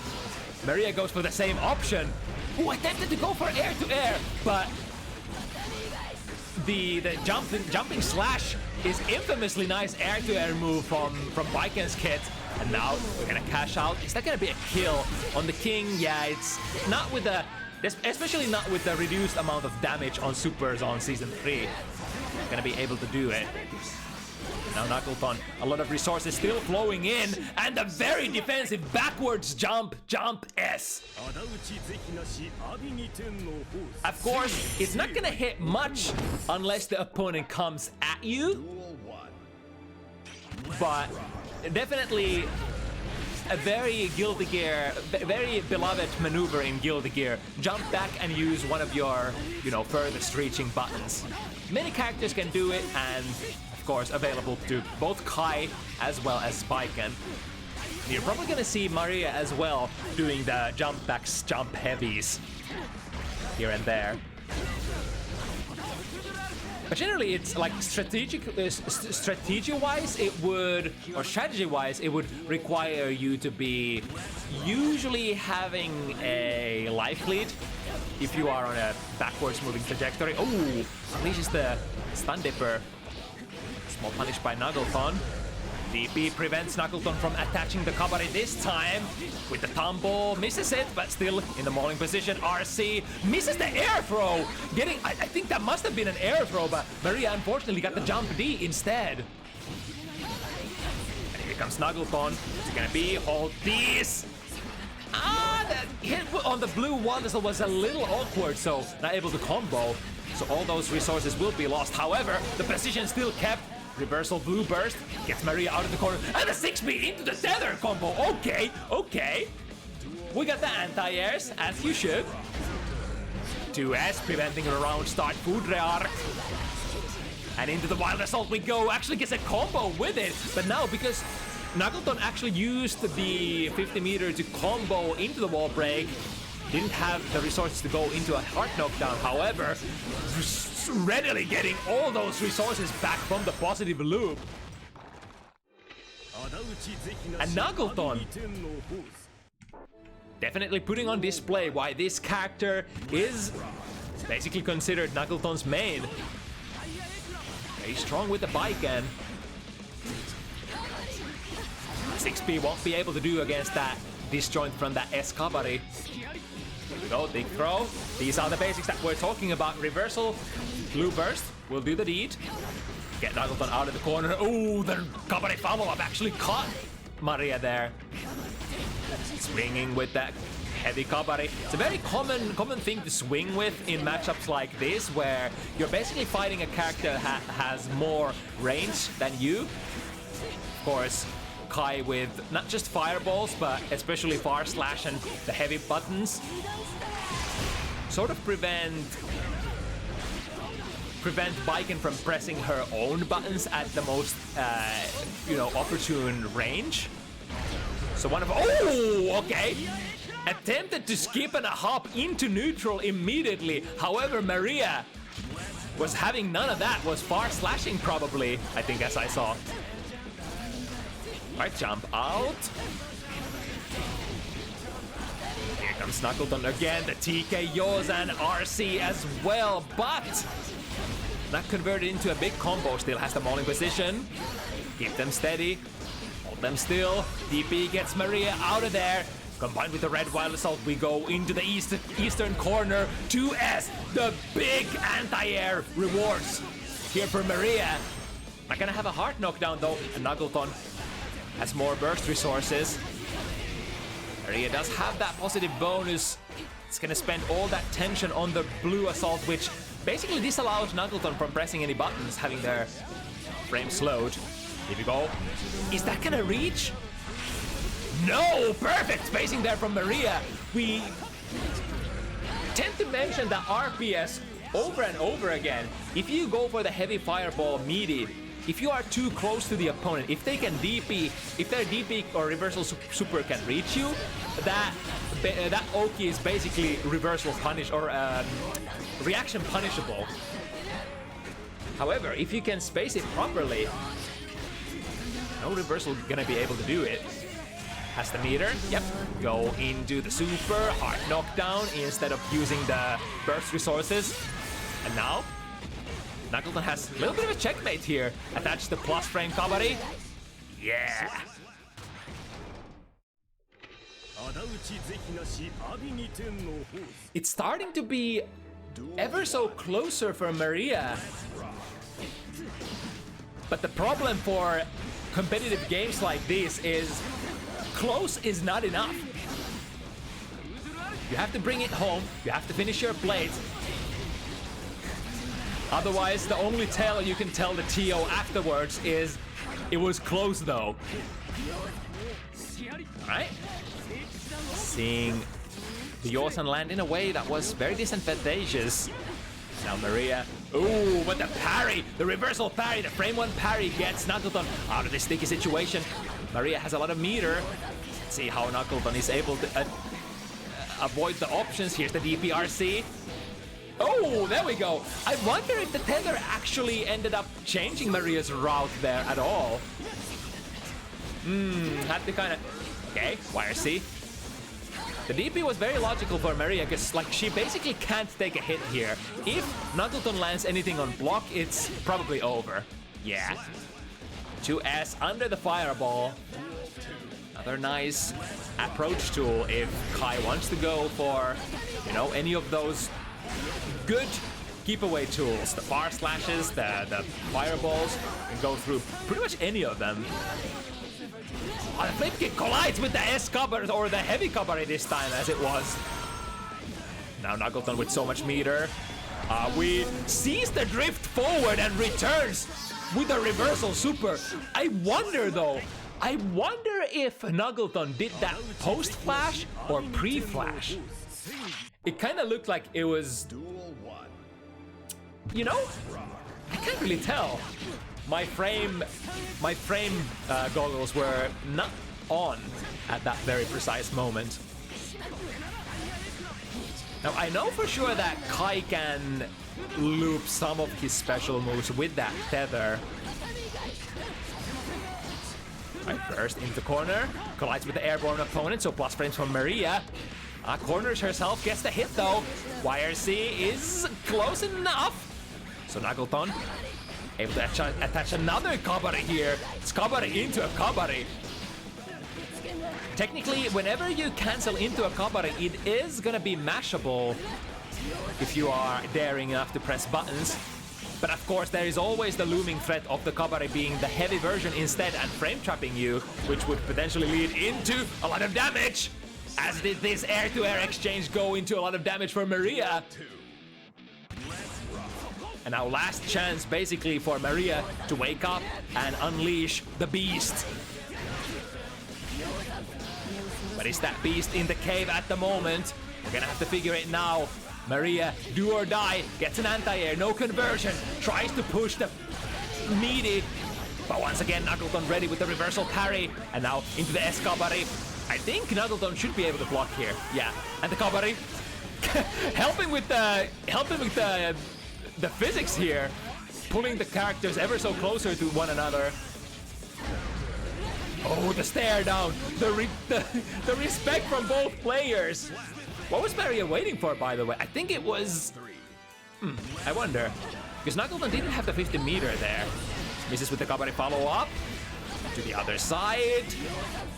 Maria goes for the same option. Ooh, attempted to go for air-to-air, but the jumping slash is infamously nice air-to-air move from Biken's kit. And now we're gonna cash out. Is that gonna be a kill on the king? Yeah, it's not with the, especially not with the reduced amount of damage on supers on season 3. Gonna be able to do it. Now McNuggleton, a lot of resources still flowing in, and a very defensive backwards jump S. Of course, it's not gonna hit much unless the opponent comes at you, but definitely a very Guilty Gear, very beloved maneuver in Guilty Gear. Jump back and use one of your, you know, furthest reaching buttons. Many characters can do it, and of course available to both Kai as well as Biken. You're probably gonna see Maria as well doing the jump backs, jump heavies here and there. But generally, it's like strategy-wise, it would, or strategy-wise, it would require you to be usually having a life lead if you are on a backwards moving trajectory. Oh, unleashes the stun dipper. Small punish by McNuggleton. DP prevents McNuggleton from attaching the Kabari this time. With the tumble, misses it, but still in the mauling position. RC misses the air throw. I think that must have been an air throw, but Maria unfortunately got the jump D instead. And here comes McNuggleton. What's it gonna be? Hold these. The hit on the blue one was a little awkward, so not able to combo. So all those resources will be lost. However, the position still kept. Reversal blue burst gets Maria out of the corner, and the 6B into the tether combo. Okay. We got the anti-airs, as you should. 2S preventing a round start food rearc. And into the wild assault we go. Actually gets a combo with it, but now because McNuggleton actually used the 50 meter to combo into the wall break, didn't have the resources to go into a hard knockdown. However, readily getting all those resources back from the positive loop. And McNuggleton definitely putting on display why this character is basically considered McNuggleton's main. Very strong with the bike, and 6P won't be able to do against that disjoint from that S-Kabari. Here we go, big throw. These are the basics that we're talking about. Reversal, blue burst will do the deed. Get McNuggleton out of the corner. Ooh, the Kabari follow-up actually caught Maria there. Swinging with that heavy Kabari. It's a very common thing to swing with in matchups like this, where you're basically fighting a character that has more range than you. Of course, Kai with not just fireballs, but especially far slash and the heavy buttons sort of prevent Baiken from pressing her own buttons at the most opportune range. So one of okay, attempted to skip and a hop into neutral immediately. However, Maria was having none of that, was far slashing probably, I think, as I saw. Alright, jump out. Here comes McNuggleton again, the TKOs and RC as well, but not converted into a big combo. Still has the mauling position. Keep them steady. Hold them still. DP gets Maria out of there. Combined with the red wild assault, we go into the eastern corner. 2S, the big anti-air rewards here for Maria. Not gonna have a hard knockdown though. And McNuggleton has more burst resources. Maria does have that positive bonus. It's gonna spend all that tension on the blue assault, which basically disallows McNuggleton from pressing any buttons, having their frame slowed. Here we go. Is that gonna reach? No! Perfect spacing there from Maria. We tend to mention the RPS over and over again. If you go for the heavy fireball meaty, if you are too close to the opponent, if they can DP, if their DP or reversal super can reach you, that Oki is basically reversal punish or reaction punishable. However, if you can space it properly, no reversal gonna be able to do it. Has the meter, yep. Go into the super hard knockdown instead of using the burst resources. And now McNuggleton has a little bit of a checkmate here. Attach the plus frame Kabari. Yeah. It's starting to be ever so closer for Maria. But the problem for competitive games like this is close is not enough. You have to bring it home. You have to finish your plates. Otherwise, the only tale you can tell the TO afterwards is it was close though. Alright. Seeing the Yosan land in a way that was very disadvantageous. Now Maria, ooh, but the parry, the reversal parry, the frame one parry gets McNuggleton out of this sticky situation. Maria has a lot of meter. Let's see how McNuggleton is able to avoid the options. Here's the DPRC. Oh, there we go. I wonder if the tether actually ended up changing Maria's route there at all. Had to kind of... Okay, YRC. The DP was very logical for Maria because like she basically can't take a hit here. If McNuggleton lands anything on block, it's probably over. Yeah. 2S under the fireball. Another nice approach tool if Kai wants to go for, you know, any of those good keep away tools. The far slashes, the fireballs, and go through pretty much any of them. Oh, the flip kick collides with the S cover, or the heavy cover this time as it was. Now McNuggleton with so much meter. We sees the drift forward and returns with a reversal super. I wonder though, I wonder if McNuggleton did that post-flash or pre-flash. It kind of looked like it was, you know, I can't really tell. My frame goggles were not on at that very precise moment. Now I know for sure that Kai can loop some of his special moves with that tether. Right, first into the corner, collides with the airborne opponent, so plus frames from Maria. Corners herself, gets the hit though. YRC is close enough. So McNuggleton able to attach another kabari here. It's kabari into a kabari. Technically, whenever you cancel into a kabari, it is gonna be mashable if you are daring enough to press buttons. But of course, there is always the looming threat of the kabari being the heavy version instead and frame trapping you, which would potentially lead into a lot of damage. As did this air-to-air exchange go into a lot of damage for Maria. And now last chance basically for Maria to wake up and unleash the beast. But is that beast in the cave at the moment? We're gonna have to figure it now. Maria, do or die, gets an anti-air, no conversion, tries to push the meaty. But once again, McNuggleton ready with the reversal parry. And now into the S-kabari. I think McNuggleton should be able to block here. Yeah, and the kabari helping with the physics here, pulling the characters ever so closer to one another. Oh, the stare down, the respect from both players. What was Maria waiting for, by the way? I think it was, I wonder, because McNuggleton didn't have the 50 meter there. Misses with the kabari follow up. To the other side.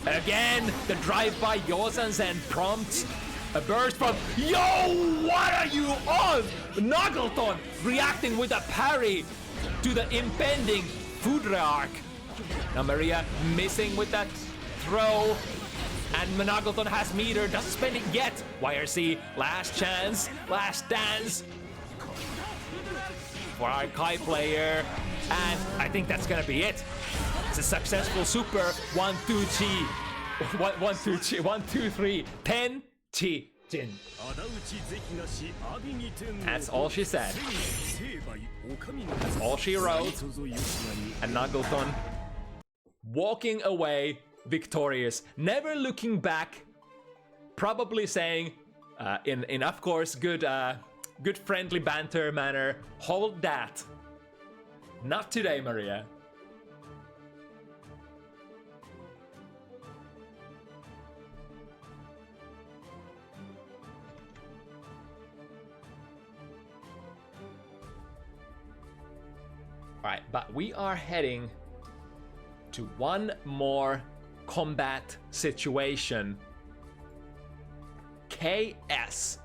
Again, the drive-by Yozans and prompts a burst from... Yo, what are you on? McNuggleton reacting with a parry to the impending food rearc. Now Maria missing with that throw. And McNuggleton has meter, doesn't spend it yet. YRC, last chance, last dance. For our Kai player. And I think that's gonna be it. It's a successful super 1, 2, 3, 1, 2, 3, 1, 2, 3, 10, Chi, Jin. That's all she said. That's all she wrote. And McNuggleton walking away victorious, never looking back, probably saying, in of course good friendly banter manner, hold that. Not today, Maria. Alright, but we are heading to one more combat situation. KS.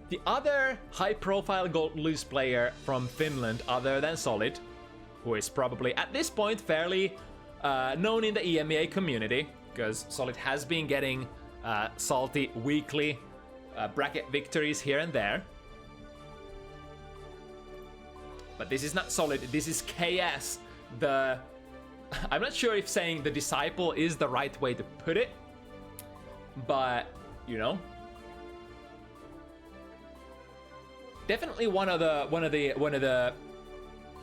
The other high-profile gold loose player from Finland other than Solid, who is probably at this point fairly known in the EMEA community, because Solid has been getting salty weekly bracket victories here and there. But this is not Solid, this is KS, the... I'm not sure if saying the disciple is the right way to put it, but, you know, definitely one of the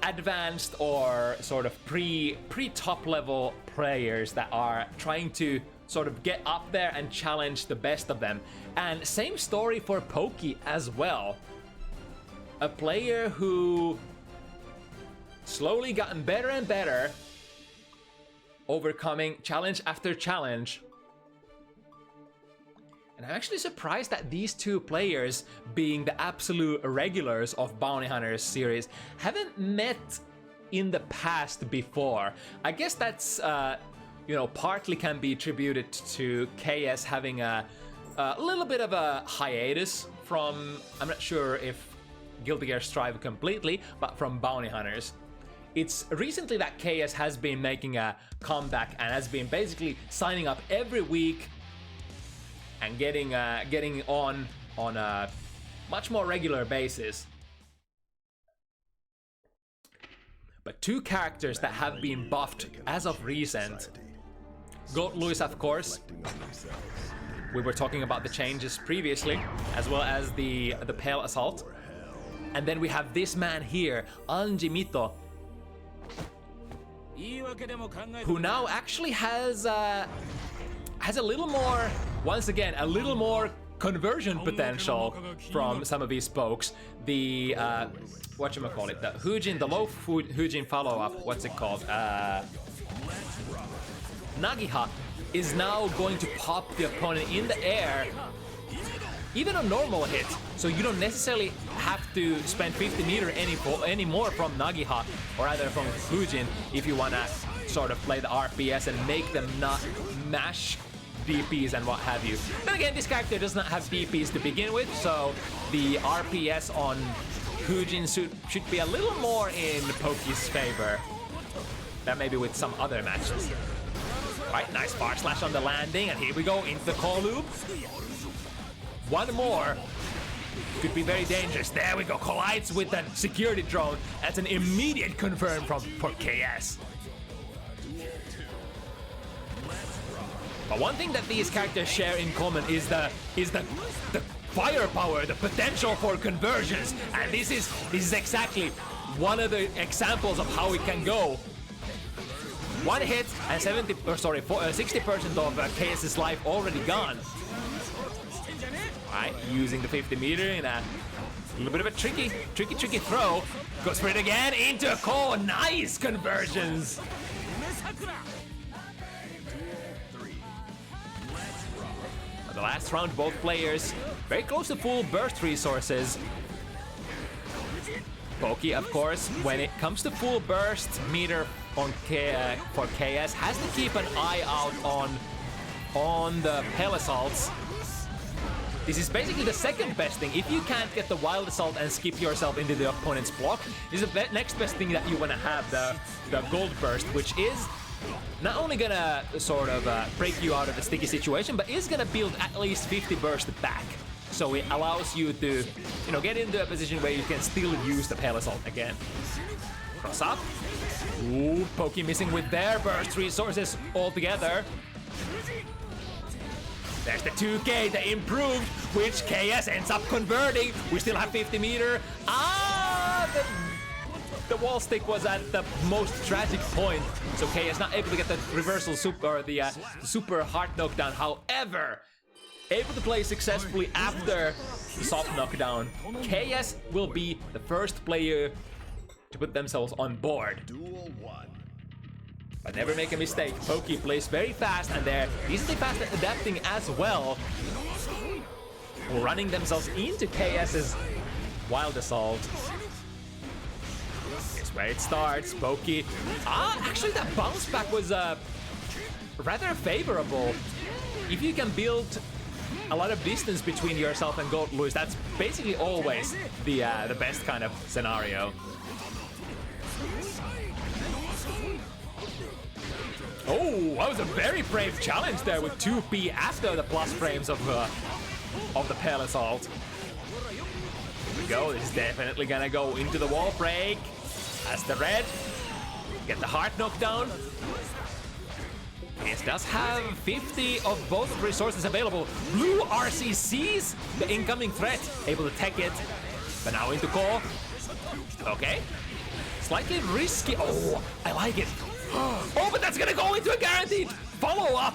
advanced or sort of pre-top level players that are trying to sort of get up there and challenge the best of them. And same story for Pokey as well. A player who slowly gotten better and better, overcoming challenge after challenge. And I'm actually surprised that these two players, being the absolute regulars of Bounty Hunters series, haven't met in the past before. I guess that's, you know, partly can be attributed to KS having a little bit of a hiatus from, I'm not sure if Guilty Gear Strive completely, but from Bounty Hunters. It's recently that KS has been making a comeback and has been basically signing up every week and getting on a much more regular basis. But two characters that have been buffed as of recent. Goat Luis, of course. We were talking about the changes previously, as well as the Pale Assault. And then we have this man here, Anjimito, who now actually has a little more, once again, a little more conversion potential from some of these spokes. The whatchamacallit, the Hujin, the low Hujin follow-up, what's it called? Nagiha is now going to pop the opponent in the air, even a normal hit, so you don't necessarily have to spend 50 meter anymore from Nagiha or either from Hujin if you wanna sort of play the RPS and make them not mash DPs and what have you. Then again, this character does not have DPs to begin with, so the RPS on Hujin should be a little more in Poki's favor than maybe with some other matches. Right, nice bar slash on the landing, and here we go into the call loop. One more could be very dangerous. There we go, collides with that security drone. That's an immediate confirm for KS. But one thing that these characters share in common is the firepower, the potential for conversions, and this is exactly one of the examples of how it can go. One hit and 60% of KS's life already gone. Right, using the 50 meter in a little bit of a tricky throw. Goes for it again into a call. Nice conversions. The last round, both players very close to full burst resources. Poki, of course, when it comes to full burst meter on for KS, has to keep an eye out on the Pale Assaults. This is basically the second best thing. If you can't get the Wild Assault and skip yourself into the opponent's block, this is the next best thing that you want to have, the Gold Burst, which is not only gonna sort of break you out of a sticky situation, but is gonna build at least 50 burst back. So it allows you to, you know, get into a position where you can still use the Pale Assault again. Cross up. Ooh, Poki missing with their burst resources altogether. There's the 2K, the improved, which KS ends up converting. We still have 50 meter. The wall stick was at the most tragic point, so KS not able to get the reversal super, or the super hard knockdown. However, able to play successfully after the soft knockdown. KS will be the first player to put themselves on board. But never make a mistake. Poki plays very fast, and they're easily fast at adapting as well, running themselves into KS's Wild Assault. It's where it starts. Poki. Actually, that bounce back was rather favorable. If you can build a lot of distance between yourself and Goat Luis, that's basically always the best kind of scenario. Oh, that was a very brave challenge there with 2P after the plus frames of the Pale Assault. Here we go. This is definitely gonna go into the wall break. As the red, get the hard knockdown. It does have 50 of both resources available. Blue RCCs the incoming threat, able to tech it, but now into call. Okay, slightly risky. Oh, I like it. Oh, but that's gonna go into a guaranteed follow-up.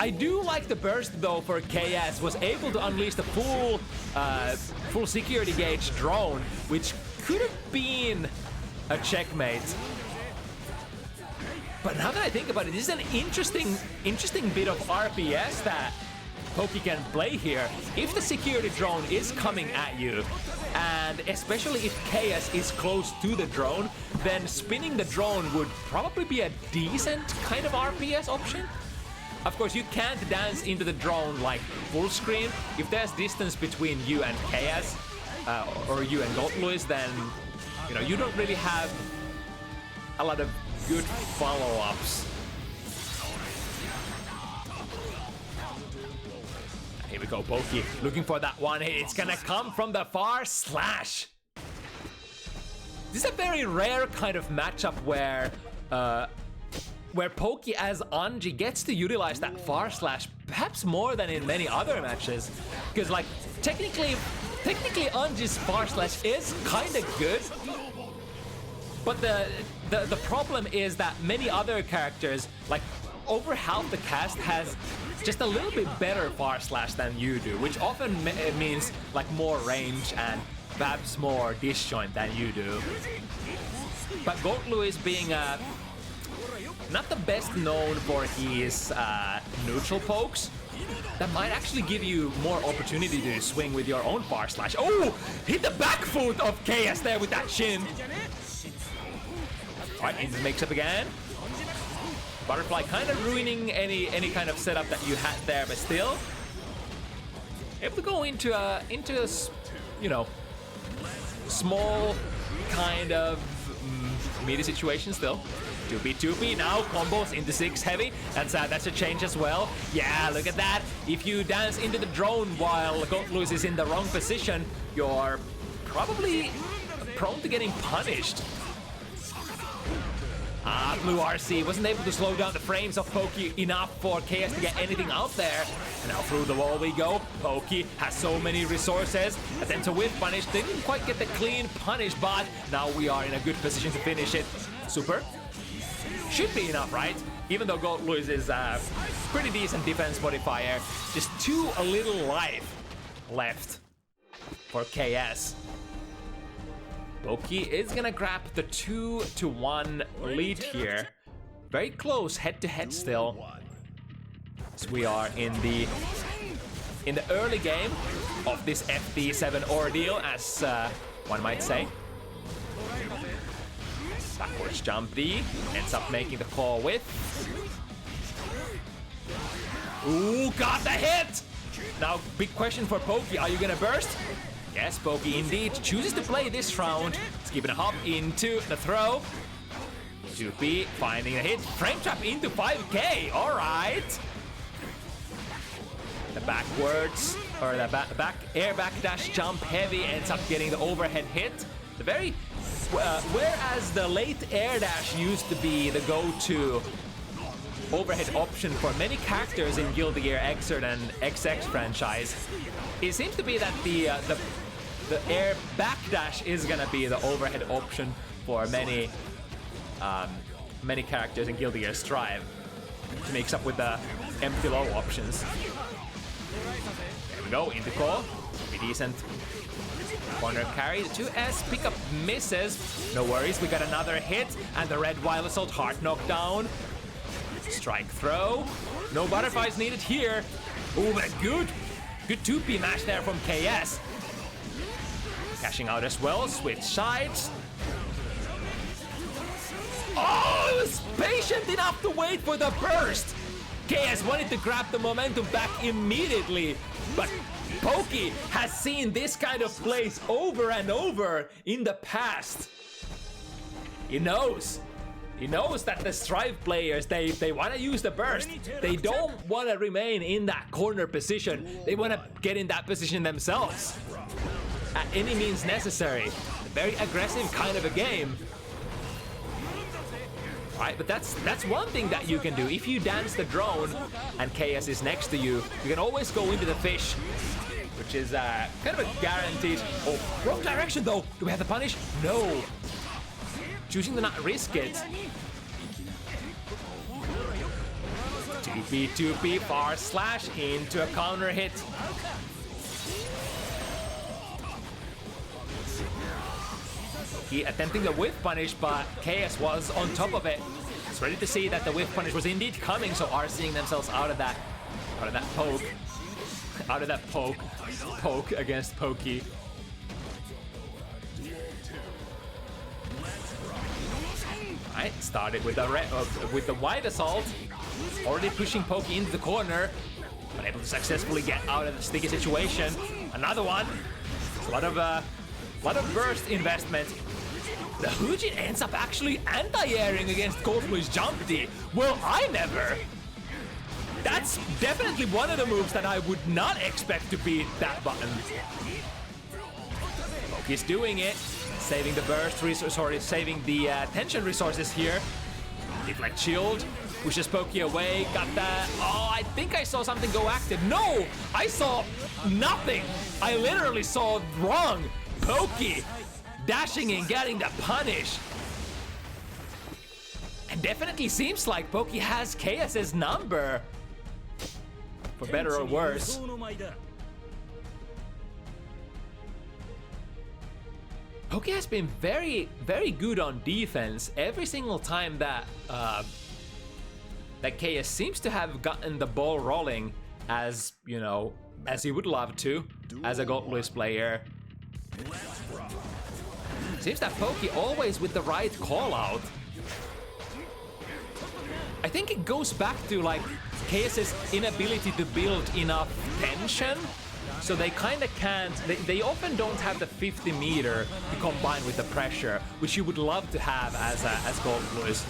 I do like the burst though for KS, was able to unleash the full security gauge drone, which could have been a checkmate. But now that I think about it, this is an interesting bit of RPS that Poki can play here. If the security drone is coming at you, and and especially if KS is close to the drone, then spinning the drone would probably be a decent kind of RPS option. Of course, you can't dance into the drone like full screen. If there's distance between you and KS, or you and Goldluis, then you know you don't really have a lot of good follow-ups. Here we go, Pokey looking for that one hit. It's gonna come from the far slash. This is a very rare kind of matchup where Pokey as Anji gets to utilize that far slash perhaps more than in many other matches. Because like technically Anji's far slash is kind of good, but the problem is that many other characters, like over half the cast, has just a little bit better far slash than you do, which often means like more range and perhaps more disjoint than you do. But Goldluis being not the best known for his neutral pokes, that might actually give you more opportunity to swing with your own far slash. Oh, hit the back foot of KS there with that shin. All right, into the mix-up again. Butterfly kind of ruining any kind of setup that you had there, but still able to go into a you know, small kind of meaty situation still. 2p now combos into 6 heavy. That's a change as well. Yeah, look at that. If you dance into the drone while Goldluis is in the wrong position, you're probably prone to getting punished. Blue RC wasn't able to slow down the frames of Pokey enough for KS to get anything out there. And now through the wall we go. Pokey has so many resources. Attempts a whiff punish. Didn't quite get the clean punish, but now we are in a good position to finish it. Super. Should be enough, right? Even though Goldluis is a pretty decent defense modifier. Just a little life left for KS. Pokey is gonna grab the 2-1 lead here. Very close head-to-head still. So we are in the early game of this FT7 ordeal, as one might say. Backwards jump D, ends up making the call with. Ooh, got the hit! Now, big question for Pokey, are you gonna burst? Yes, Pokey indeed chooses to play this round. Skipping a hop into the throw. 2P finding a hit. Frame trap into 5k. All right. The backwards, or the back air backdash jump heavy ends up getting the overhead hit. The very, whereas the late air dash used to be the go-to overhead option for many characters in Guilty Gear Xrd and XX franchise, it seems to be that the air backdash is gonna be the overhead option for many characters in Guilty Gear Strive to mix up with the empty low options. There we go, into call. Pretty decent corner carry. The 2S pickup misses. No worries, we got another hit, and the red wild assault hard knockdown. Strike throw. No butterflies needed here. Oh, but good 2P match there from KS. Cashing out as well. Switch sides. Oh, he was patient enough to wait for the burst. KS wanted to grab the momentum back immediately, but Pokey has seen this kind of plays over and over in the past. He knows that the Strive players, they want to use the burst. They don't want to remain in that corner position. They want to get in that position themselves at any means necessary. A very aggressive kind of a game. Right, but that's one thing that you can do. If you dance the drone and KS is next to you, you can always go into the fish, which is kind of a guaranteed. Oh, wrong direction though. Do we have the punish? No. Choosing to not risk it. 2P, far slash into a counter hit. He attempting the whiff punish, but KS was on top of it. It's ready to see that the whiff punish was indeed coming, so are seeing themselves out of that poke against Pokey. Alright, started with the wide assault. Already pushing Pokey into the corner, but able to successfully get out of the sticky situation. Another one. A lot of burst investment. The Hujin ends up actually anti-airing against Gold Blue's jump D. Well, I never. That's definitely one of the moves that I would not expect to beat that button. Pokey's doing it. Saving the burst resource, sorry, saving the tension resources here. Deflect shield. Pushes Pokey away. Got that. Oh, I think I saw something go active. No! I saw nothing. I literally saw wrong. Pokey dashing in, getting the punish. And definitely seems like Pokey has KS's number. For better or worse. Pokey has been very, very good on defense every single time that that KS seems to have gotten the ball rolling, as you know, as he would love to, as a Gold Blues player. Seems that Pokey always with the right call out. I think it goes back to like KS's inability to build enough tension. So they kind of can't, they often don't have the 50 meter to combine with the pressure, which you would love to have as Gold Blues.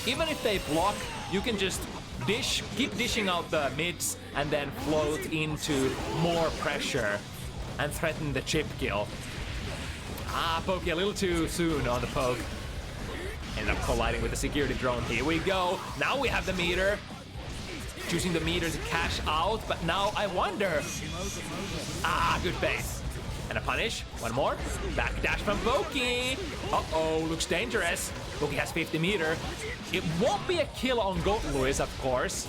Even if they block, you can just keep dishing out the mids and then float into more pressure and threaten the chip kill. Ah, Pokey a little too soon on the poke. Ended up colliding with the security drone. Here we go. Now we have the meter. Choosing the meter to cash out, but now I wonder. Ah, good base. And a punish. One more. Back dash from Pokey. Uh-oh, looks dangerous. Pokey has 50 meter. It won't be a kill on Gold Blues, of course.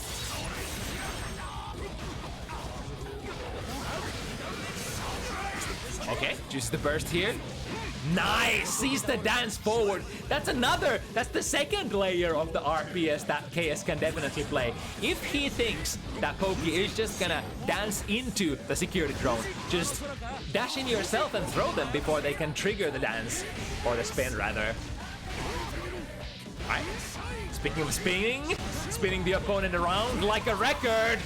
Okay, chooses the burst here. Nice! Sees the dance forward. That's the second layer of the RPS that KS can definitely play. If he thinks that Pokey is just gonna dance into the security drone, just dash in yourself and throw them before they can trigger the dance. Or the spin, rather. Alright. Speaking of spinning the opponent around like a record.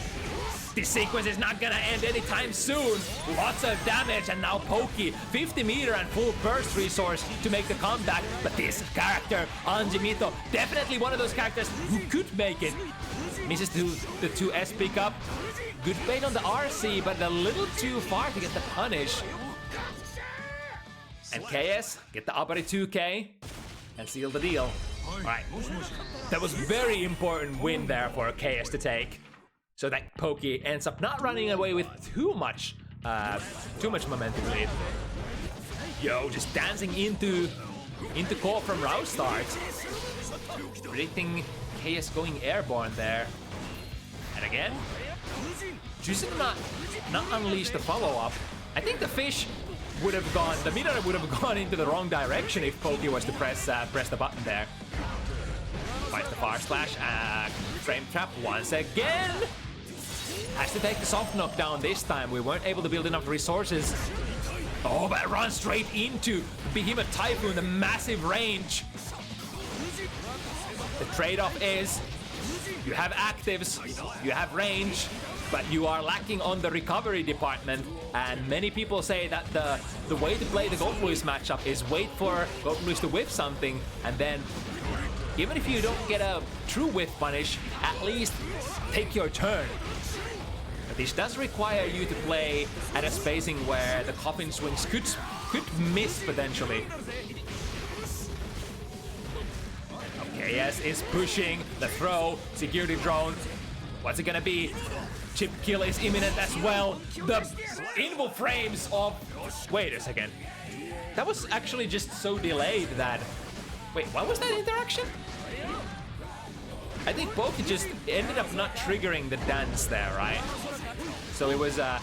This sequence is not gonna end anytime soon. Lots of damage, and now Pokey, 50 meter and full burst resource to make the comeback. But this character, Anjimito, definitely one of those characters who could make it. Misses the 2S pickup. Good bait on the RC, but a little too far to get the punish. And KS get the Abari 2K and seal the deal. Alright, that was very important win there for KS to take. So that Pokey ends up not running away with too much momentum lead. Yo, just dancing into call from Rouse start. Predicting KS going airborne there. And again, choosing to not unleash the follow-up. I think the fish would have gone, the meter would have gone into the wrong direction if Pokey was to press the button there. Finds the far slash, frame trap once again. Has to take the soft knockdown this time. We weren't able to build enough resources. Oh, but run straight into Behemoth Typhoon, the massive range. The trade-off is you have actives, you have range, but you are lacking on the recovery department. And many people say that the way to play the Gold Blues matchup is wait for Gold Blues to whiff something, and then even if you don't get a true whiff punish, at least take your turn. This does require you to play at a spacing where the coffin swings could miss potentially. Okay, yes, is pushing the throw, security drone. What's it gonna be? Chip kill is imminent as well. The invo frames of... Wait a second. That was actually just so delayed that... Wait, what was that interaction? I think Pokey just ended up not triggering the dance there, right? So it was, the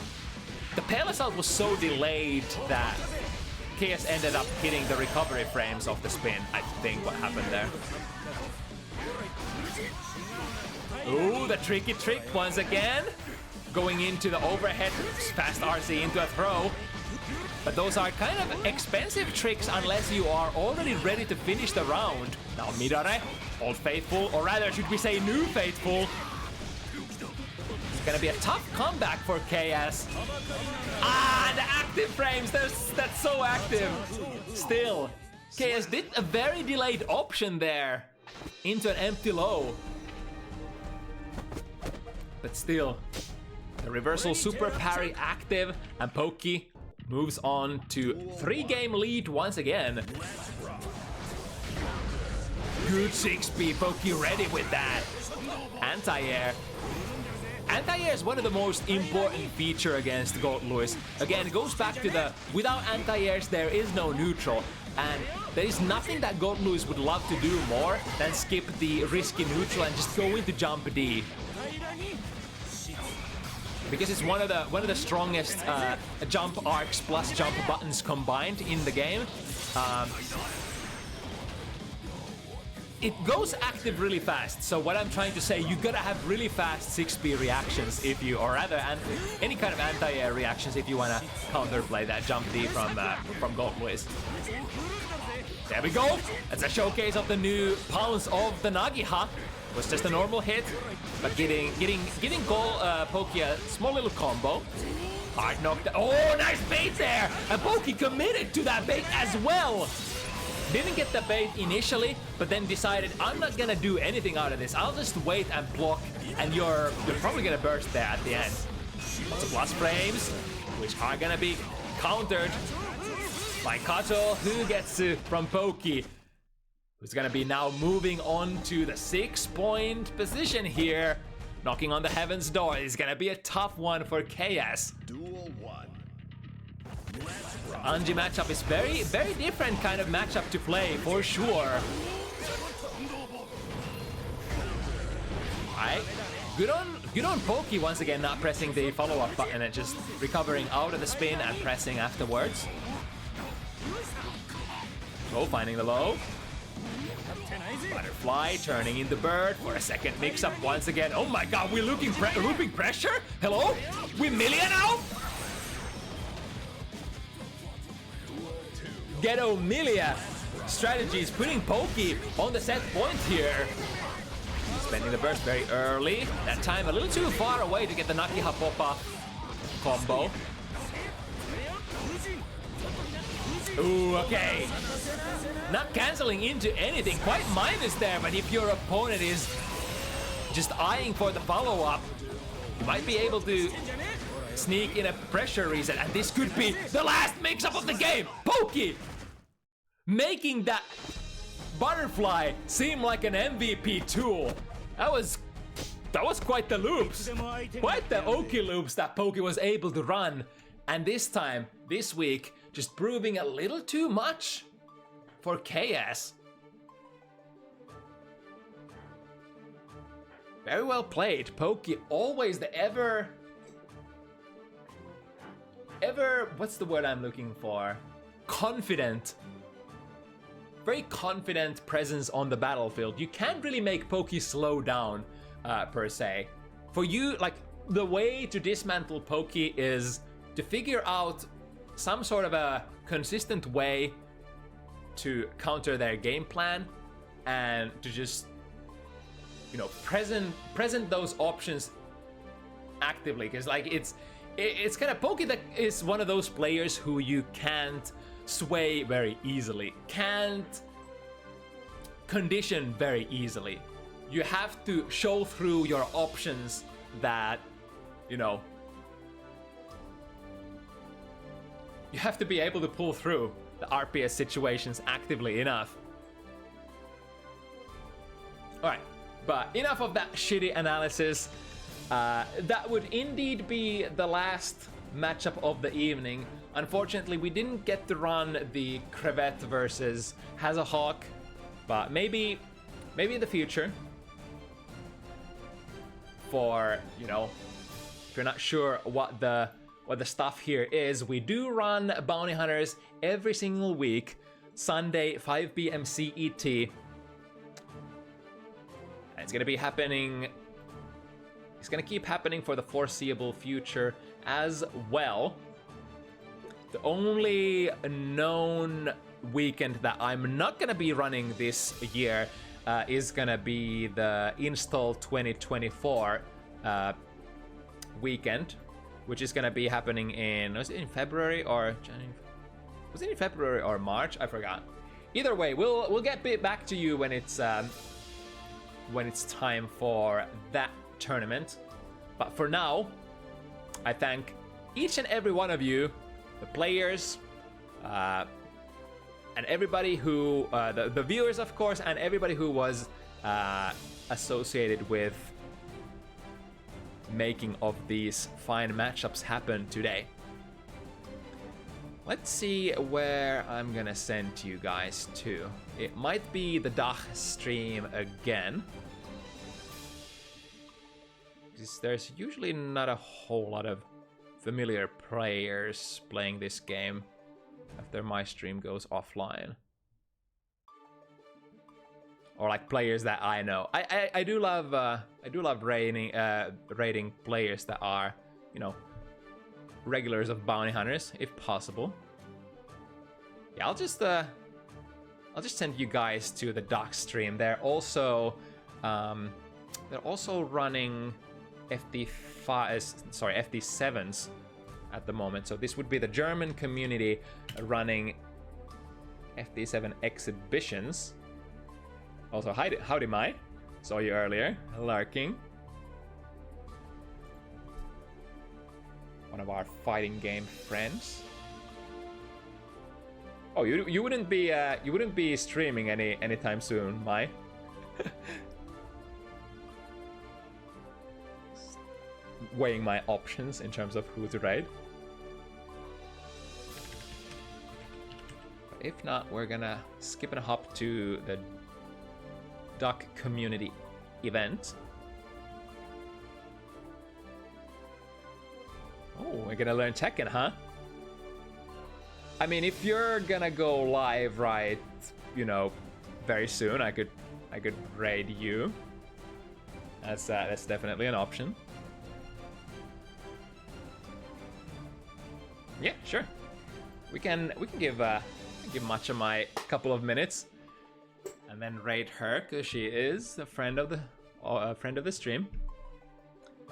Pale Assault was so delayed that KS ended up hitting the recovery frames of the spin, I think what happened there. Ooh, the tricky trick once again. Going into the overhead, fast RC into a throw. But those are kind of expensive tricks unless you are already ready to finish the round. Now Midare, Old Faithful, or rather should we say New Faithful. It's gonna be a tough comeback for KS. Ah, the active frames, that's so active. Still, KS did a very delayed option there into an empty low. But still, the reversal super parry active, and Pokey moves on to 3-game lead once again. Good 6B, Pokey ready with that. Anti-air. Anti-air is one of the most important feature against Gold Lewis. Again, it goes back to the without anti-airs there is no neutral. And there is nothing that Gold Lewis would love to do more than skip the risky neutral and just go into jump D. Because it's one of the strongest jump arcs plus jump buttons combined in the game. It goes active really fast. So what I'm trying to say, you gotta have really fast 6B reactions if you, or rather, any kind of anti-air reactions if you wanna counterplay that jump D from Gold Lewis. There we go. That's a showcase of the new pulse of the Nagiha. Was just a normal hit, but getting Pokey a small little combo. Hard knocked. Oh, nice bait there! And Pokey committed to that bait as well. Didn't get the bait initially, but then decided I'm not gonna do anything out of this. I'll just wait and block, and you're probably gonna burst there at the end. Lots of plus frames, which are gonna be countered by Kato, who gets from Pokey. Who's gonna be now moving on to the 6-point position here. Knocking on the heaven's door is gonna be a tough one for KS.
Duel 1.
Anji matchup is very, very different kind of matchup to play, for sure. Alright, good on Pokey once again, not pressing the follow-up button and just recovering out of the spin and pressing afterwards. Oh, finding the low. Butterfly turning into bird for a second mix-up once again. Oh my god, we're looping pressure? Hello? We're Milia now? Ghetto Milia strategies putting Pokey on the set point here. Spending the burst very early. That time a little too far away to get the Nakiha pop-off combo. Ooh, okay. Not canceling into anything, quite minus there, but if your opponent is just eyeing for the follow-up, you might be able to sneak in a pressure reset, and this could be the last mix-up of the game! Pokey! Making that butterfly seem like an MVP tool. That was quite the loops. Quite the Oki loops that Pokey was able to run. And this time, this week, just proving a little too much for KS. Very well played. Pokey always the ever, what's the word I'm looking for? Confident. Very confident presence on the battlefield. You can't really make Pokey slow down, per se. For you, like, the way to dismantle Pokey is to figure out some sort of a consistent way to counter their game plan and to just, you know, present those options actively, because like it's kind of Pokey that is one of those players who you can't sway very easily, can't condition very easily. You have to show through your options that, you know, you have to be able to pull through the RPS situations actively enough. Alright, but enough of that shitty analysis. That would indeed be the last matchup of the evening. Unfortunately, we didn't get to run the Crevette versus Hazahawk, but maybe in the future. For, you know, if you're not sure what the stuff here is, we do run Bounty Hunters every single week, Sunday 5 p.m. CET. And it's gonna be happening. It's gonna keep happening for the foreseeable future as well. The only known weekend that I'm not gonna be running this year is gonna be the Install 2024 weekend, which is gonna be happening in, was it in February or January? Was it in February or March? I forgot. Either way, we'll get back to you when it's time for that tournament. But for now, I thank each and every one of you, the players, and everybody who, the viewers, of course, and everybody who was associated with making of these fine matchups happen today. Let's see where I'm gonna send you guys to. It might be the DACH stream again. There's usually not a whole lot of familiar players playing this game after my stream goes offline. Or like players that I know. I do love rating players that are, you know, regulars of bounty hunters if possible. Yeah, I'll just send you guys to the DACH stream. They're also running FT7s at the moment. So this would be the German community running FT7 exhibitions. Also, howdy Mai. Saw you earlier, larking. One of our fighting game friends. Oh, you wouldn't be streaming anytime soon, Mai. Weighing my options in terms of who to raid. But if not, we're gonna skip and hop to the Duck community event. Oh, we're gonna learn Tekken, huh? I mean, if you're gonna go live, right, you know, very soon, I could raid you. That's definitely an option. Yeah, sure. We can give Matcha my couple of minutes, and then raid her because she is a friend of the stream,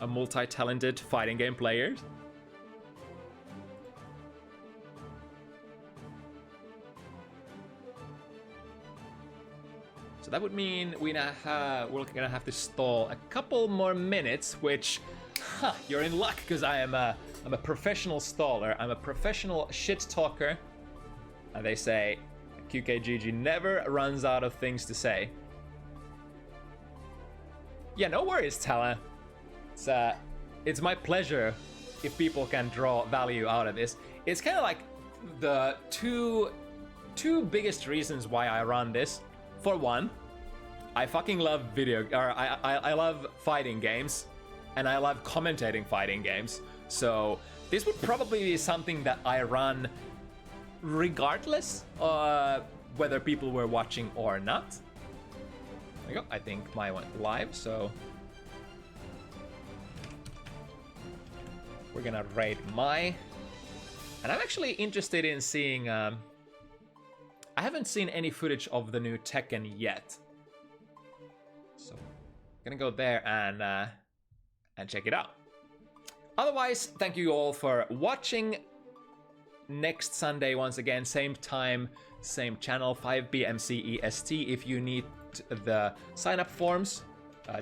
a multi-talented fighting game player. So that would mean we're gonna have to stall a couple more minutes, which, you're in luck because I'm a professional staller. I'm a professional shit talker. And they say QKGG never runs out of things to say. Yeah, no worries, Talla. It's my pleasure if people can draw value out of this. It's kind of like the two biggest reasons why I run this. For one, I fucking love I love fighting games, and I love commentating fighting games. So this would probably be something that I run regardless whether people were watching or not. There we go. I think mine went live, so we're gonna raid Mai. And I'm actually interested in seeing I haven't seen any footage of the new Tekken yet. So gonna go there and check it out. Otherwise, thank you all for watching. Next Sunday, once again, same time, same channel, 5 p.m. CEST. If you need the sign-up forms,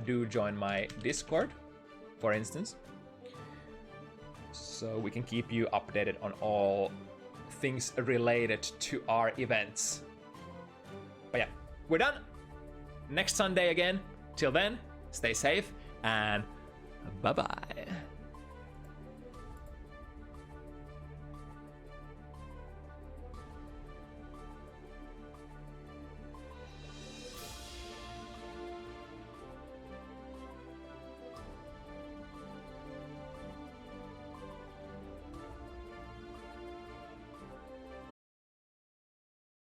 do join my Discord, for instance, so we can keep you updated on all things related to our events. But yeah, we're done. Next Sunday again. Till then, stay safe and bye-bye.